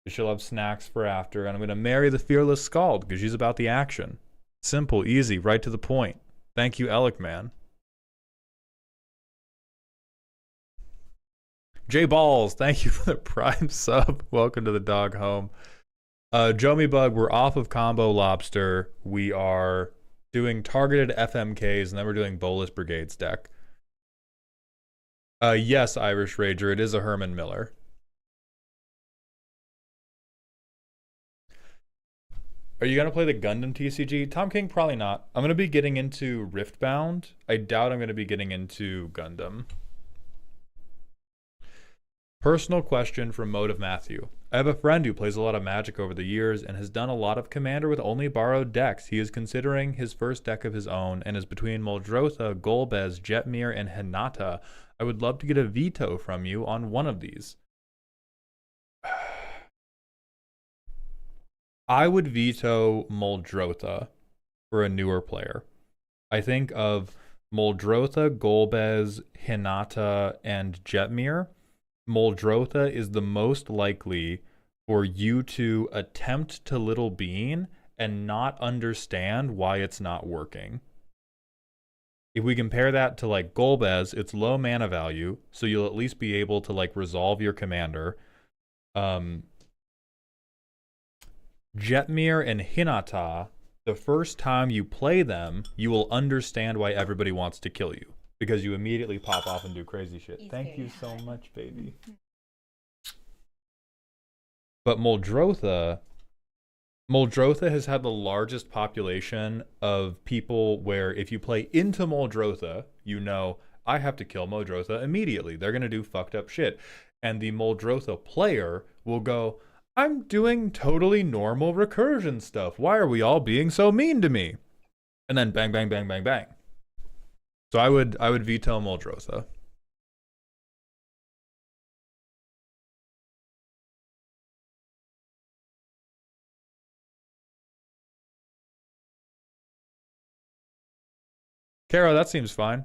She'll have snacks for after. And I'm going to marry the Fearless Scald because she's about the action. Simple, easy, right to the point. Thank you, Elikman. J Balls, thank you for the Prime sub. Welcome to the dog home. Jomi Bug, we're off of Combo Lobster. We are doing targeted FMKs, and then we're doing Bolas Brigade's deck. Yes, Irish Rager, it is a Herman Miller. Are you going to play the Gundam TCG? Tom King, probably not. I'm going to be getting into Riftbound. I doubt I'm going to be getting into Gundam. Personal question from Mode of Matthew. I have a friend who plays a lot of Magic over the years and has done a lot of Commander with only borrowed decks. He is considering his first deck of his own and is between Muldrotha, Golbez, Jetmir, and Hinata. I would love to get a veto from you on one of these. I would veto Muldrotha for a newer player. I think of Muldrotha, Golbez, Hinata, and Jetmir. Muldrotha is the most likely for you to attempt to Little Bean and not understand why it's not working. If we compare that to like Golbez, it's low mana value, so you'll at least be able to like resolve your commander. Jetmir and Hinata, the first time you play them, you will understand why everybody wants to kill you. Because you immediately pop off and do crazy shit. Thank you so much, baby. But Muldrotha has had the largest population of people where if you play into Muldrotha, you know, I have to kill Muldrotha immediately. They're going to do fucked up shit. And the Muldrotha player will go, I'm doing totally normal recursion stuff. Why are we all being so mean to me? And then bang, bang, bang, bang, bang. So I would veto Muldrotha. Kara, that seems fine.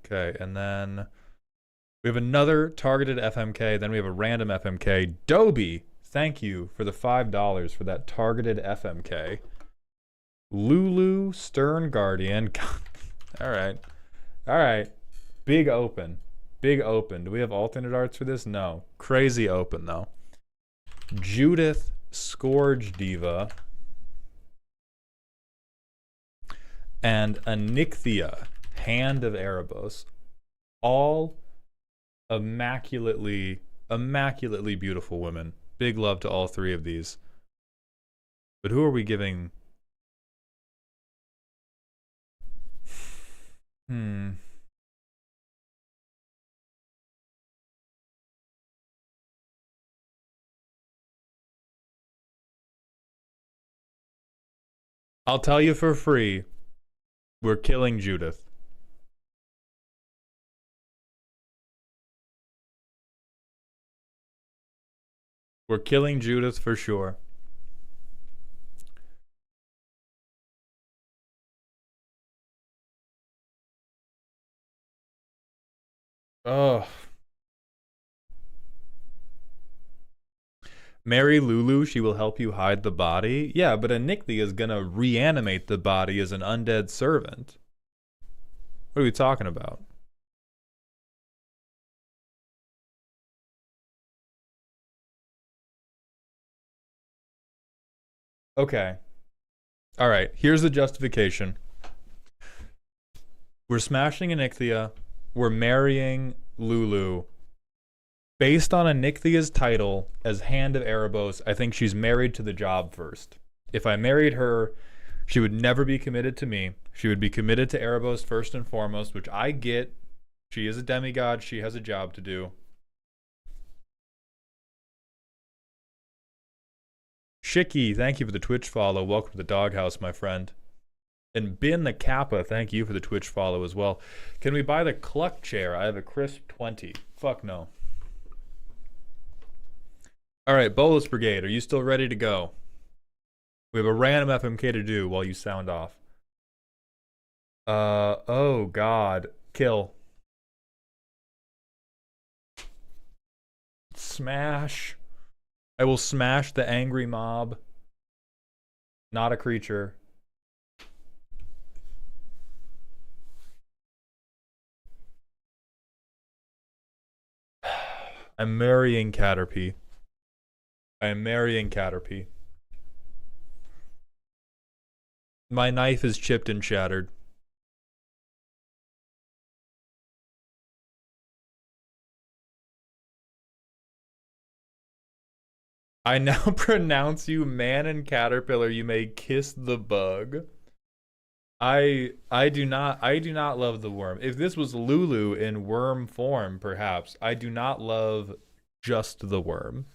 Okay, and then we have another targeted FMK. Then we have a random FMK. Dobie, thank you for the $5 for that targeted FMK. Lulu, Stern Guardian. All right. All right. Big open. Big open. Do we have alternate arts for this? No. Crazy open, though. Judith, Scourge Diva. And Anichthia, Hand of Erebos. All immaculately beautiful women. Big love to all three of these. But who are we giving? I'll tell you for free. We're killing Judith. We're killing Judith for sure. Oh. Marry Lulu, she will help you hide the body. Yeah, but Anichthia is gonna reanimate the body as an undead servant. What are we talking about? Okay. All right, here's the justification. We're smashing Anichthia. We're marrying Lulu. Based on Anichthia's title as Hand of Erebos, I think she's married to the job first. If I married her, she would never be committed to me. She would be committed to Erebos first and foremost, which I get. She is a demigod. She has a job to do. Shiki, thank you for the Twitch follow. Welcome to the doghouse, my friend. And Bin the Kappa, thank you for the Twitch follow as well. Can we buy the Cluck chair? I have a crisp 20. Fuck no. All right, Bolas Brigade, are you still ready to go? We have a random FMK to do while you sound off. Oh God, kill. Smash. I will smash the angry mob. Not a creature. I'm marrying Caterpie. I am marrying Caterpie. My knife is chipped and shattered. I now pronounce you man and caterpillar. You may kiss the bug. I do not love the worm. If this was Lulu in worm form, perhaps. I do not love just the worm.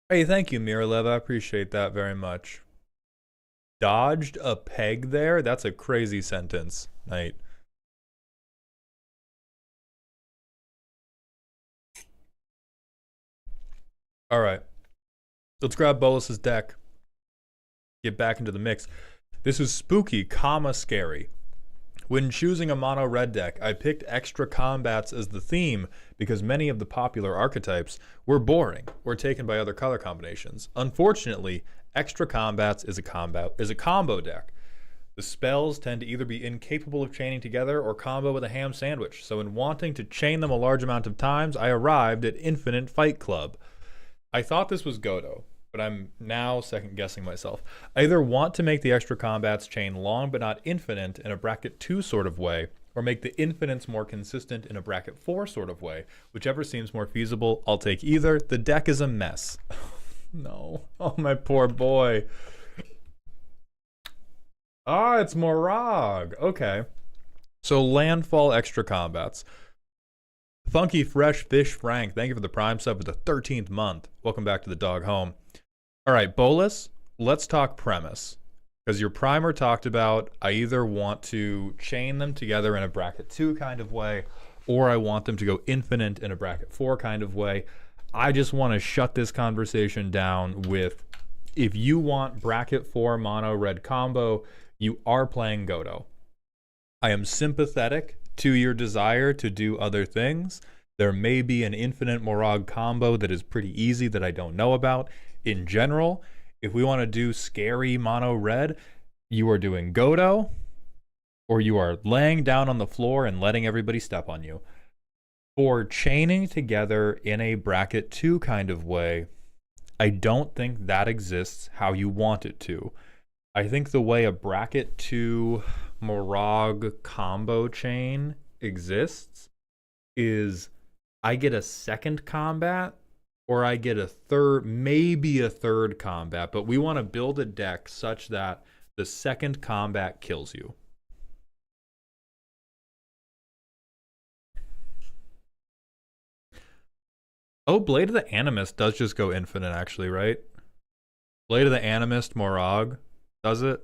Hey, thank you, Miralev. I appreciate that very much. Dodged a peg there? That's a crazy sentence, Knight. All right. Let's grab Bolas's deck. Get back into the mix. This is spooky, comma scary. When choosing a mono red deck, I picked extra combats as the theme because many of the popular archetypes were boring or taken by other color combinations. Unfortunately, extra combats is a combo deck. The spells tend to either be incapable of chaining together or combo with a ham sandwich. So in wanting to chain them a large amount of times, I arrived at Infinite Fight Club. I thought this was Godo, but I'm now second guessing myself. I either want to make the extra combats chain long but not infinite in a bracket 2 sort of way, or make the infinites more consistent in a bracket 4 sort of way. Whichever seems more feasible, I'll take either. The deck is a mess. No. Oh, my poor boy. Ah, it's Morag. Okay. So landfall extra combats. Funky Fresh Fish Frank, thank you for the Prime sub for the 13th month. Welcome back to the dog home. All right, Bolas, let's talk premise. Because your primer talked about I either want to chain them together in a bracket 2 kind of way, or I want them to go infinite in a bracket 4 kind of way. I just want to shut this conversation down with if you want bracket 4 mono red combo, you are playing Godo. I am sympathetic to your desire to do other things. There may be an infinite Morag combo that is pretty easy that I don't know about. In general, if we want to do scary mono red, you are doing Godo, or you are laying down on the floor and letting everybody step on you. For chaining together in a bracket 2 kind of way, I don't think that exists how you want it to. I think the way a bracket 2 Morag combo chain exists is I get a second combat, or I get a third, maybe a third combat, but we want to build a deck such that the second combat kills you. Oh, Blade of the Animist does just go infinite, actually, right? Blade of the Animist Morag does it.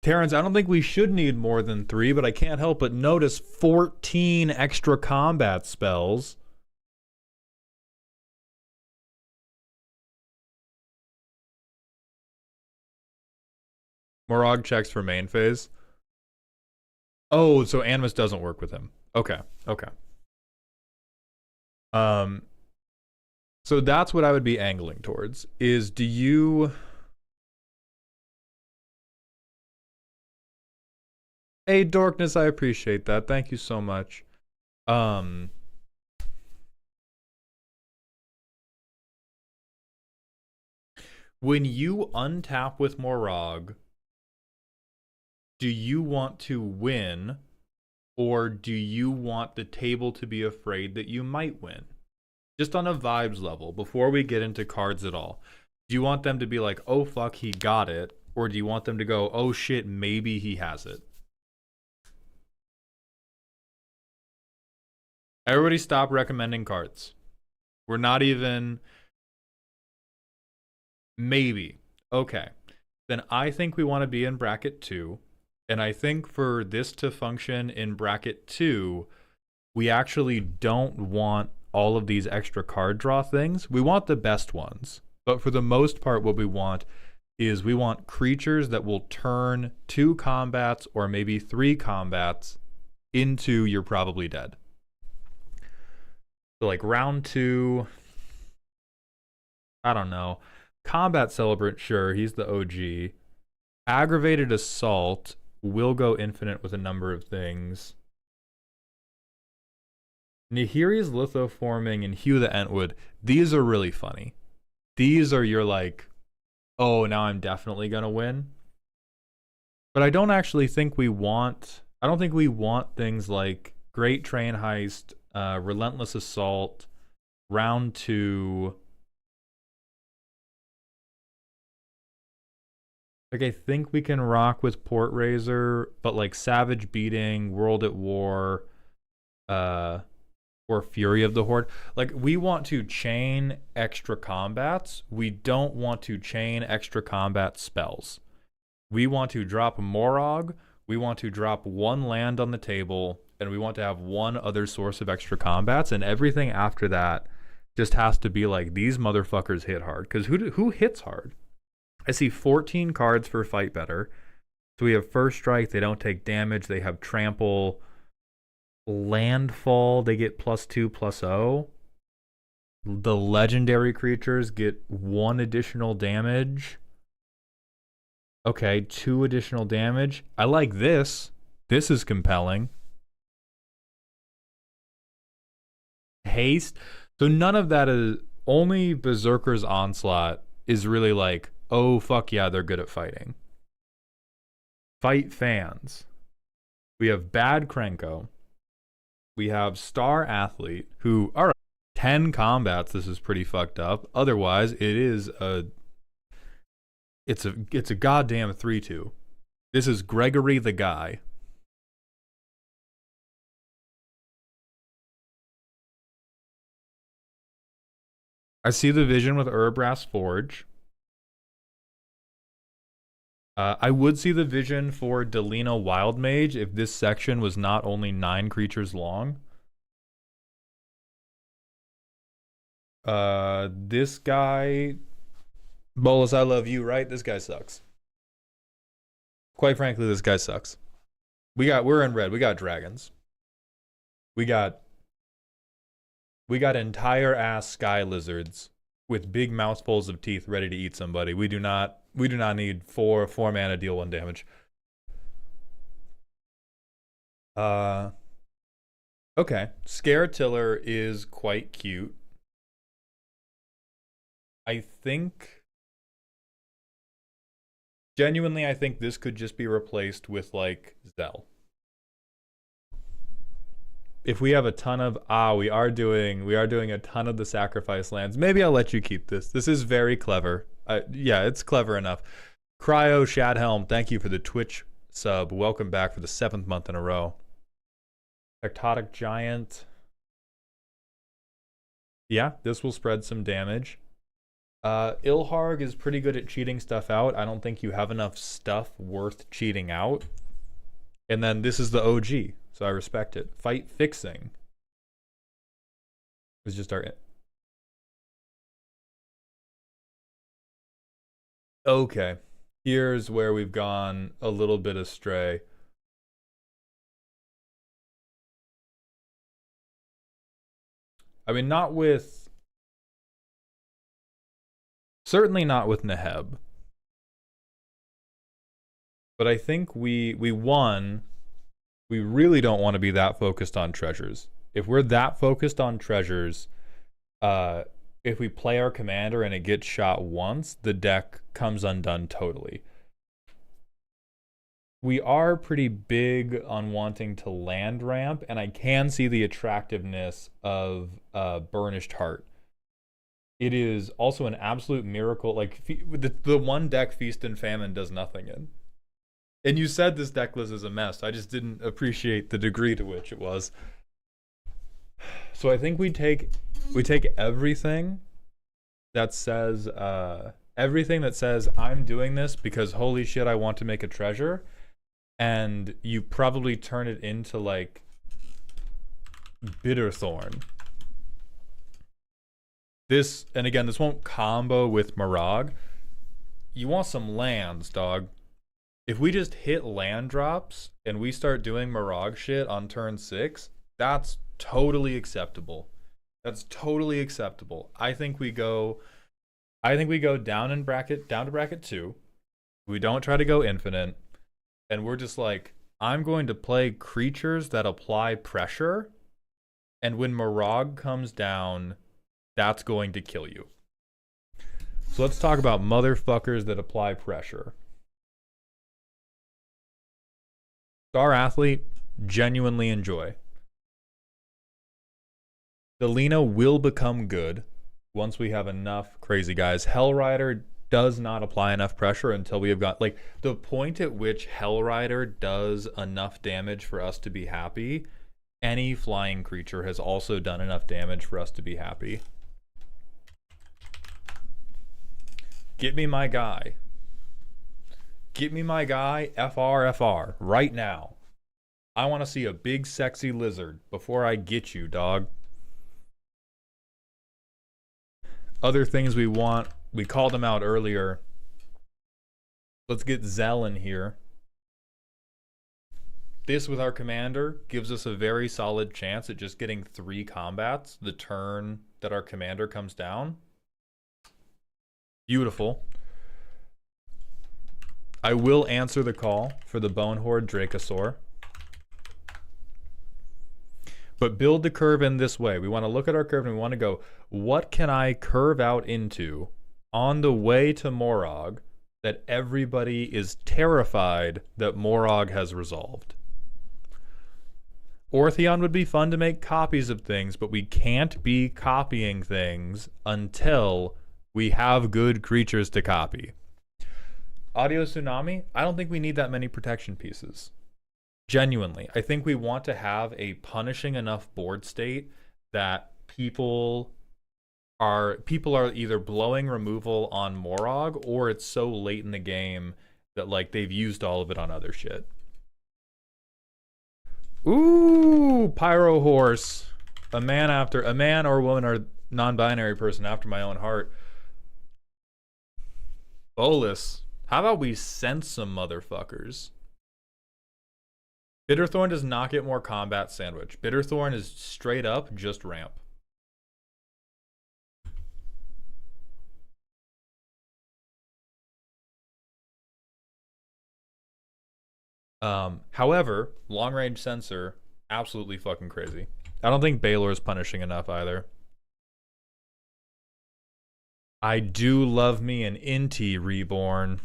Terrence, I don't think we should need more than 3, but I can't help but notice 14 extra combat spells. Morag checks for main phase. Oh, so Animus doesn't work with him. Okay, okay. So that's what I would be angling towards, is do you... Hey, Dorkness, I appreciate that. Thank you so much. When you untap with Morag, do you want to win, or do you want the table to be afraid that you might win? Just on a vibes level, before we get into cards at all. Do you want them to be like, oh fuck, he got it? Or do you want them to go, oh shit, maybe he has it? Everybody stop recommending cards. We're not even... Maybe. Okay. Then I think we want to be in bracket 2. And I think for this to function in bracket 2, we actually don't want all of these extra card draw things. We want the best ones. But for the most part, what we want is we want creatures that will turn 2 combats or maybe 3 combats into you're probably dead. So like round 2, I don't know. Combat Celebrant, sure, he's the OG. Aggravated Assault will go infinite with a number of things. Nahiri's Lithoforming and Hugh the Entwood, these are really funny. These are your like, oh, now I'm definitely gonna win. But I don't actually think we want, I don't think we want things like Great Train Heist, Relentless Assault, Round 2. Like, I think we can rock with Port Razor, but like Savage Beating, World at War, or Fury of the Horde. Like, we want to chain extra combats. We don't want to chain extra combat spells. We want to drop Morag. We want to drop 1 land on the table, and we want to have 1 other source of extra combats, and everything after that just has to be like, these motherfuckers hit hard. Because who hits hard? I see 14 cards for Fight Better. So we have First Strike, they don't take damage, they have Trample. Landfall, they get +2/+0. The legendary creatures get 1 additional damage. Okay, 2 additional damage. I like this. This is compelling. Haste. So none of that is... Only Berserker's Onslaught is really like, oh, fuck yeah, they're good at fighting. Fight fans. We have Bad Krenko. We have Star Athlete, who, all right, 10 combats, this is pretty fucked up. Otherwise, it is a... It's a goddamn 3/2. This is Gregory the Guy. I see the vision with Urbrass Forge. I would see the vision for Delina Wild Mage if this section was not only 9 creatures long. This guy Bolas, I love you, right? This guy sucks. Quite frankly, this guy sucks. We're in red. We got dragons. We got entire ass sky lizards with big mouthfuls of teeth ready to eat somebody. We do not need four mana deal 1 damage. Okay. Scare Tiller is quite cute. I think genuinely, I think this could just be replaced with like Zell. If we have a ton of we are doing a ton of the sacrifice lands. Maybe I'll let you keep this. This is very clever. Yeah, it's clever enough. Cryo Shadhelm, thank you for the Twitch sub. Welcome back for the 7th month in a row. Ectotic Giant. Yeah, this will spread some damage. Ilharg is pretty good at cheating stuff out. I don't think you have enough stuff worth cheating out. And then this is the OG, so I respect it. Fight Fixing is just our... Okay, here's where we've gone a little bit astray. I mean, not with... Certainly not with Neheb. But I think we won. We really don't want to be that focused on treasures. If we're that focused on treasures, if we play our commander and it gets shot once, the deck comes undone totally. We are pretty big on wanting to land ramp, and I can see the attractiveness of Burnished Heart. It is also an absolute miracle. Like, the one deck Feast and Famine does nothing in. And you said this deck list is a mess. I just didn't appreciate the degree to which it was. So I think we take everything that says I'm doing this because holy shit I want to make a treasure, and you probably turn it into like Bitterthorn. This, and again, this won't combo with Marag. You want some lands, dog. If we just hit land drops and we start doing Marag shit on turn 6, that's totally acceptable. That's totally acceptable. I think we go down to bracket 2. We don't try to go infinite. And we're just like, I'm going to play creatures that apply pressure. And when Marag comes down, that's going to kill you. So let's talk about motherfuckers that apply pressure. Star Athlete, genuinely enjoy. Delina will become good once we have enough crazy guys. Hellrider does not apply enough pressure until we have got, like, the point at which Hellrider does enough damage for us to be happy, any flying creature has also done enough damage for us to be happy. Get me my guy. Get me my guy, FR, right now. I want to see a big, sexy lizard before I get you, dog. Other things we want, we called them out earlier. Let's get Zell in here. This with our commander gives us a very solid chance at just getting 3 combats the turn that our commander comes down. Beautiful. I will answer the call for the Bonehorde Dracosaur. But build the curve in this way. We want to look at our curve and we want to go, what can I curve out into on the way to Morog that everybody is terrified that Morog has resolved? Ortheon would be fun to make copies of things, but we can't be copying things until we have good creatures to copy. Audio Tsunami, I don't think we need that many protection pieces. Genuinely, I think we want to have a punishing enough board state that people are either blowing removal on Morog, or it's so late in the game that like they've used all of it on other shit. Ooh, Pyro Horse. A man or woman or non-binary person after my own heart. Bolas, how about we sense some motherfuckers? Bitterthorn does not get more combat sandwich. Bitterthorn is straight up just ramp. However, long range sensor, absolutely fucking crazy. I don't think Baylor is punishing enough either. I do love me an Inti Reborn.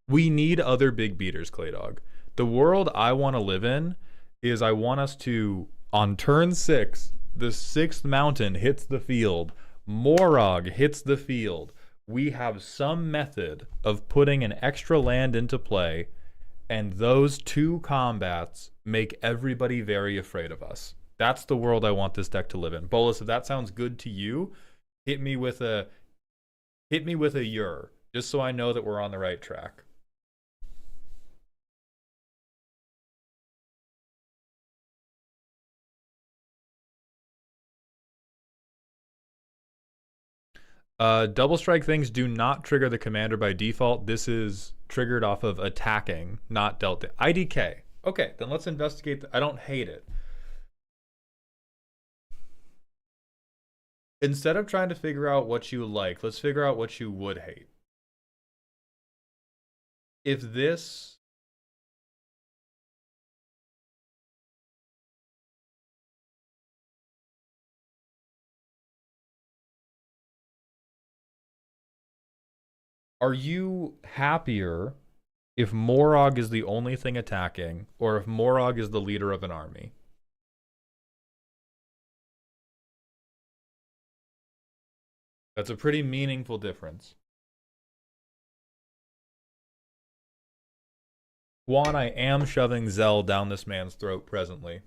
We need other big beaters, Claydog. The world I want to live in is I want us to, on turn 6, the 6th mountain hits the field. Morog hits the field. We have some method of putting an extra land into play, and those 2 combats make everybody very afraid of us. That's the world I want this deck to live in. Bolas, if that sounds good to you, hit me with a Ur, just so I know that we're on the right track. Double strike things do not trigger the commander by default. This is triggered off of attacking, not dealt. IDK. Okay, then let's investigate. I don't hate it. Instead of trying to figure out what you like, let's figure out what you would hate. If this... Are you happier if Morog is the only thing attacking, or if Morog is the leader of an army? That's a pretty meaningful difference. Juan, I am shoving Zell down this man's throat presently.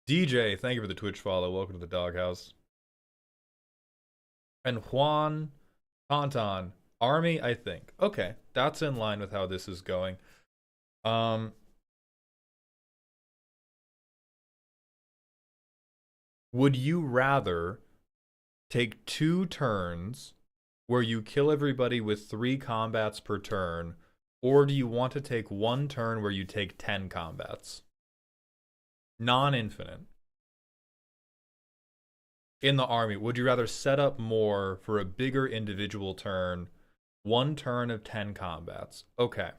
DJ, thank you for the Twitch follow. Welcome to the doghouse. And Juan, Tauntaun, army, I think. Okay, that's in line with how this is going. Would you rather take 2 turns where you kill everybody with 3 combats per turn, or do you want to take 1 turn where you take 10 combats? Non-infinite. In the army, would you rather set up more for a bigger individual turn, 1 turn of 10 combats? Okay.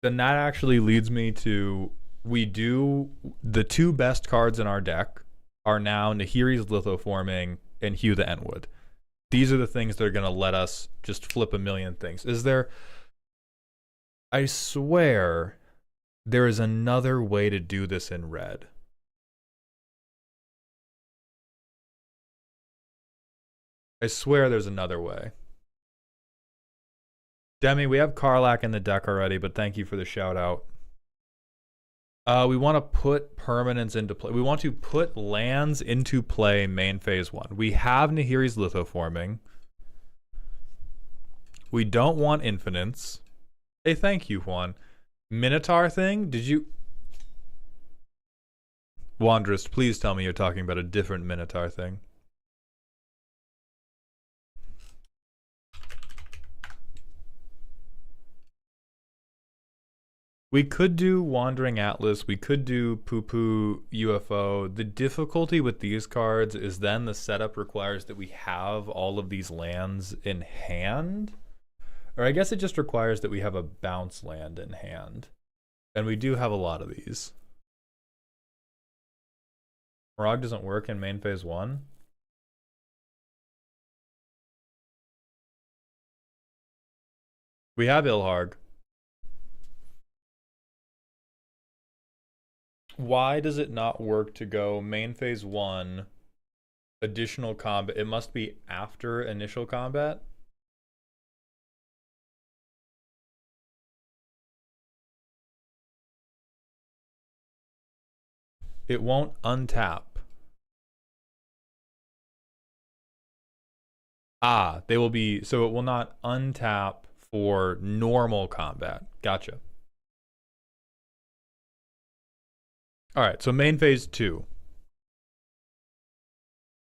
Then that actually leads me to, we do, the 2 best cards in our deck are now Nahiri's Lithoforming and Hugh the Entwood. These are the things that are going to let us just flip a million things. Is there... I swear there is another way to do this in red. I swear there's another way. Demi, we have Karlach in the deck already, but thank you for the shout out. We want to put permanents into play. We want to put lands into play main phase 1. We have Nahiri's Lithoforming. We don't want infinites. Hey, thank you, Juan. Minotaur thing? Did you... Wanderist, please tell me you're talking about a different Minotaur thing. We could do Wandering Atlas. We could do Poo Poo UFO. The difficulty with these cards is then the setup requires that we have all of these lands in hand. Or I guess it just requires that we have a bounce land in hand. And we do have a lot of these. Morog doesn't work in main phase 1. We have Ilharg. Why does it not work to go main phase 1, additional combat? It must be after initial combat? It won't untap. Ah, they will be, so it will not untap for normal combat. Gotcha. All right, so main phase 2.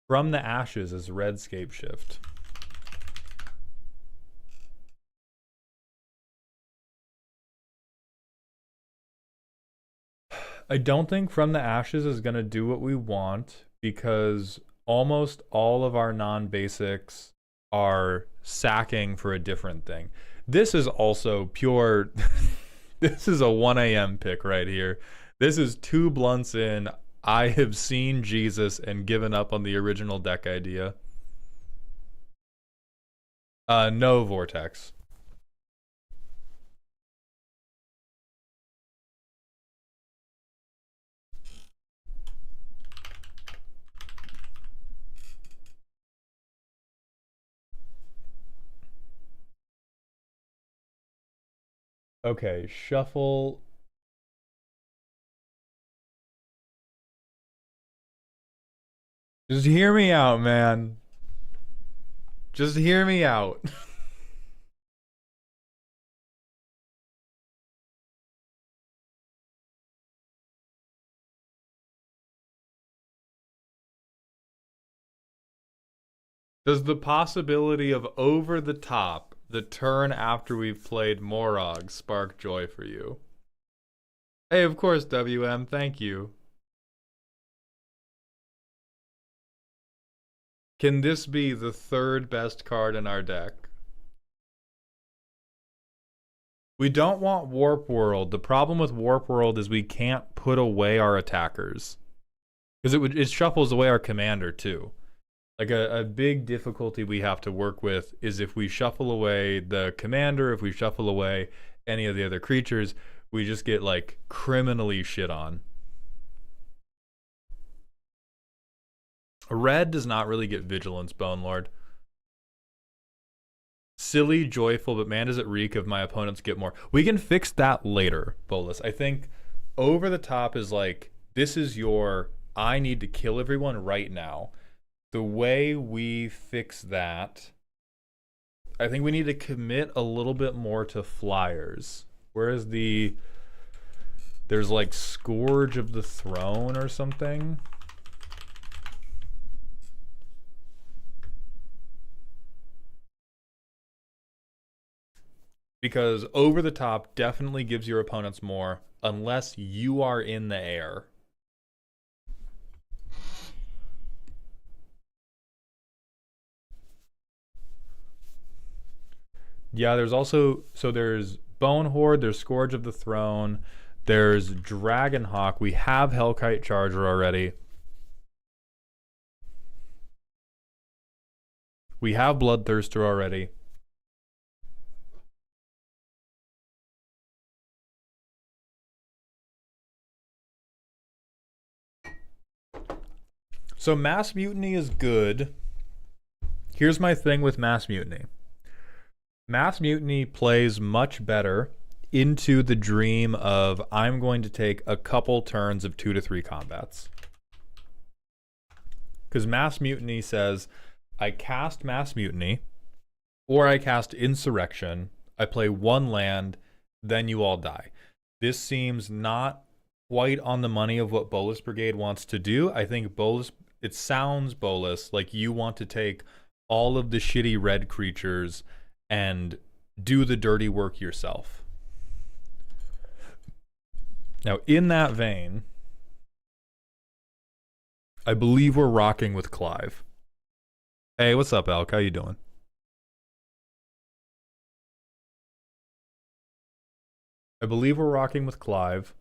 From the Ashes is red scape shift. I don't think From the Ashes is going to do what we want because almost all of our non-basics are sacking for a different thing. This is also pure... This is a 1 a.m. pick right here. This is 2 blunts in. I have seen Jesus and given up on the original deck idea. No Vortex. Okay, shuffle. Just hear me out, man. Just hear me out. Does the possibility of over the top the turn after we've played Morog spark joy for you? Hey, of course, WM, thank you. Can this be the 3rd best card in our deck? We don't want Warp World. The problem with Warp World is we can't put away our attackers. Because it shuffles away our commander, too. Like, a big difficulty we have to work with is if we shuffle away the commander, if we shuffle away any of the other creatures, we just get, like, criminally shit on. Red does not really get Vigilance, Bone Lord. Silly, joyful, but man, does it reek of my opponents get more. We can fix that later, Bolas. I think over the top is like, this is your, I need to kill everyone right now. The way we fix that, I think we need to commit a little bit more to flyers. Whereas there's like Scourge of the Throne or something. Because over the top definitely gives your opponents more unless you are in the air. Yeah, there's also, so there's Bone Horde, there's Scourge of the Throne, there's Dragonhawk. We have Hellkite Charger already. We have Bloodthirster already. So Mass Mutiny is good. Here's my thing with Mass Mutiny. Mass Mutiny plays much better into the dream of I'm going to take a couple turns of 2 to 3 combats. Because Mass Mutiny says, I cast Mass Mutiny, or I cast Insurrection, I play 1 land, then you all die. This seems not quite on the money of what Bolas Brigade wants to do. I think Bolas, it sounds, Bolas, like you want to take all of the shitty red creatures and do the dirty work yourself. Now, in that vein, I believe we're rocking with Clive. Hey, what's up, Alk? How you doing? I believe we're rocking with Clive.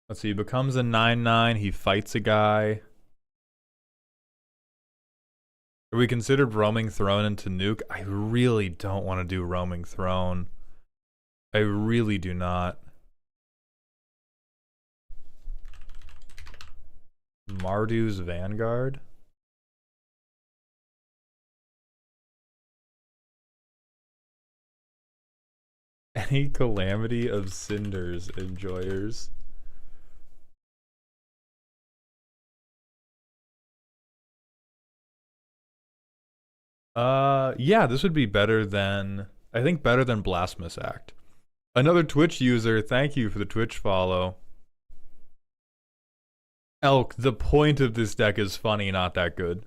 Let's see, he becomes a 9/9. He fights a guy. Are we considered Roaming Throne into Nuke? I really don't want to do Roaming Throne. I really do not. Marduk's Vanguard? Any Calamity of Cinders enjoyers? Yeah, this would be better than, I think better than Blasphemous Act. Another Twitch user, thank you for the Twitch follow. Elk, the point of this deck is funny, not that good.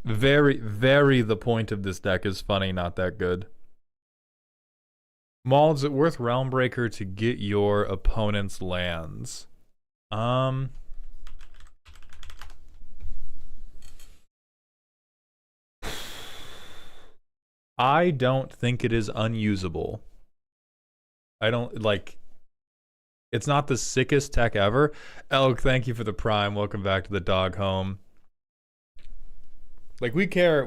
Very the point of this deck is funny, not that good. Maul, is it worth Realmbreaker to get your opponent's lands? I don't think it is unusable. I don't, like, it's not the sickest tech ever. Elk, thank you for the prime. Welcome back to the dog home. Like, we care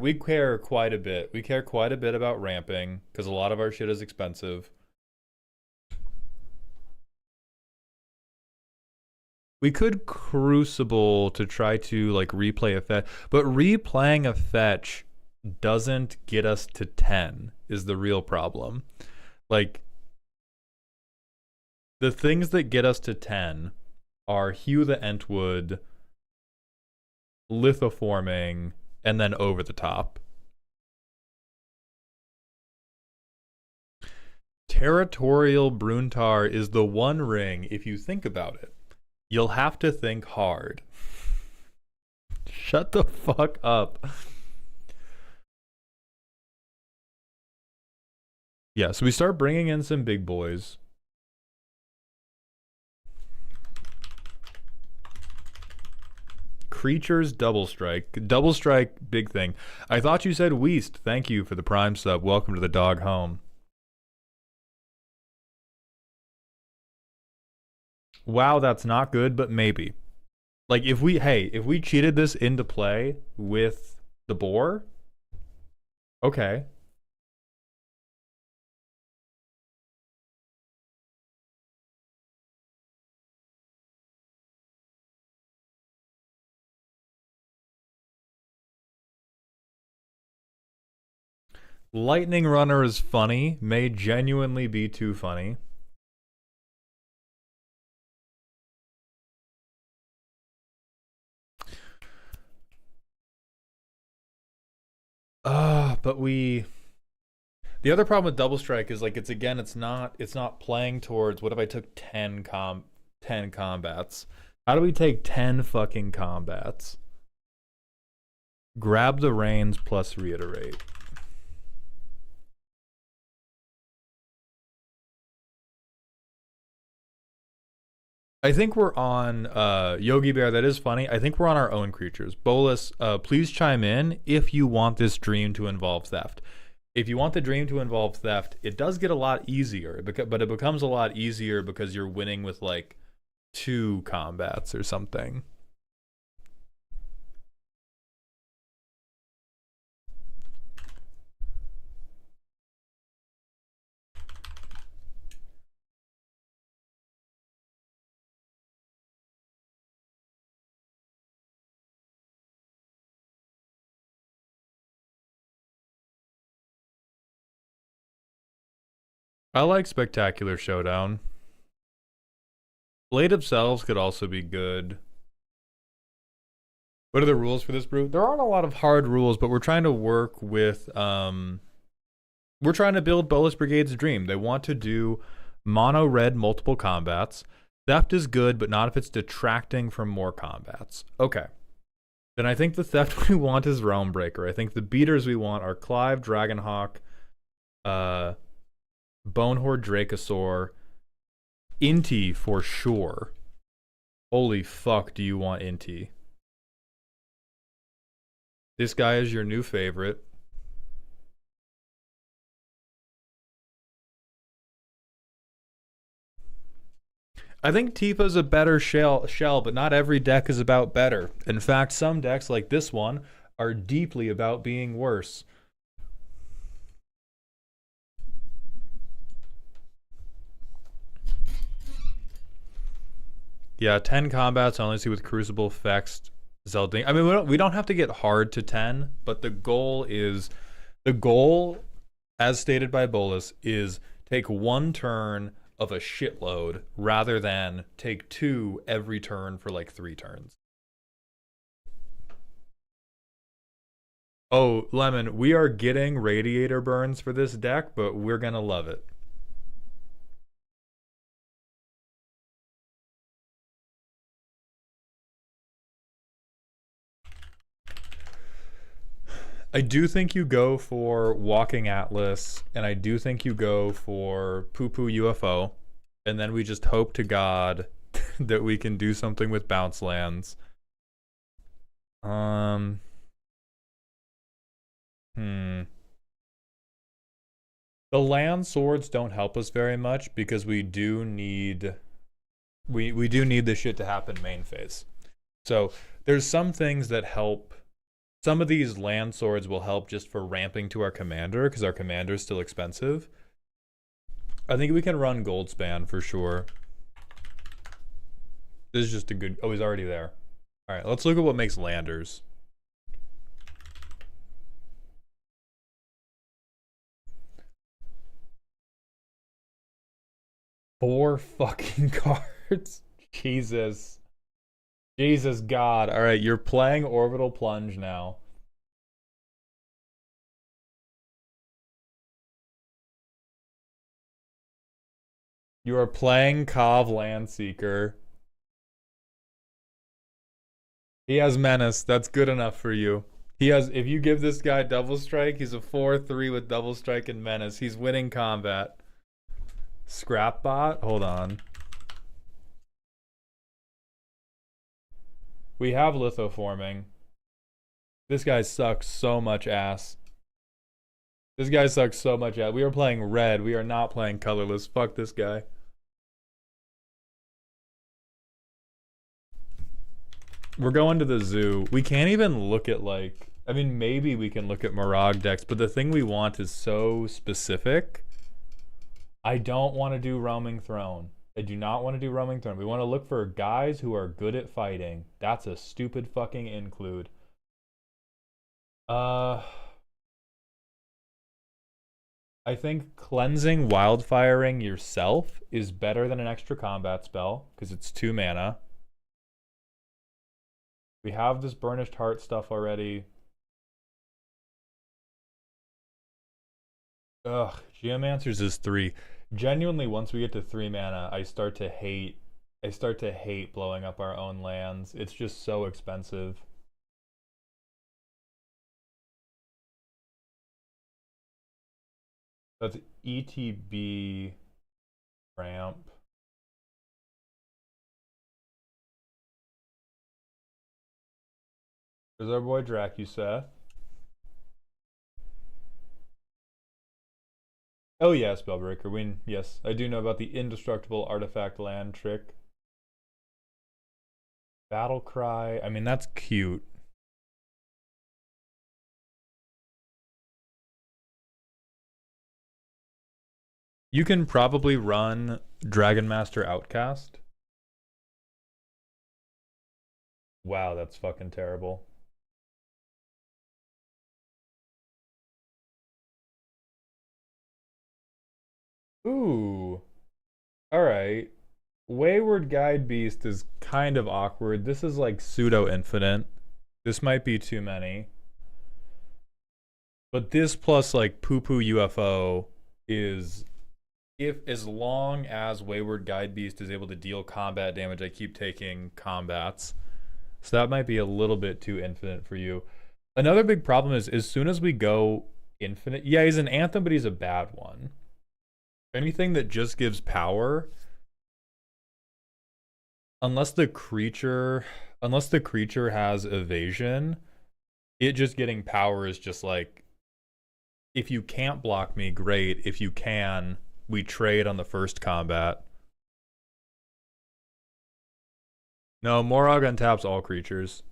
quite a bit. We care quite a bit about ramping, because a lot of our shit is expensive. We could Crucible to try to, like, replay a fetch, but replaying a fetch doesn't get us to 10 is the real problem. Like, the things that get us to 10 are Hue the Entwood, Lithoforming, and then Over the Top. Territorial Bruntar is the one ring, if you think about it. You'll have to think hard. Shut the fuck up. Yeah, so we start bringing in some big boys. Creatures double strike. Double strike, big thing. I thought you said Weast. Thank you for the prime sub. Welcome to the dog home. Wow, that's not good, but maybe. Like, if we cheated this into play with the boar, okay. Lightning Runner is funny, may genuinely be too funny. But we... The other problem with Double Strike is, like, it's not playing towards, what if I took 10 combats? How do we take 10 fucking combats? Grab the reins plus reiterate. I think we're on Yogi Bear. That is funny. I think we're on our own creatures. Bolas, please chime in if you want this dream to involve theft. If you want the dream to involve theft, it does get a lot easier, but it becomes a lot easier because you're winning with, like, 2 combats or something. I like Spectacular Showdown. Blade of Selves could also be good. What are the rules for this brew? There aren't a lot of hard rules, but we're trying to work with... we're trying to build Bolas Brigade's dream. They want to do mono red multiple combats. Theft is good, but not if it's detracting from more combats. Okay. Then I think the theft we want is Realmbreaker. I think the beaters we want are Clive, Dragonhawk, Bonehorde, Dracosaur, Inti for sure. Holy fuck, do you want Inti? This guy is your new favorite. I think Tifa's a better shell, but not every deck is about better. In fact, some decks like this one are deeply about being worse. Yeah, 10 combats I only see with Crucible, Fext, Zeldin. I mean, we don't have to get hard to 10, but the goal, as stated by Bolas, is take 1 turn of a shitload rather than take 2 every turn for like 3 turns. Oh, Lemon, we are getting Radiator Burns for this deck, but we're gonna love it. I do think you go for Walking Atlas, and I do think you go for Poo Poo UFO, and then we just hope to God that we can do something with bounce lands. Hmm. The land swords don't help us very much because we do need we do need this shit to happen main phase. So there's some things that help. Some of these land swords will help just for ramping to our commander because our commander is still expensive. I think we can run Goldspan for sure. This is just a good... Oh, he's already there. All right, let's look at what makes landers. Four fucking cards. Jesus. Jesus God. All right, you're playing Orbital Plunge now. You are playing Kov Landseeker. He has Menace. That's good enough for you. He has... If you give this guy Double Strike, he's a 4/3 with Double Strike and Menace. He's winning combat. Scrapbot? Hold on. We have lithoforming. This guy sucks so much ass. This guy sucks so much ass. We are playing red. We are not playing colorless. Fuck this guy. We're going to the zoo. We can't even look at like... I mean, maybe we can look at Morag decks, but the thing we want is so specific. I don't want to do Roaming Throne. I do not want to do Roaming Throne. We want to look for guys who are good at fighting. That's a stupid fucking include. I think cleansing wildfiring yourself is better than an extra combat spell because it's 2 mana. We have this Burnished Heart stuff already. Ugh, Geomancers is 3. Genuinely, once we get to 3 mana, I start to hate blowing up our own lands. It's just so expensive. That's ETB ramp. There's our boy Dracuseth. Oh yeah, Spellbreaker. Yes, I do know about the indestructible artifact land trick. Battle Cry. I mean, that's cute. You can probably run Dragon Master Outcast. Wow, that's fucking terrible. Ooh. Alright. Wayward Guide Beast is kind of awkward. This is like pseudo-infinite. This might be too many. But this plus like Poo Poo UFO is... If as long as Wayward Guide Beast is able to deal combat damage, I keep taking combats. So that might be a little bit too infinite for you. Another big problem is as soon as we go infinite... Yeah, he's an Anthem, but he's a bad one. Anything that just gives power, unless the creature has evasion, it just getting power is just like, if you can't block me, great. If you can, we trade on the first combat. No, Morag untaps all creatures.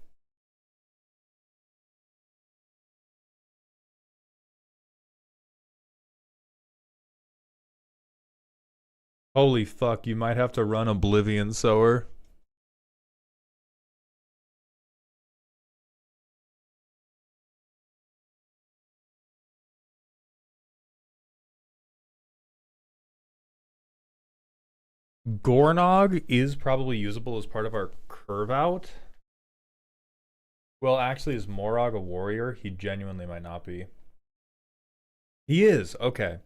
Holy fuck, you might have to run Oblivion Sower. Gornog is probably usable as part of our curve out. Well, actually, is Morag a warrior? He genuinely might not be. He is, okay.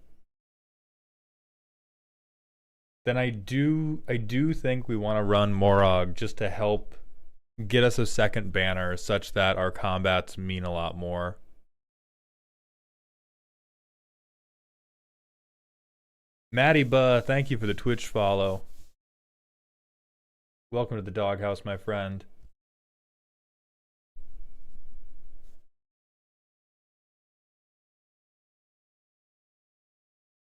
Then I do think we want to run Morag just to help get us a second banner such that our combats mean a lot more. Maddie Buh, thank you for the Twitch follow. Welcome to the doghouse, my friend.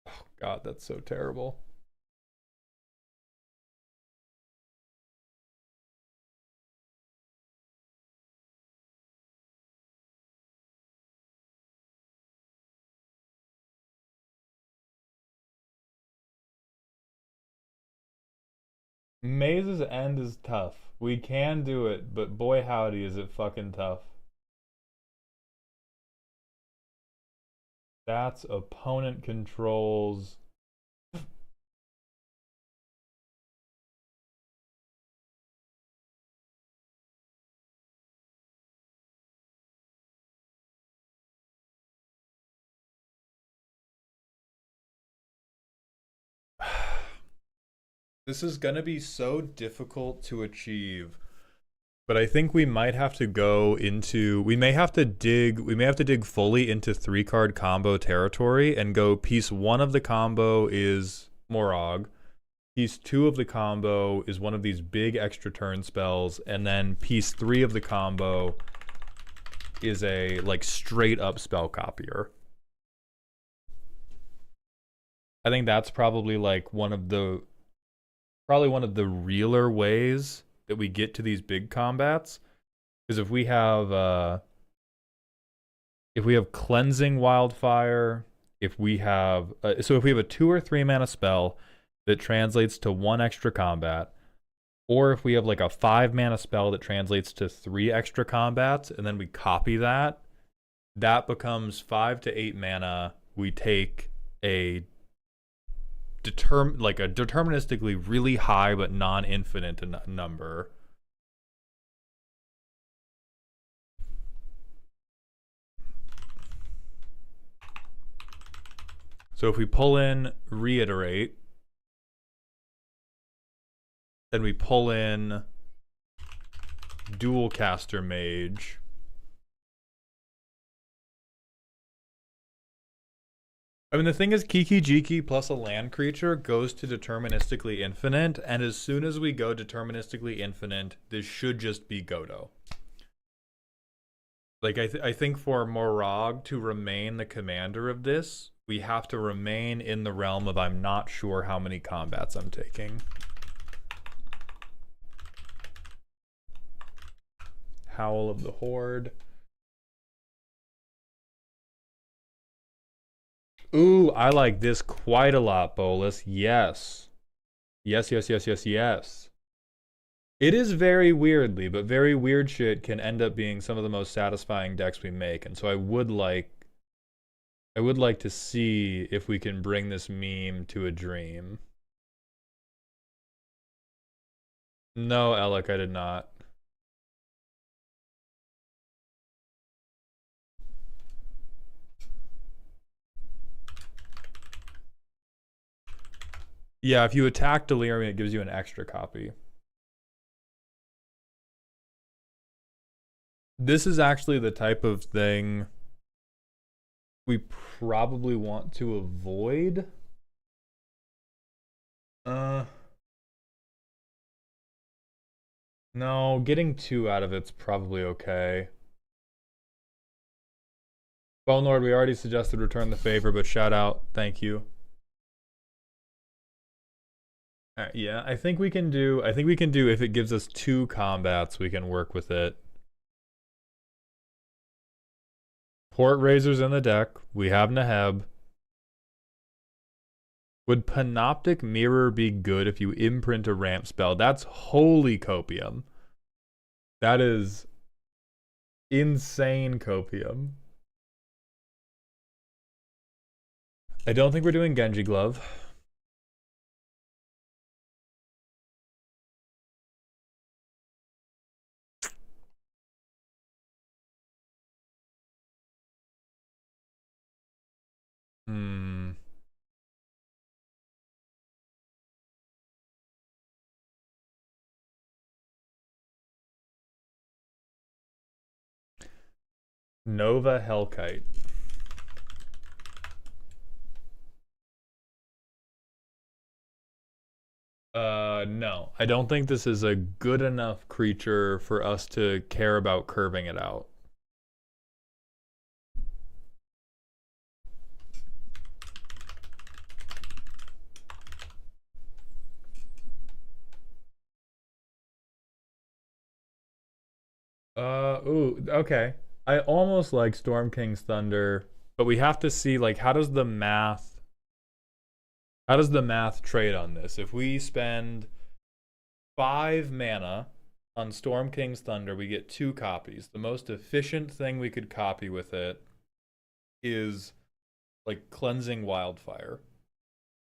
Oh, God, that's so terrible. Maze's End is tough. We can do it, but boy howdy is it fucking tough. That's opponent controls. This is gonna be so difficult to achieve. But I think we might have to go into we may have to dig fully into 3-card combo territory and go piece 1 of the combo is Morag. Piece 2 of the combo is one of these big extra turn spells, and then piece 3 of the combo is a like straight up spell copier. I think that's probably like one of the realer ways that we get to these big combats. Because if we have cleansing wildfire, if we have a 2 or 3 mana spell that translates to 1 extra combat, or if we have like a 5 mana spell that translates to 3 extra combats, and then we copy that becomes 5 to 8 mana. We take a deterministically really high but non-infinite number. So if we pull in Reiterate, then we pull in Dualcaster Mage. I mean, the thing is, Kiki Jiki plus a land creature goes to deterministically infinite, and as soon as we go deterministically infinite, this should just be Godo. Like, I think for Morag to remain the commander of this, we have to remain in the realm of I'm not sure how many combats I'm taking. Howl of the Horde. Ooh, I like this quite a lot, Bolas. Yes. Yes, yes, yes, yes, yes. It is very weirdly, but very weird shit can end up being some of the most satisfying decks we make, and so I would like to see if we can bring this meme to a dream. No, Alec, I did not. Yeah, if you attack Delirium, it gives you an extra copy. This is actually the type of thing we probably want to avoid. No, getting 2 out of it's probably okay. Bone Lord, we already suggested return the favor, but shout out, thank you. Yeah, I think we can do if it gives us 2 combats, we can work with it. Port Razor's in the deck. We have Neheb. Would Panoptic Mirror be good if you imprint a ramp spell? That's holy copium. That is insane copium. I don't think we're doing Genji Glove. Nova Hellkite. No. I don't think this is a good enough creature for us to care about curving it out. Ooh, okay. I almost like Storm King's Thunder, but we have to see, like, how does the math trade on this? If we spend 5 mana on Storm King's Thunder, we get 2 copies. The most efficient thing we could copy with it is like Cleansing Wildfire.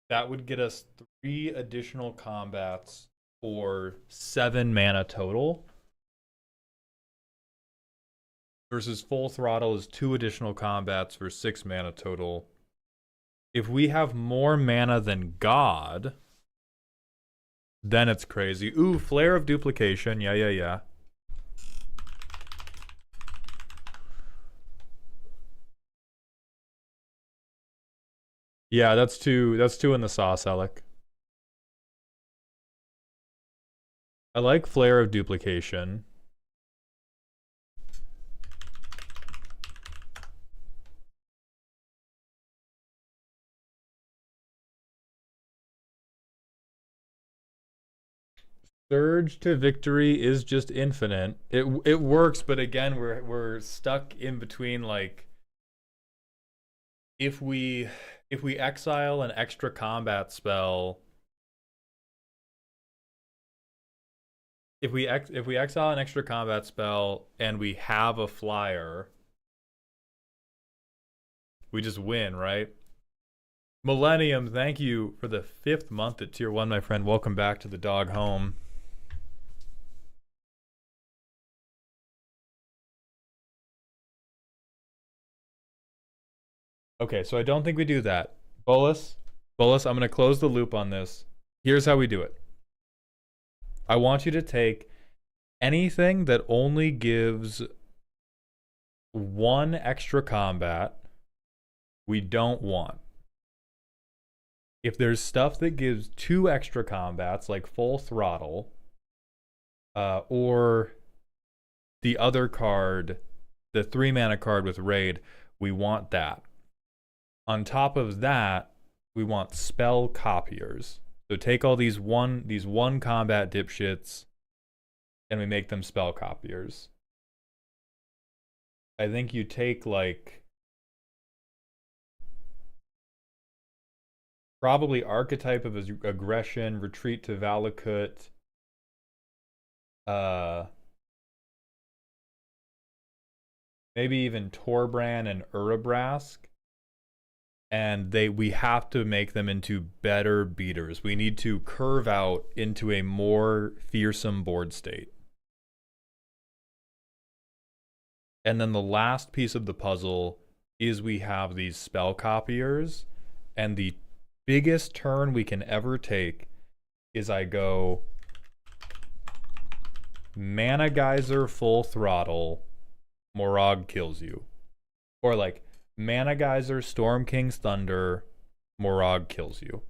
That would get us 3 additional combats for 7 mana total. Versus Full Throttle is 2 additional combats for 6 mana total. If we have more mana than God, then it's crazy. Ooh, Flare of Duplication. Yeah. Yeah, that's two in the sauce, Alec. I like Flare of Duplication. Surge to Victory is just infinite. It works, but again, we're stuck in between, like, if we exile an extra combat spell, if we exile an extra combat spell and we have a flyer, we just win, right? Millennium, thank you for the 5th month at tier 1, my friend. Welcome back to the dog home. Okay, so I don't think we do that. Bolas, I'm going to close the loop on this. Here's how we do it. I want you to take anything that only gives 1 extra combat, we don't want. If there's stuff that gives 2 extra combats, like Full Throttle, or the other card, the 3-mana card with Raid, we want that. On top of that, we want spell copiers. So take all these one combat dipshits, and we make them spell copiers. I think you take, like, probably Archetype of Aggression, Retreat to Valakut, maybe even Torbrand and Urabrask. And we have to make them into better beaters. We need to curve out into a more fearsome board state. And then the last piece of the puzzle is we have these spell copiers, and the biggest turn we can ever take is I go Mana Geyser Full Throttle, Morag kills you. Or like Mana Geyser Storm King's Thunder, Morag kills you.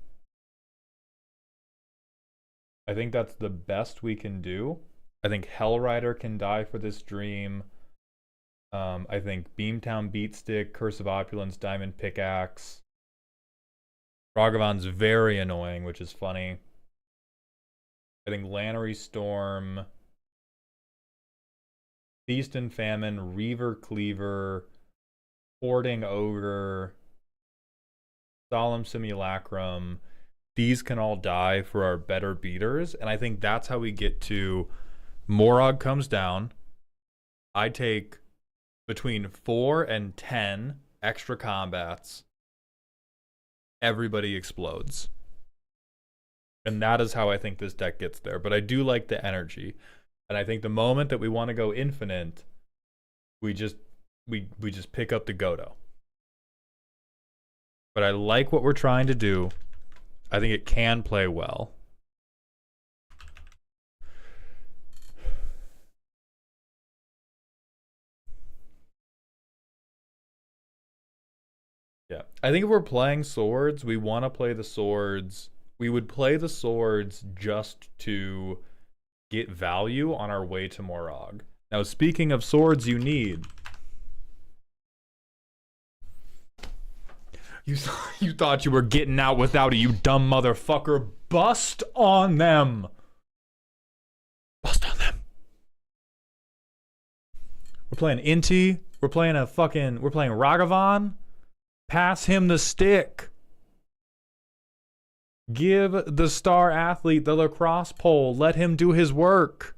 I think that's the best we can do. I think Hellrider can die for this dream. I think Beamtown Beatstick, Curse of Opulence, Diamond Pickaxe. Ragavan's very annoying, which is funny. I think Lannery Storm, Feast and Famine, Reaver Cleaver, Hoarding Ogre, Solemn Simulacrum. These can all die for our better beaters, and I think that's how we get to Morag comes down. I take between 4 and 10 extra combats. Everybody explodes. And that is how I think this deck gets there. But I do like the energy. And I think the moment that we want to go infinite, we just pick up the Godo. But I like what we're trying to do. I think it can play well. Yeah. I think if we're playing swords, we want to play the swords We would play the swords just to get value on our way to Morag. Now, speaking of swords you need... You thought you were getting out without it, you dumb motherfucker. Bust on them. Bust on them. We're playing Inti. We're playing Ragavan. Pass him the stick. Give the star athlete the lacrosse pole. Let him do his work.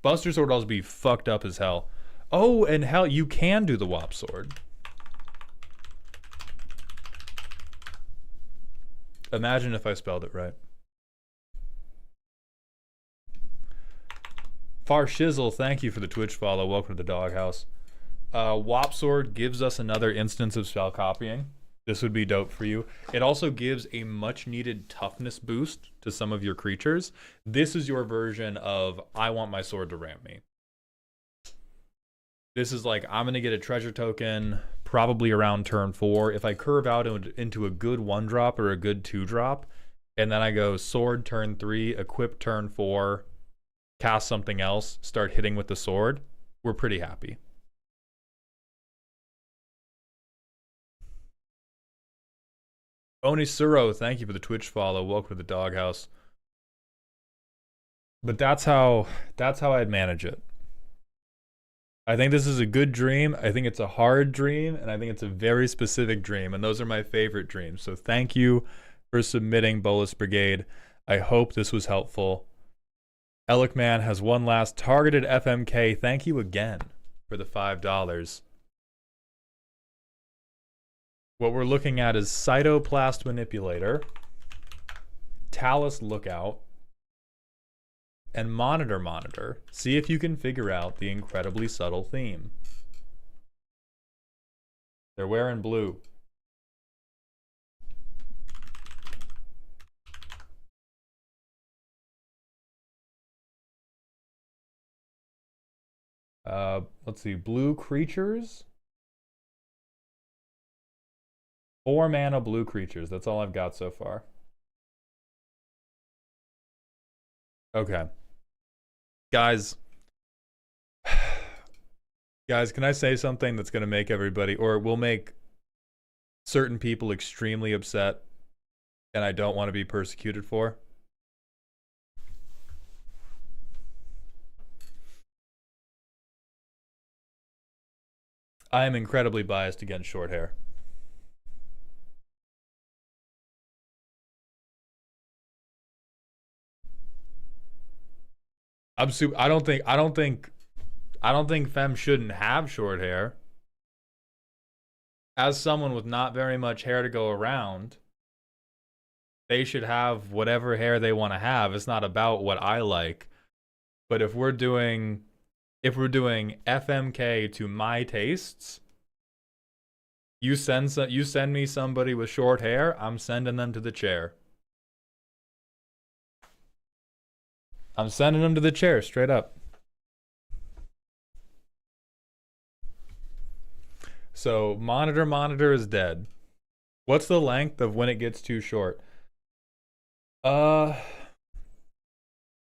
Buster Sword would also be fucked up as hell. Oh, and hell, you can do the Wop Sword. Imagine if I spelled it right. Far Shizzle, thank you for the Twitch follow. Welcome to the doghouse. Wop Sword gives us another instance of spell copying. This would be dope for you. It also gives a much needed toughness boost to some of your creatures. This is your version of, I want my sword to ramp me. This is like, I'm going to get a treasure token probably around turn 4. If I curve out into a good 1-drop or a good 2-drop, and then I go sword turn 3, equip turn 4, cast something else, start hitting with the sword, we're pretty happy. Onisuro, thank you for the Twitch follow. Welcome to the doghouse. But that's how I'd manage it. I think this is a good dream. I think it's a hard dream, and I think it's a very specific dream, and those are my favorite dreams. So thank you for submitting, Bolas Brigade. I hope this was helpful. Elikman has one last targeted FMK. Thank you again for the $5. What we're looking at is Cytoplast Manipulator, Talus Lookout, and Monitor. See if you can figure out the incredibly subtle theme. They're wearing blue. Let's see, blue creatures. 4 mana blue creatures. That's all I've got so far. Okay. Guys, can I say something that's going to make everybody, or will make certain people extremely upset, and I don't want to be persecuted for? I am incredibly biased against short hair. I don't think femme shouldn't have short hair. As someone with not very much hair to go around, they should have whatever hair they want to have. It's not about what I like. But if we're doing FMK to my tastes, you send me somebody with short hair, I'm sending them to the chair. I'm sending them to the chair, straight up. So, Monitor is dead. What's the length of when it gets too short?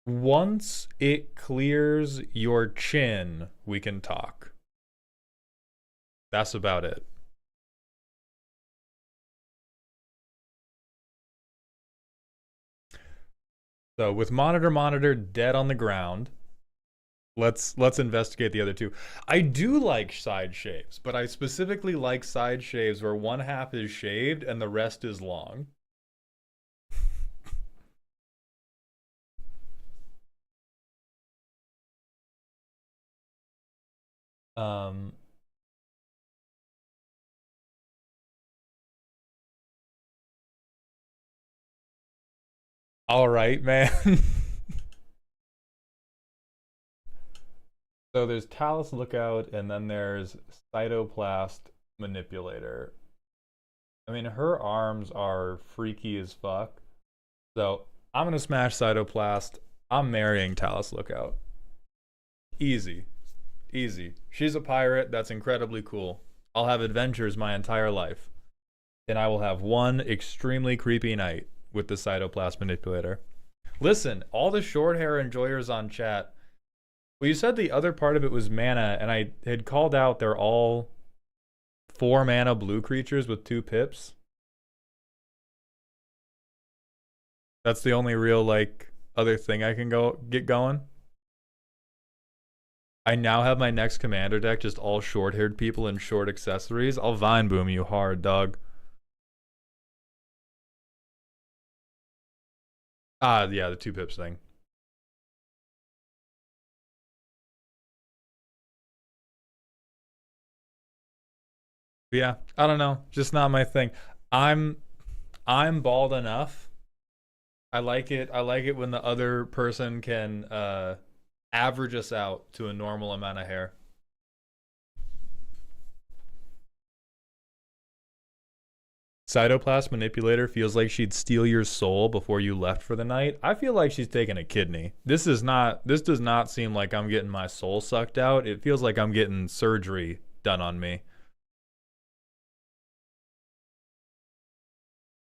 Once it clears your chin, we can talk. That's about it. So with Monitor dead on the ground, let's investigate the other two. I do like side shaves, but I specifically like side shaves where one half is shaved and the rest is long. All right, man. So there's Talus Lookout, and then there's Cytoplast Manipulator. I mean, her arms are freaky as fuck. So I'm gonna smash Cytoplast. I'm marrying Talus Lookout. Easy. Easy. She's a pirate. That's incredibly cool. I'll have adventures my entire life. and I will have one extremely creepy night with the Cytoplast Manipulator. Listen, all the short hair enjoyers on chat. Well, you said the other part of it was mana, and I had called out they're all 4 mana blue creatures with 2 pips. That's the only real, like, other thing I can get going. I now have my next commander deck just all short-haired people and short accessories. I'll Vine Boom you hard, dog. Yeah, the 2 pips thing. But yeah, I don't know. Just not my thing. I'm bald enough. I like it. I like it when the other person can average us out to a normal amount of hair. Cytoplast Manipulator feels like she'd steal your soul before you left for the night. I feel like she's taking a kidney. This does not seem like I'm getting my soul sucked out. It feels like I'm getting surgery done on me.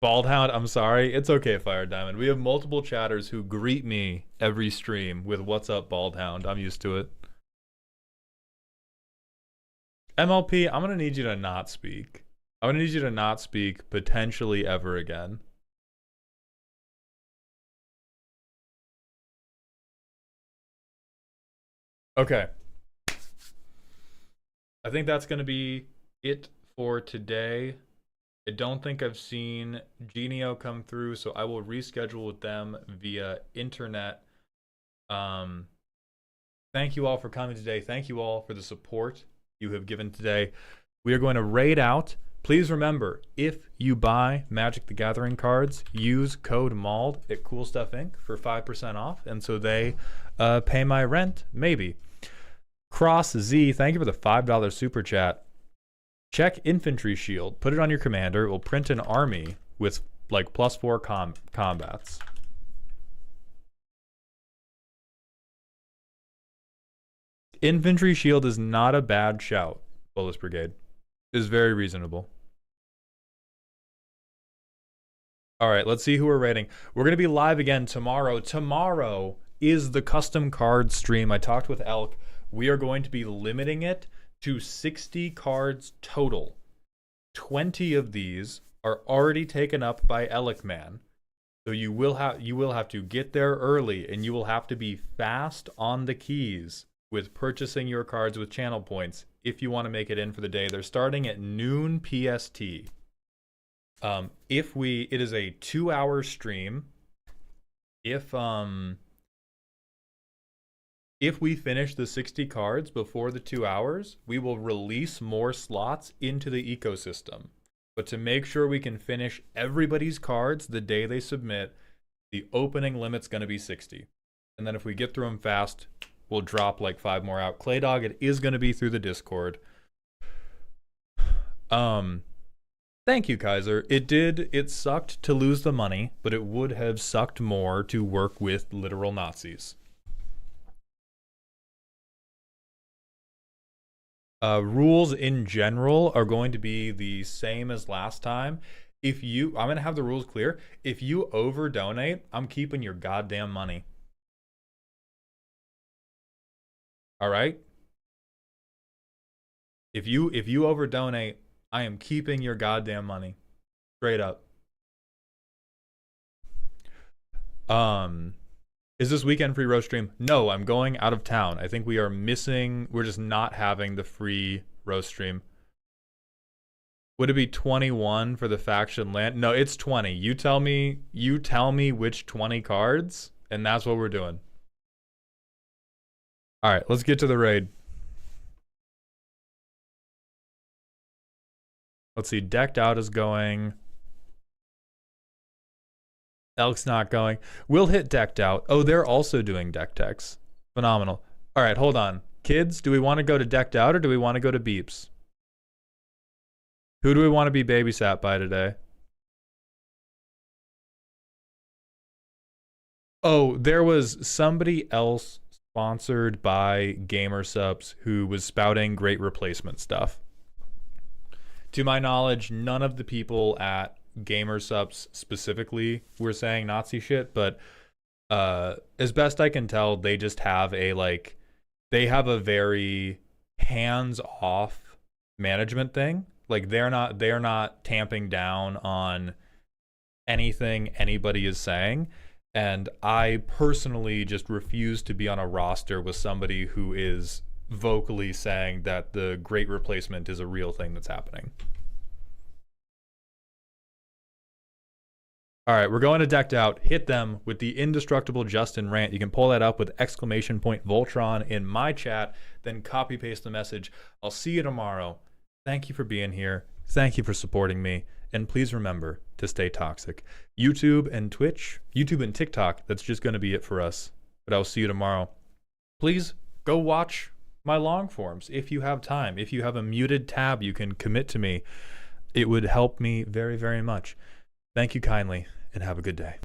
Bald Hound, I'm sorry. It's okay, Fire Diamond. We have multiple chatters who greet me every stream with "What's up, Bald Hound?" I'm used to it. MLP, I'm gonna need you to not speak. I'm gonna need you to not speak potentially ever again. Okay. I think that's gonna be it for today. I don't think I've seen Genio come through, so I will reschedule with them via internet. Thank you all for coming today. Thank you all for the support you have given today. We are going to raid out. Please remember, if you buy Magic the Gathering cards, use code MAULD at Cool Stuff Inc. for 5% off, and so they pay my rent, maybe. Cross Z, thank you for the $5 super chat. Check Infantry Shield. Put it on your commander. It will print an army with like +4 combats. Infantry Shield is not a bad shout, Bolas Brigade. It is very reasonable. All right, let's see who we're rating. We're going to be live again tomorrow. Tomorrow is the custom card stream. I talked with Elk. We are going to be limiting it to 60 cards total. 20 of these are already taken up by Elikman. So you will have to get there early, and you will have to be fast on the keys with purchasing your cards with channel points if you want to make it in for the day. They're starting at noon PST. It is a 2-hour stream. If we finish the 60 cards before the 2 hours, we will release more slots into the ecosystem. But to make sure we can finish everybody's cards the day they submit, the opening limit's going to be 60. And then if we get through them fast, we'll drop like 5 more out. Claydog, it is going to be through the Discord. Thank you, Kaiser. It sucked to lose the money, but it would have sucked more to work with literal Nazis. Rules in general are going to be the same as last time. I'm going to have the rules clear. If you over donate, I'm keeping your goddamn money. All right? If you over donate, I am keeping your goddamn money. Straight up. Is this weekend free roast stream? No, I'm going out of town. I think we're just not having the free roast stream. Would it be 21 for the faction land? No, it's 20. You tell me which 20 cards, and that's what we're doing. All right, let's get to the raid. Let's see, decked out is going. Elk's not going. We'll hit decked out. Oh, they're also doing deck techs. Phenomenal. All right, hold on. Kids, do we want to go to decked out or do we want to go to beeps? Who do we want to be babysat by today? Oh, there was somebody else sponsored by Gamer Subs who was spouting great replacement stuff. To my knowledge, none of the people at GamerSups specifically were saying Nazi shit, but as best I can tell, they just have they have a very hands-off management thing. Like they're not tamping down on anything anybody is saying. And I personally just refuse to be on a roster with somebody who is vocally saying that the Great Replacement is a real thing that's happening. All right, we're going to Decked Out. Hit them with the indestructible Justin rant. You can pull that up with exclamation point Voltron in my chat, then copy paste the message. I'll see you tomorrow. Thank you for being here. Thank you for supporting me. And please remember to stay toxic. YouTube and TikTok, that's just going to be it for us. But I'll see you tomorrow. Please go watch my long forms if you have time. If you have a muted tab you can commit to me, it would help me very, very much. Thank you kindly, and have a good day.